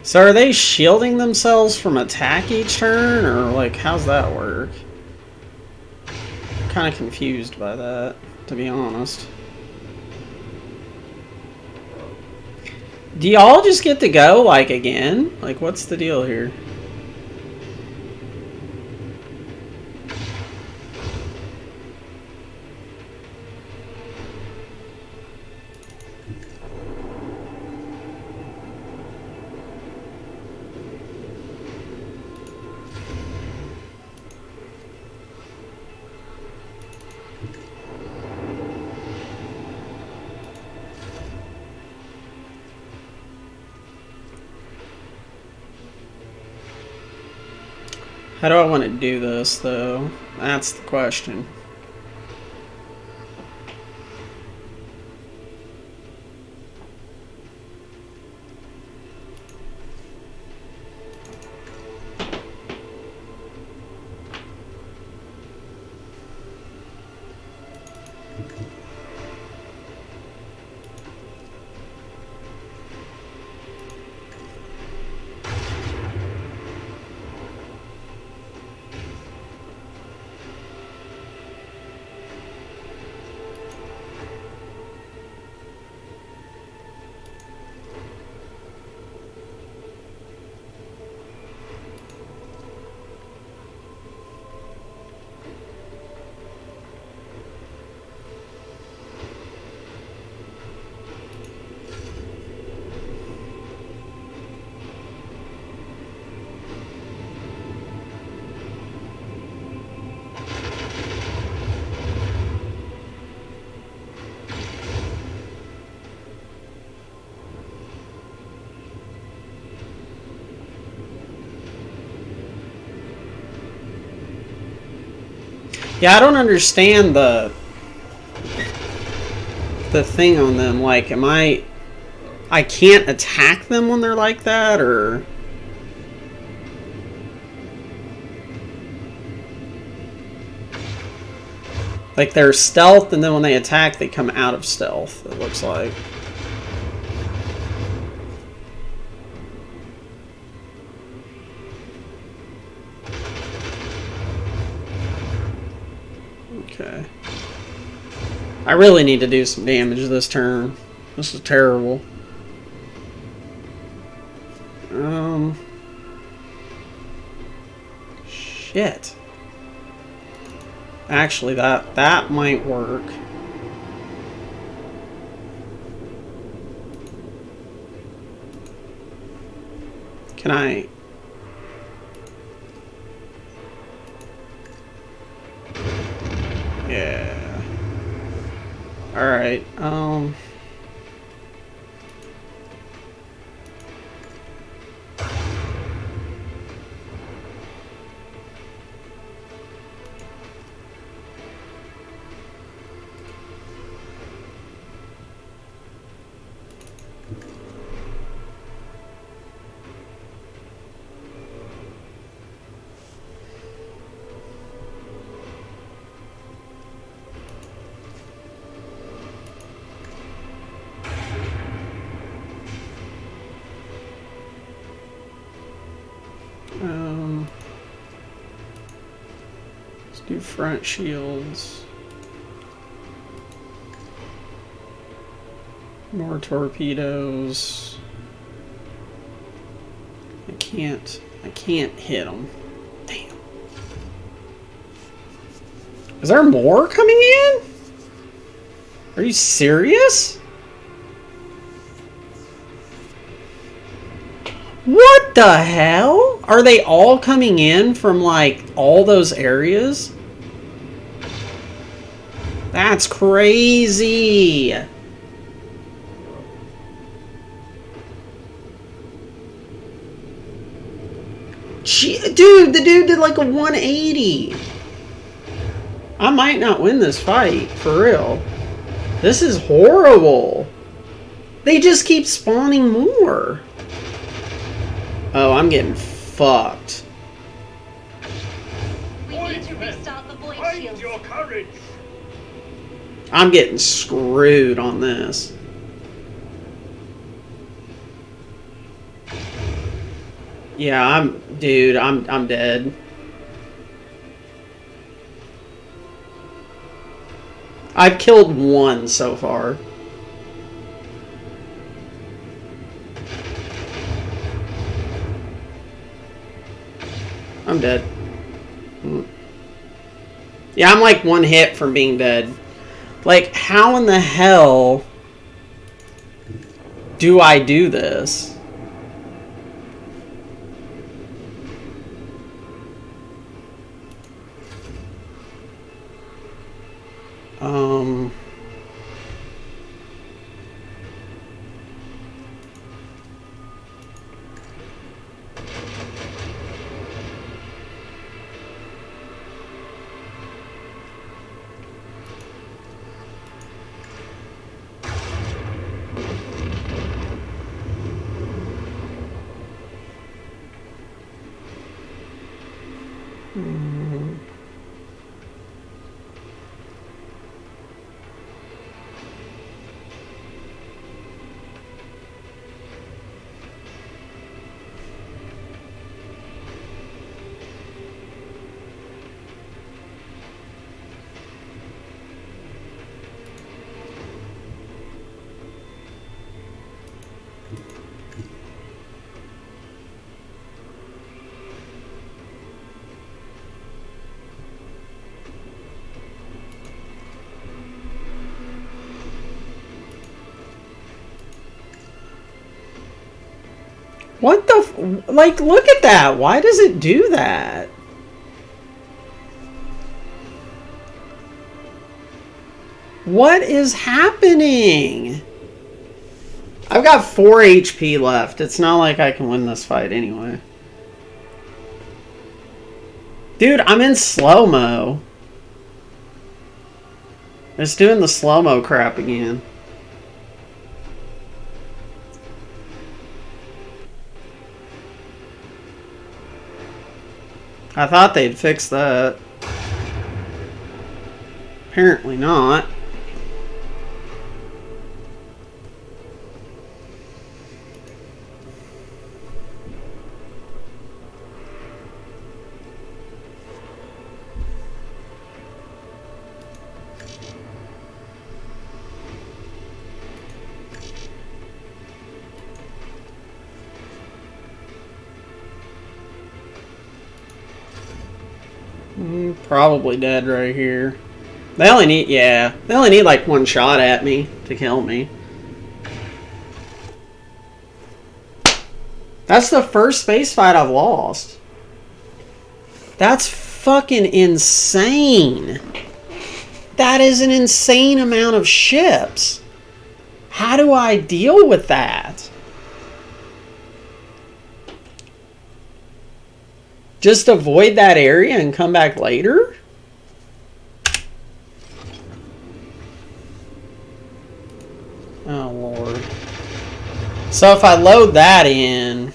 So are they shielding themselves from attack each turn, or like how's that work? I'm kind of confused by that, to be honest. Do y'all just get to go like again? Like what's the deal here? How do I want to do this, though? That's the question. Yeah, I don't understand the thing on them. Like, I can't attack them when they're like that, or... Like, they're stealth, and then when they attack, they come out of stealth, it looks like. Okay. I really need to do some damage this turn. This is terrible. Shit. Actually, that might work. Can I... Yeah. Alright, let's do front shields. More torpedoes. I can't hit them. Damn. Is there more coming in? Are you serious? What the hell? Are they all coming in from, like, all those areas? That's crazy. Dude, the dude did like a 180. I might not win this fight, for real. This is horrible. They just keep spawning more. Oh, I'm getting fucked. We need to restart the void shields. Your courage. I'm getting screwed on this. Yeah, I'm dead. I've killed one so far. I'm dead. Yeah, I'm like one hit from being dead. Like, how in the hell do I do this? What the... Like, look at that. Why does it do that? What is happening? I've got 4 HP left. It's not like I can win this fight anyway. Dude, I'm in slow-mo. It's doing the slow-mo crap again. I thought they'd fix that. Apparently not. Probably dead right here. They only need, yeah, they only need like 1 shot at me to kill me. That's the first space fight I've lost. That's fucking insane. That is an insane amount of ships. How do I deal with that? Just avoid that area and come back later? Oh, Lord. So if I load that in...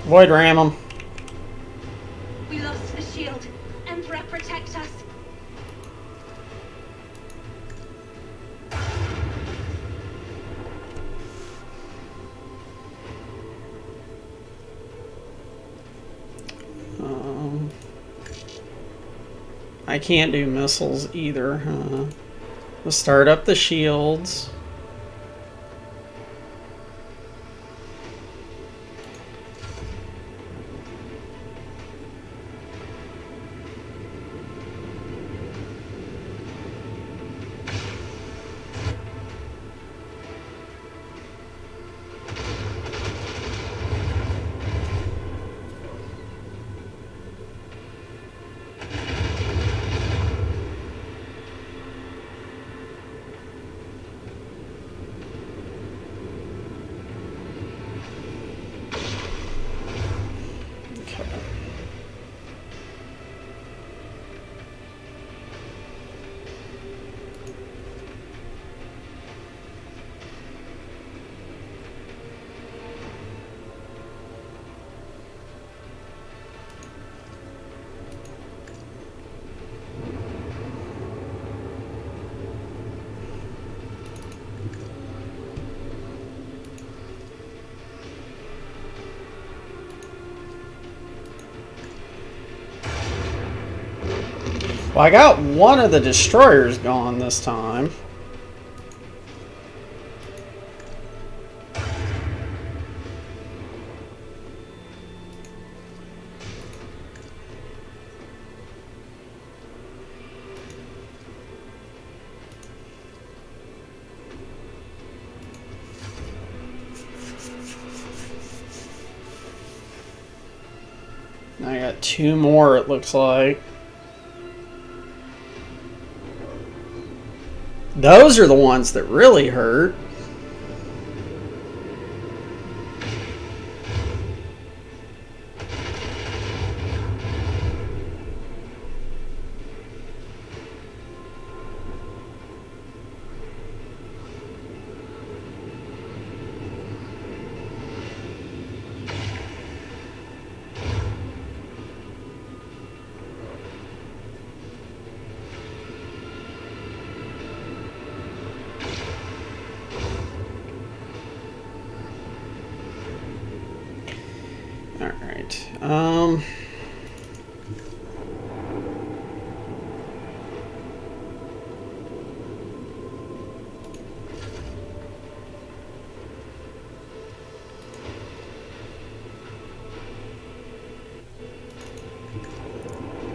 Void ram them. We lost the shield. Emperor, protect us. I can't do missiles either, huh? Let's start up the shields. Well, I got one of the destroyers gone this time. I got 2 more, it looks like. Those are the ones that really hurt.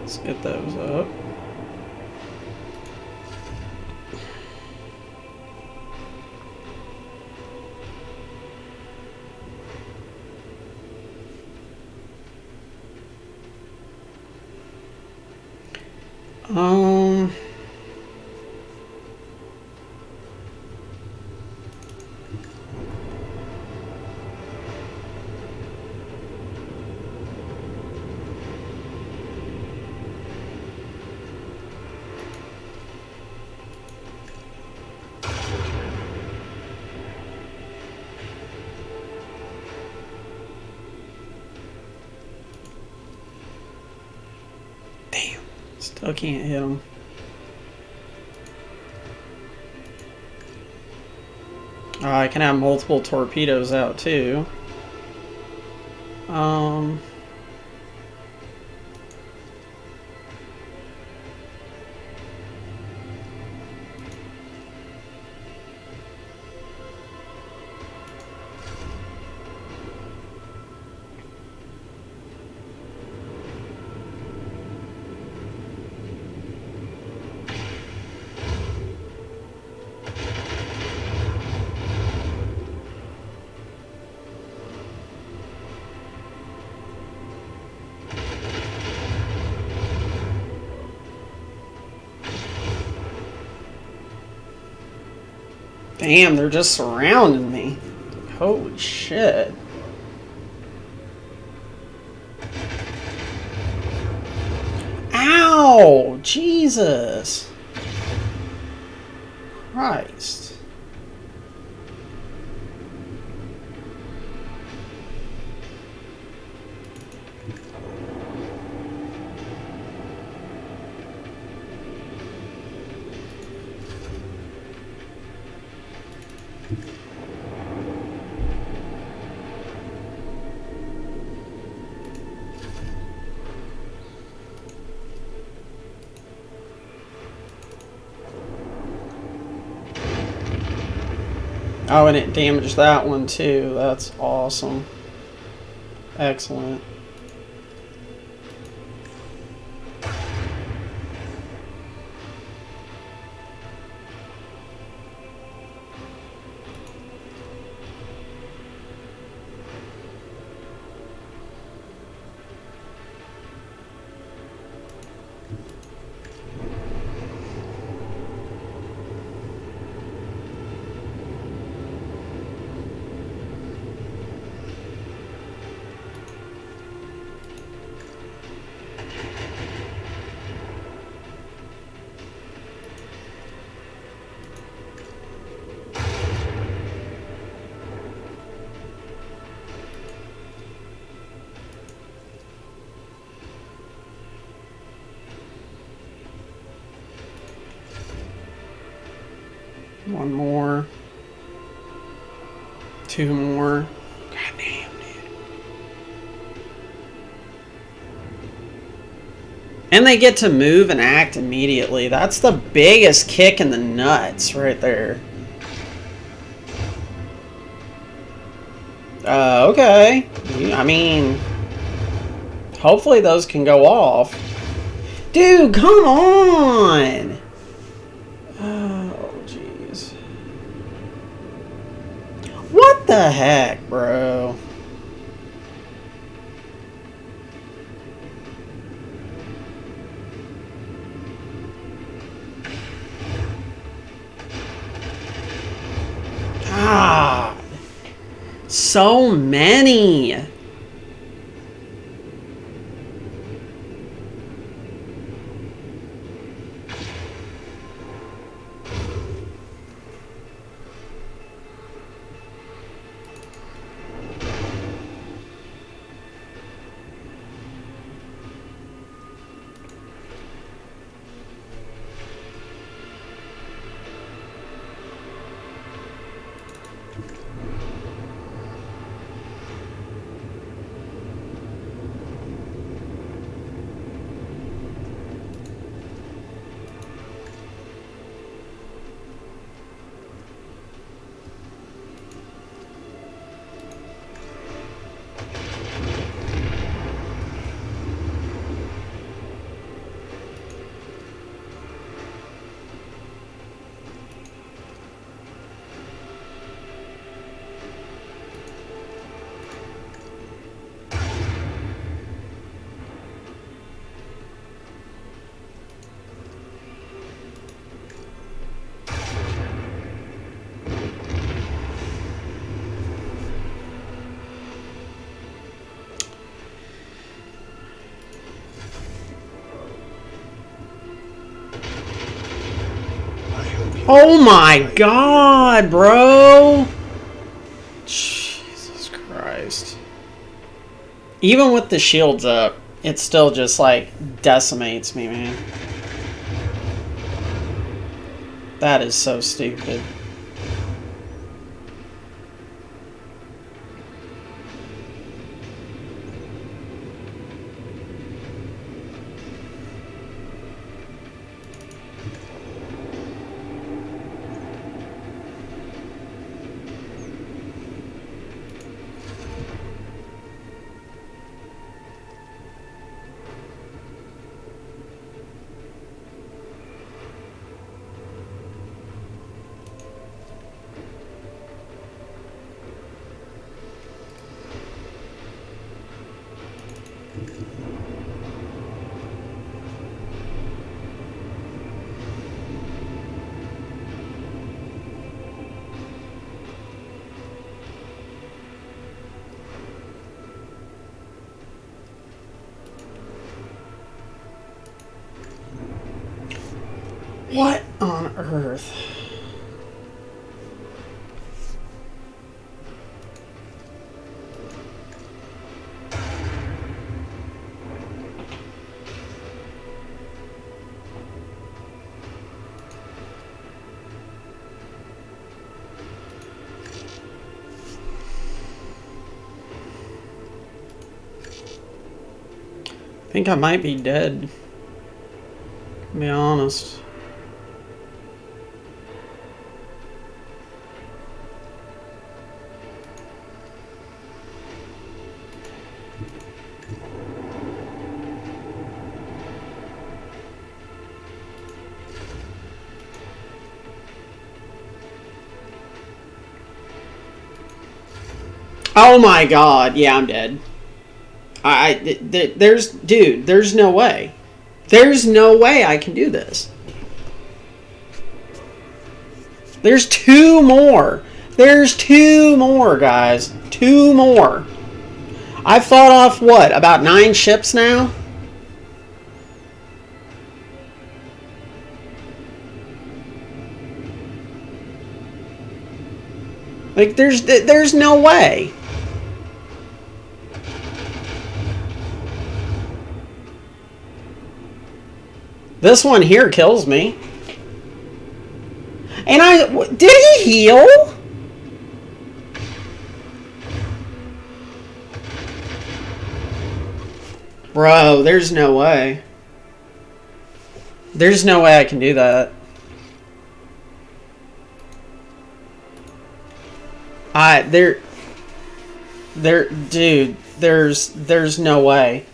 Let's get those up. Um... Damn, still can't hit him. I can have multiple torpedoes out too. Damn, they're just surrounding me. Holy shit. Ow! Jesus. Christ. Oh, and it damaged that one too. That's awesome. Excellent. One more. Two more. God damn, dude. And they get to move and act immediately. That's the biggest kick in the nuts right there. Okay. I mean, hopefully those can go off. Dude, come on! Oh, jeez. What the heck, bro? God. So many. Oh my god, bro! Jesus Christ. Even with the shields up, it still just, like, decimates me, man. That is so stupid. What on earth? I think I might be dead, to be honest. Oh my god, yeah, I'm dead. There's no way. There's no way I can do this. There's two more. There's two more, guys. Two more. I've fought off, what, about 9 ships now? Like, there's no way. This one here kills me. And did he heal? Bro, there's no way. There's no way I can do that. Dude, there's no way.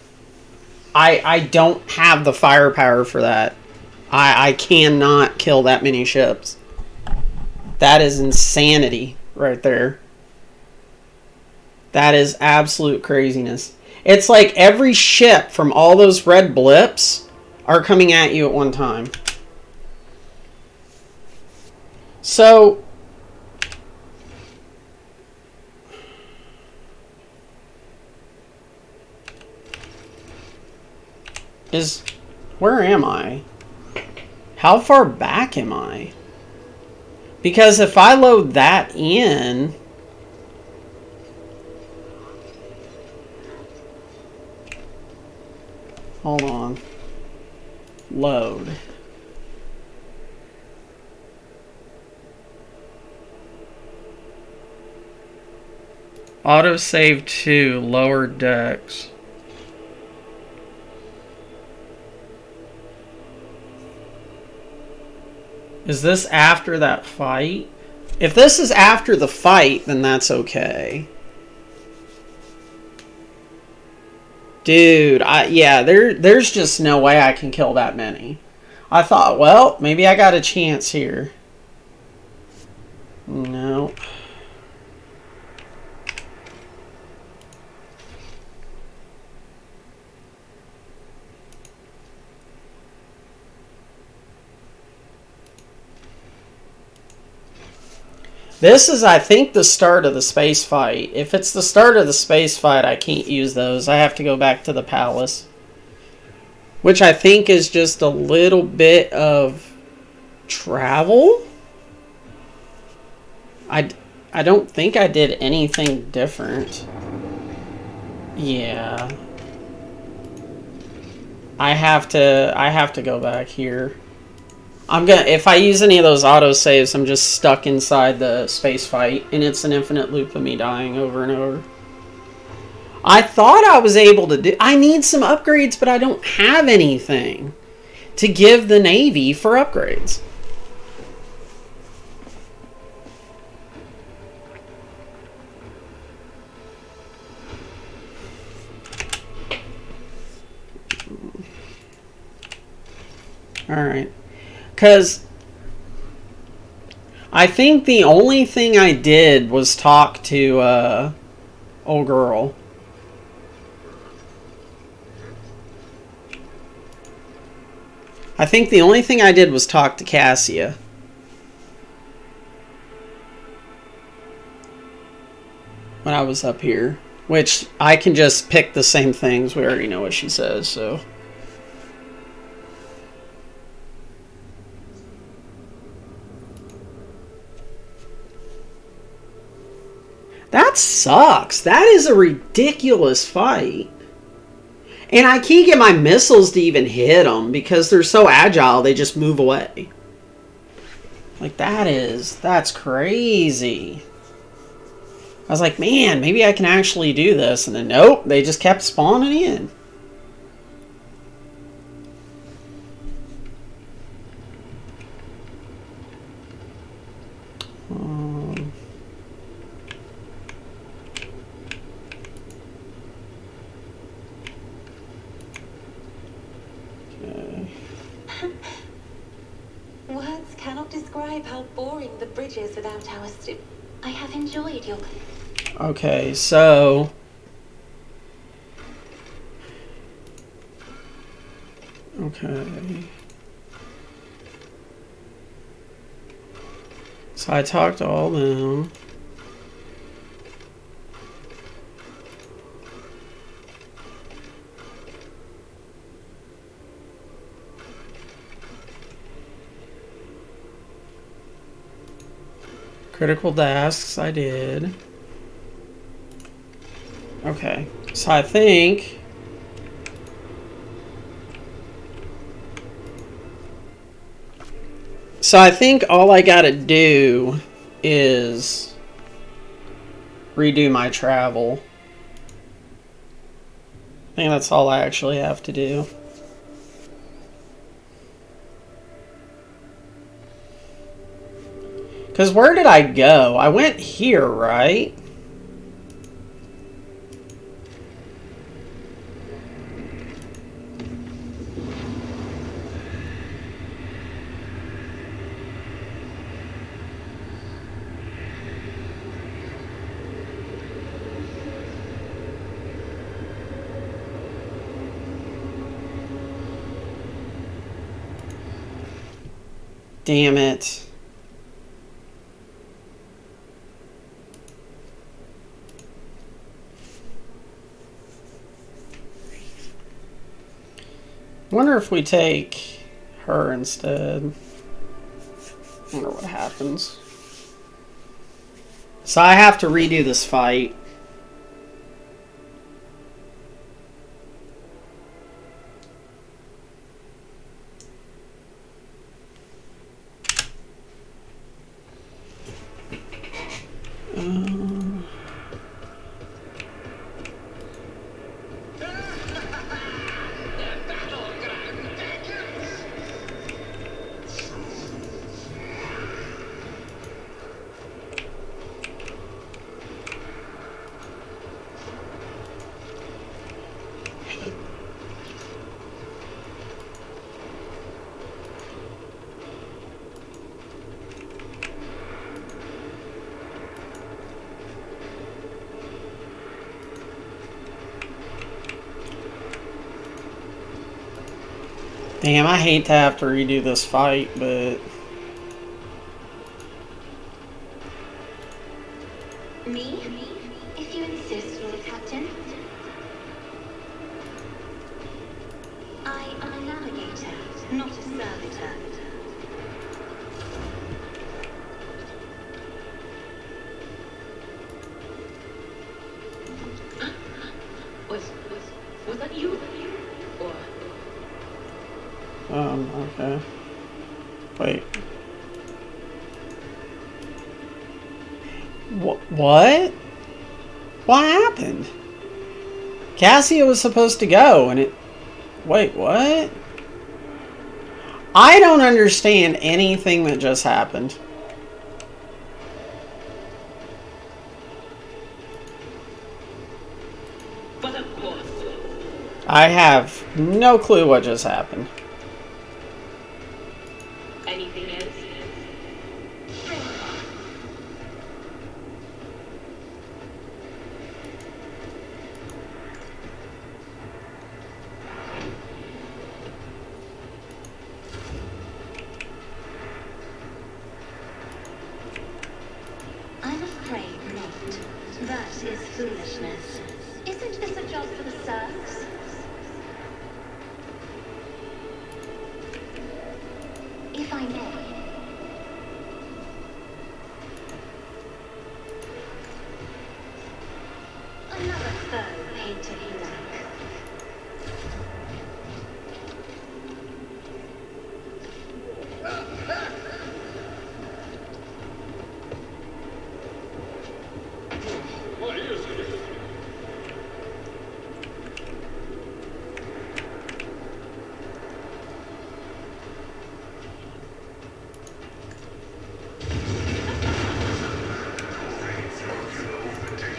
I don't have the firepower for that. I cannot kill that many ships. That is insanity right there. That is absolute craziness. It's like every ship from all those red blips are coming at you at one time. So where am I? How far back am I? Because if I load that in, hold on, load. Autosave to lower decks. Is this after that fight? If this is after the fight, then that's okay. Dude, yeah, there's just no way I can kill that many. I thought, well, maybe I got a chance here. No. This is, I think, the start of the space fight. If it's the start of the space fight, I can't use those. I have to go back to the palace. Which I think is just a little bit of travel. I don't think I did anything different. Yeah. I have to go back here. If I use any of those autosaves, I'm just stuck inside the space fight, and it's an infinite loop of me dying over and over. I thought I was able to do... I need some upgrades, but I don't have anything to give the Navy for upgrades. Alright. Because I think the only thing I did was talk to old girl. I think the only thing I did was talk to Cassia. When I was up here. Which, I can just pick the same things. We already know what she says, so... That sucks. That is a ridiculous fight. And I can't get my missiles to even hit them because they're so agile, they just move away. Like, that's crazy. I was like, man, maybe I can actually do this. And then, nope, they just kept spawning in. Words cannot describe how boring the bridge is without our I have enjoyed your... Okay, so... Okay. So I talked to all them. Critical tasks, I did. Okay, so I think... So I think all I gotta do is redo my travel. I think that's all I actually have to do. Because where did I go? I went here, right? Damn it. Wonder if we take her instead. Wonder what happens. So I have to redo this fight. Damn, I hate to have to redo this fight, but... Me? If you insist, Lord Captain. I am a navigator, not a servitor. Was that you? Or Okay. Wait. What? What happened? Cassia was supposed to go, and it... Wait, what? I don't understand anything that just happened. but of course. I have no clue what just happened. Anything else? I'm afraid not. That is foolishness. Isn't this a job for the serfs? If I may. Another foe painted black.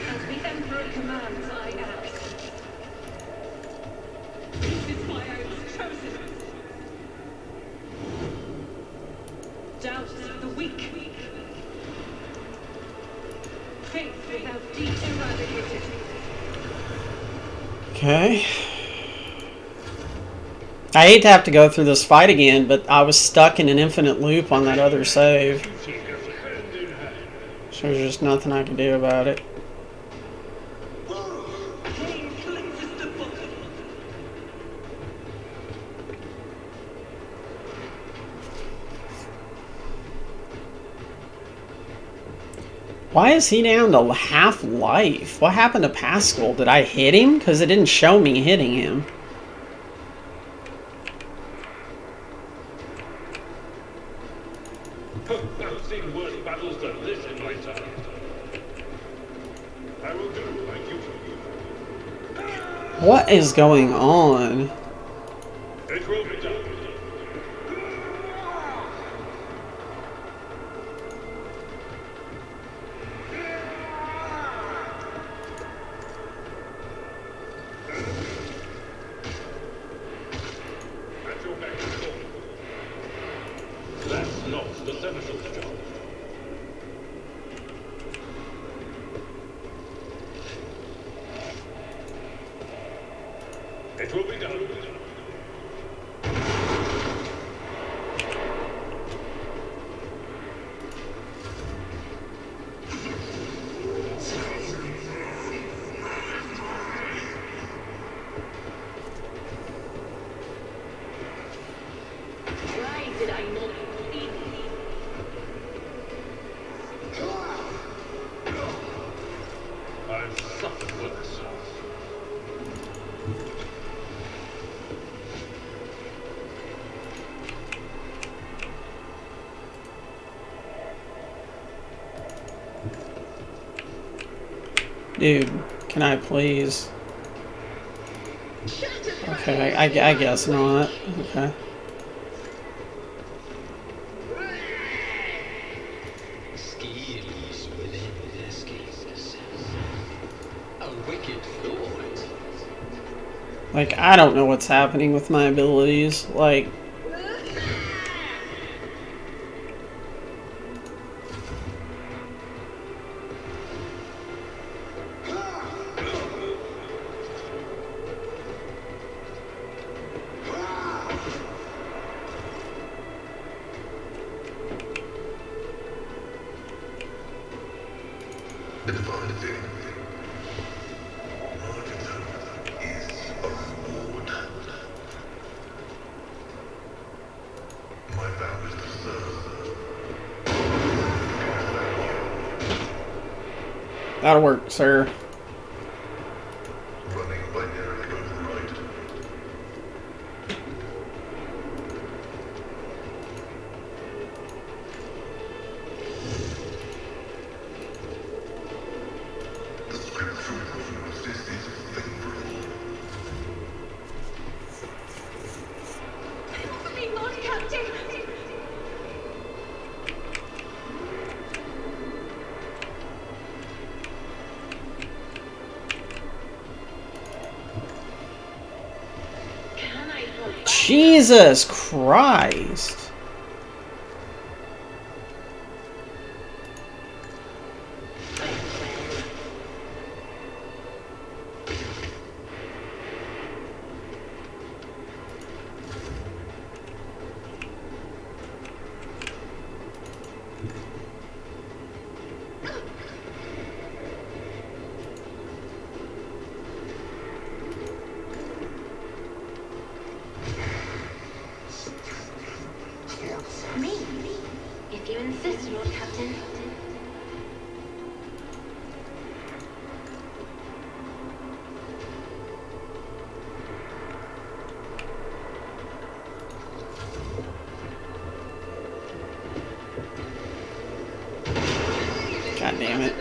As the Emperor commands, I act. This is why I was chosen. Doubt is for the weak. Faith without deed eradicated. Okay. I hate to have to go through this fight again, but I was stuck in an infinite loop on that other save. So there's just nothing I can do about it. Pain cleanses the book. Why is he down to half life? What happened to Pascal? Did I hit him? Because it didn't show me hitting him. I've seen worse battles than this in my time. I will do like you. What is going on? It will be done. At your beck and call. That's not the senator's job. It will be done. Why did I not see? I've suffered worse. Dude, can I please? Okay, I guess not. Okay. Skills within this case. A wicked thought. Like, I don't know what's happening with my abilities. Like... The divine thing. Martyrdom is a reward. My vow is to serve. That'll work, sir. Running by Derek override Jesus Christ. Me? If you insist, Lord Captain. God damn it.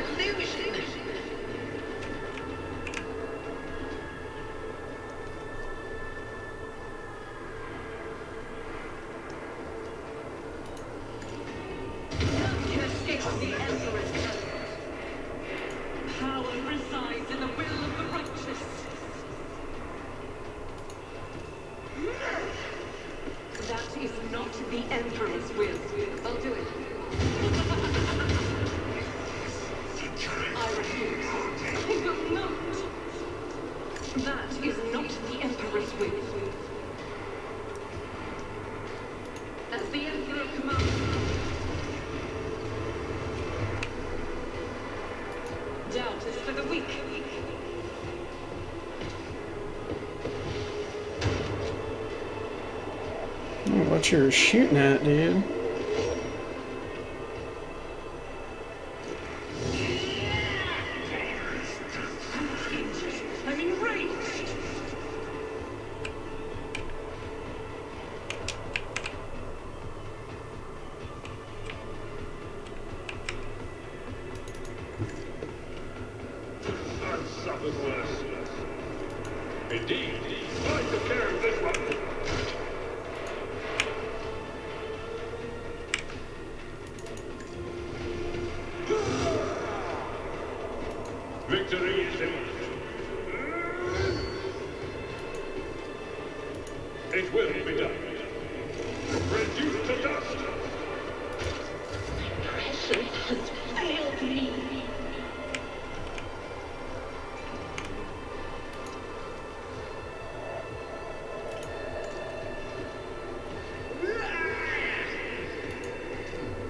Power resides in the will of the righteous. That is not the Emperor's will. I'll do it. I refuse. I will not. That is not the Emperor's will. As the Emperor commands. Doubt is for the weak. What you're shooting at, dude? I'm enraged. I've suffered worse. Indeed, I took care of this one. Victory is imminent. It will be done. Reduced to dust. Pressure has failed me.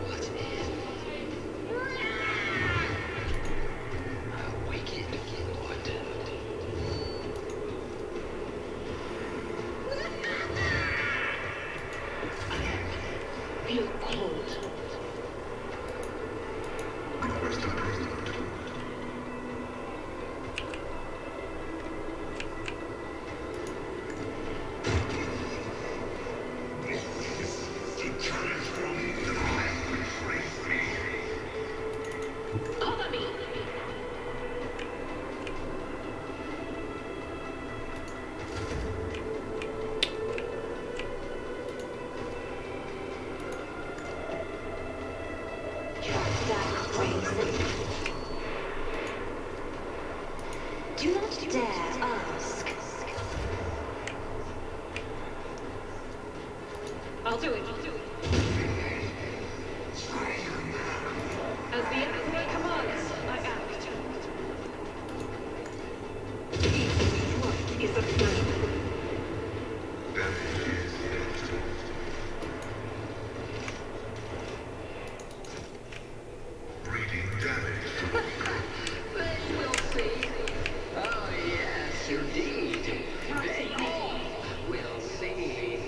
What is a wicked lord? Feel cold. Request approved. To transform the life which raised me. Cover me. Do not dare ask. I'll do it. As the Emperor commands, I act. What is a friend? Damage is dealt. Reading damage. We'll see. Oh, yes, indeed. They all will see.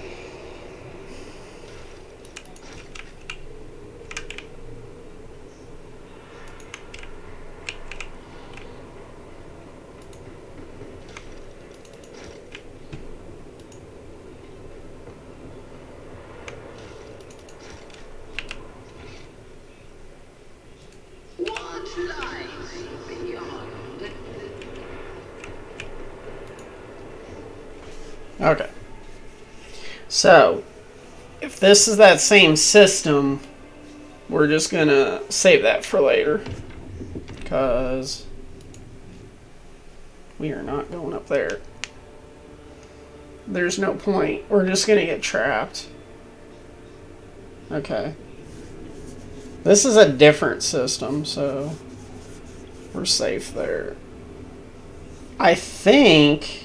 What lies beyond? Okay. So, if this is that same system, we're just gonna save that for later. Because we are not going up there. there's no point. We're just gonna get trapped. Okay. This is a different system, so we're safe there. I think...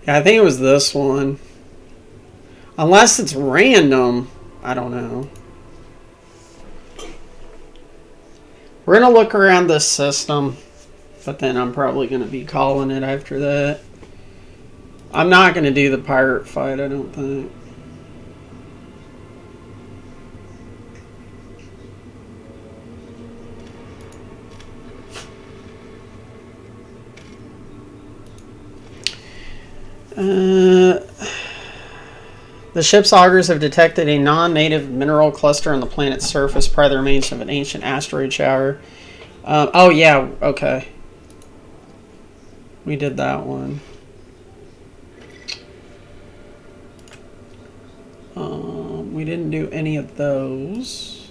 Yeah, I think it was this one. Unless it's random, I don't know. We're going to look around this system, but then I'm probably going to be calling it after that. I'm not going to do the pirate fight, I don't think. The ship's augurs have detected a non-native mineral cluster on the planet's surface, probably the remains of an ancient asteroid shower. Oh yeah, okay. We did that one. We didn't do any of those.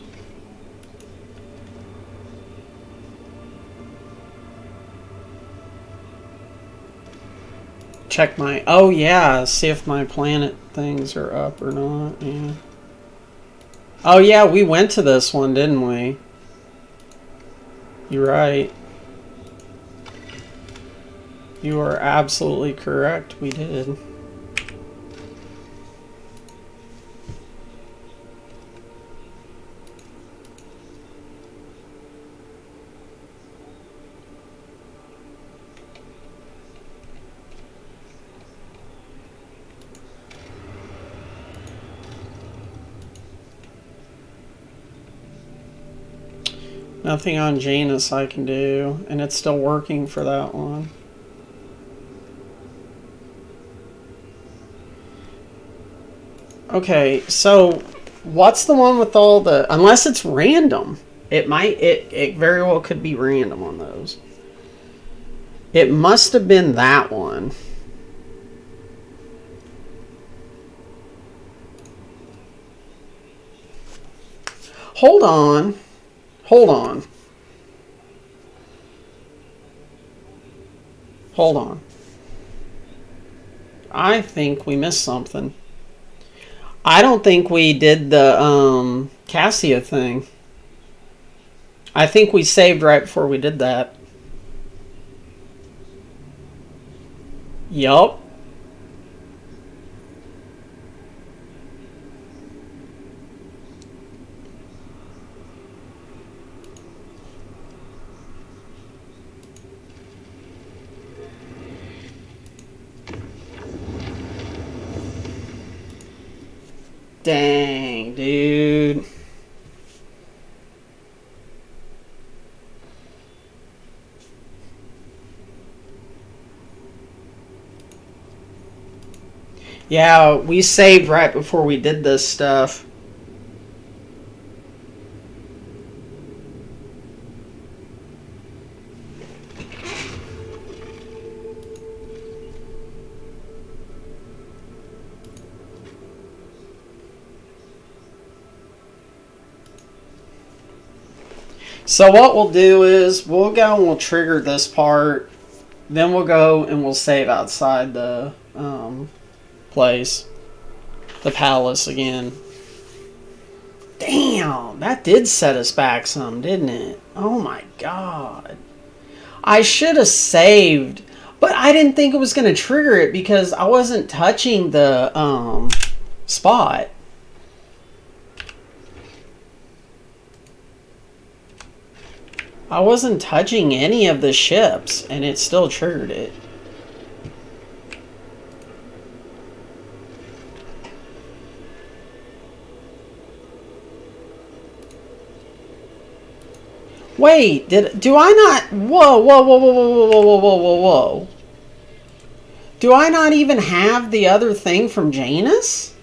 Check my... Oh yeah, see if my planet things are up or not. Yeah. Oh yeah, we went to this one, didn't we? You're right. You are absolutely correct. We did. Nothing on Janus I can do, and it's still working for that one. Okay, so what's the one with all the... Unless it's random. It might... It very well could be random on those. It must have been that one. Hold on. Hold on. Hold on. I think we missed something. I don't think we did the Cassia thing. I think we saved right before we did that. Yup. Dang, dude. Yeah, we saved right before we did this stuff. So what we'll do is we'll go and we'll trigger this part. Then we'll go and we'll save outside the place. The palace again. Damn, that did set us back some, didn't it? Oh my god. I should have saved, but I didn't think it was going to trigger it because I wasn't touching the spot. I wasn't touching any of the ships, and it still triggered it. Wait, do I not... Whoa, whoa, whoa, whoa, whoa, whoa, whoa, whoa, whoa, whoa. Do I not even have the other thing from Janus?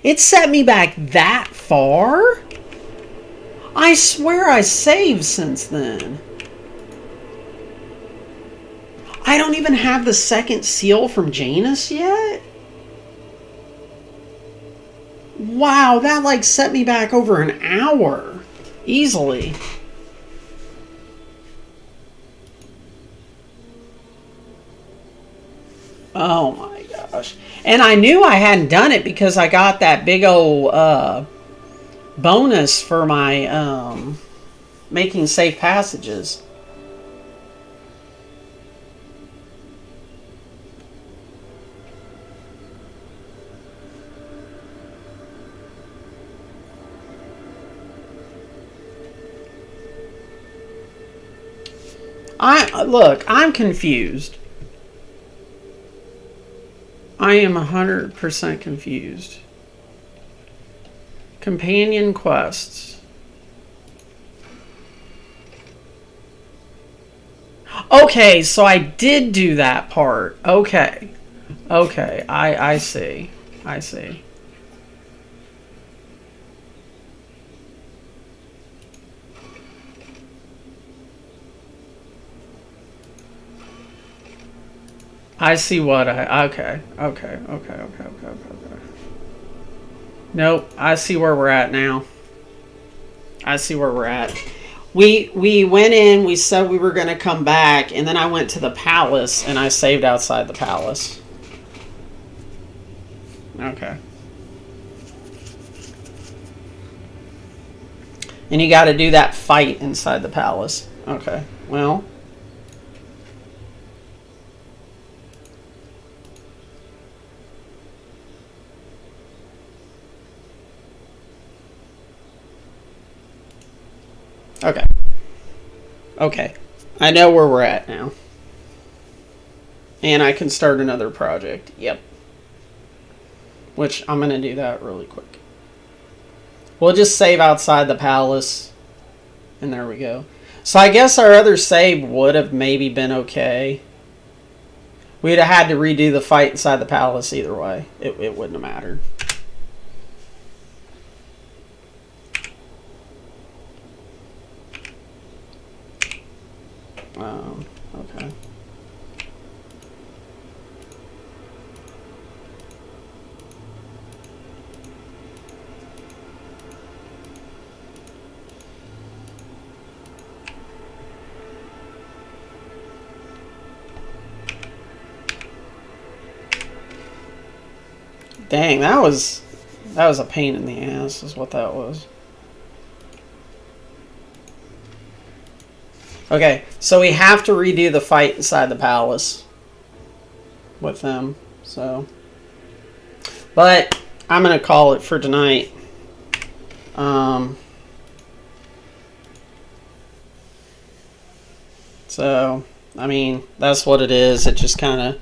It set me back that far? I swear I saved since then. I don't even have the second seal from Janus yet? Wow, that like set me back over an hour. Easily. Oh my gosh. And I knew I hadn't done it because I got that big old bonus for my making safe passages. Look, I'm confused. I am 100% confused. Companion quests. Okay, so I did do that part. Okay. Okay, I see. I see. I see what okay. Nope, I see where we're at now. I see where we're at. We went in, we said we were going to come back, and then I went to the palace, and I saved outside the palace. Okay. And you got to do that fight inside the palace. Okay, well... Okay. Okay. I know where we're at now. And I can start another project. Yep. Which I'm going to do that really quick. We'll just save outside the palace. And there we go. So I guess our other save would have maybe been okay. We'd have had to redo the fight inside the palace either way. It wouldn't have mattered. Okay. Dang, that was a pain in the ass is what that was. Okay, so we have to redo the fight inside the palace with them, so. But I'm going to call it for tonight. So, I mean, that's what it is. It just kind of...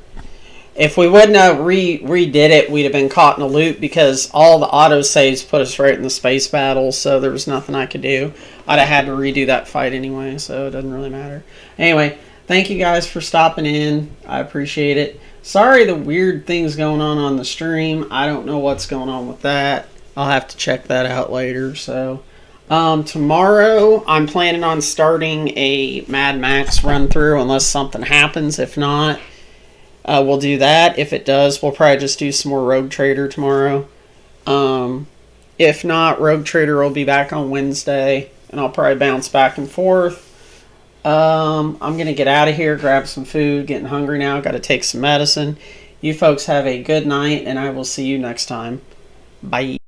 If we wouldn't have redid it, we'd have been caught in a loop because all the autosaves put us right in the space battle, so there was nothing I could do. I'd have had to redo that fight anyway, so it doesn't really matter. Anyway, thank you guys for stopping in. I appreciate it. Sorry the weird things going on the stream. I don't know what's going on with that. I'll have to check that out later. So tomorrow I'm planning on starting a Mad Max run through unless something happens. If not, we'll do that. If it does, we'll probably just do some more Rogue Trader tomorrow. If not, Rogue Trader will be back on Wednesday, and I'll probably bounce back and forth. I'm going to get out of here, grab some food, getting hungry now, got to take some medicine. You folks have a good night, and I will see you next time. Bye.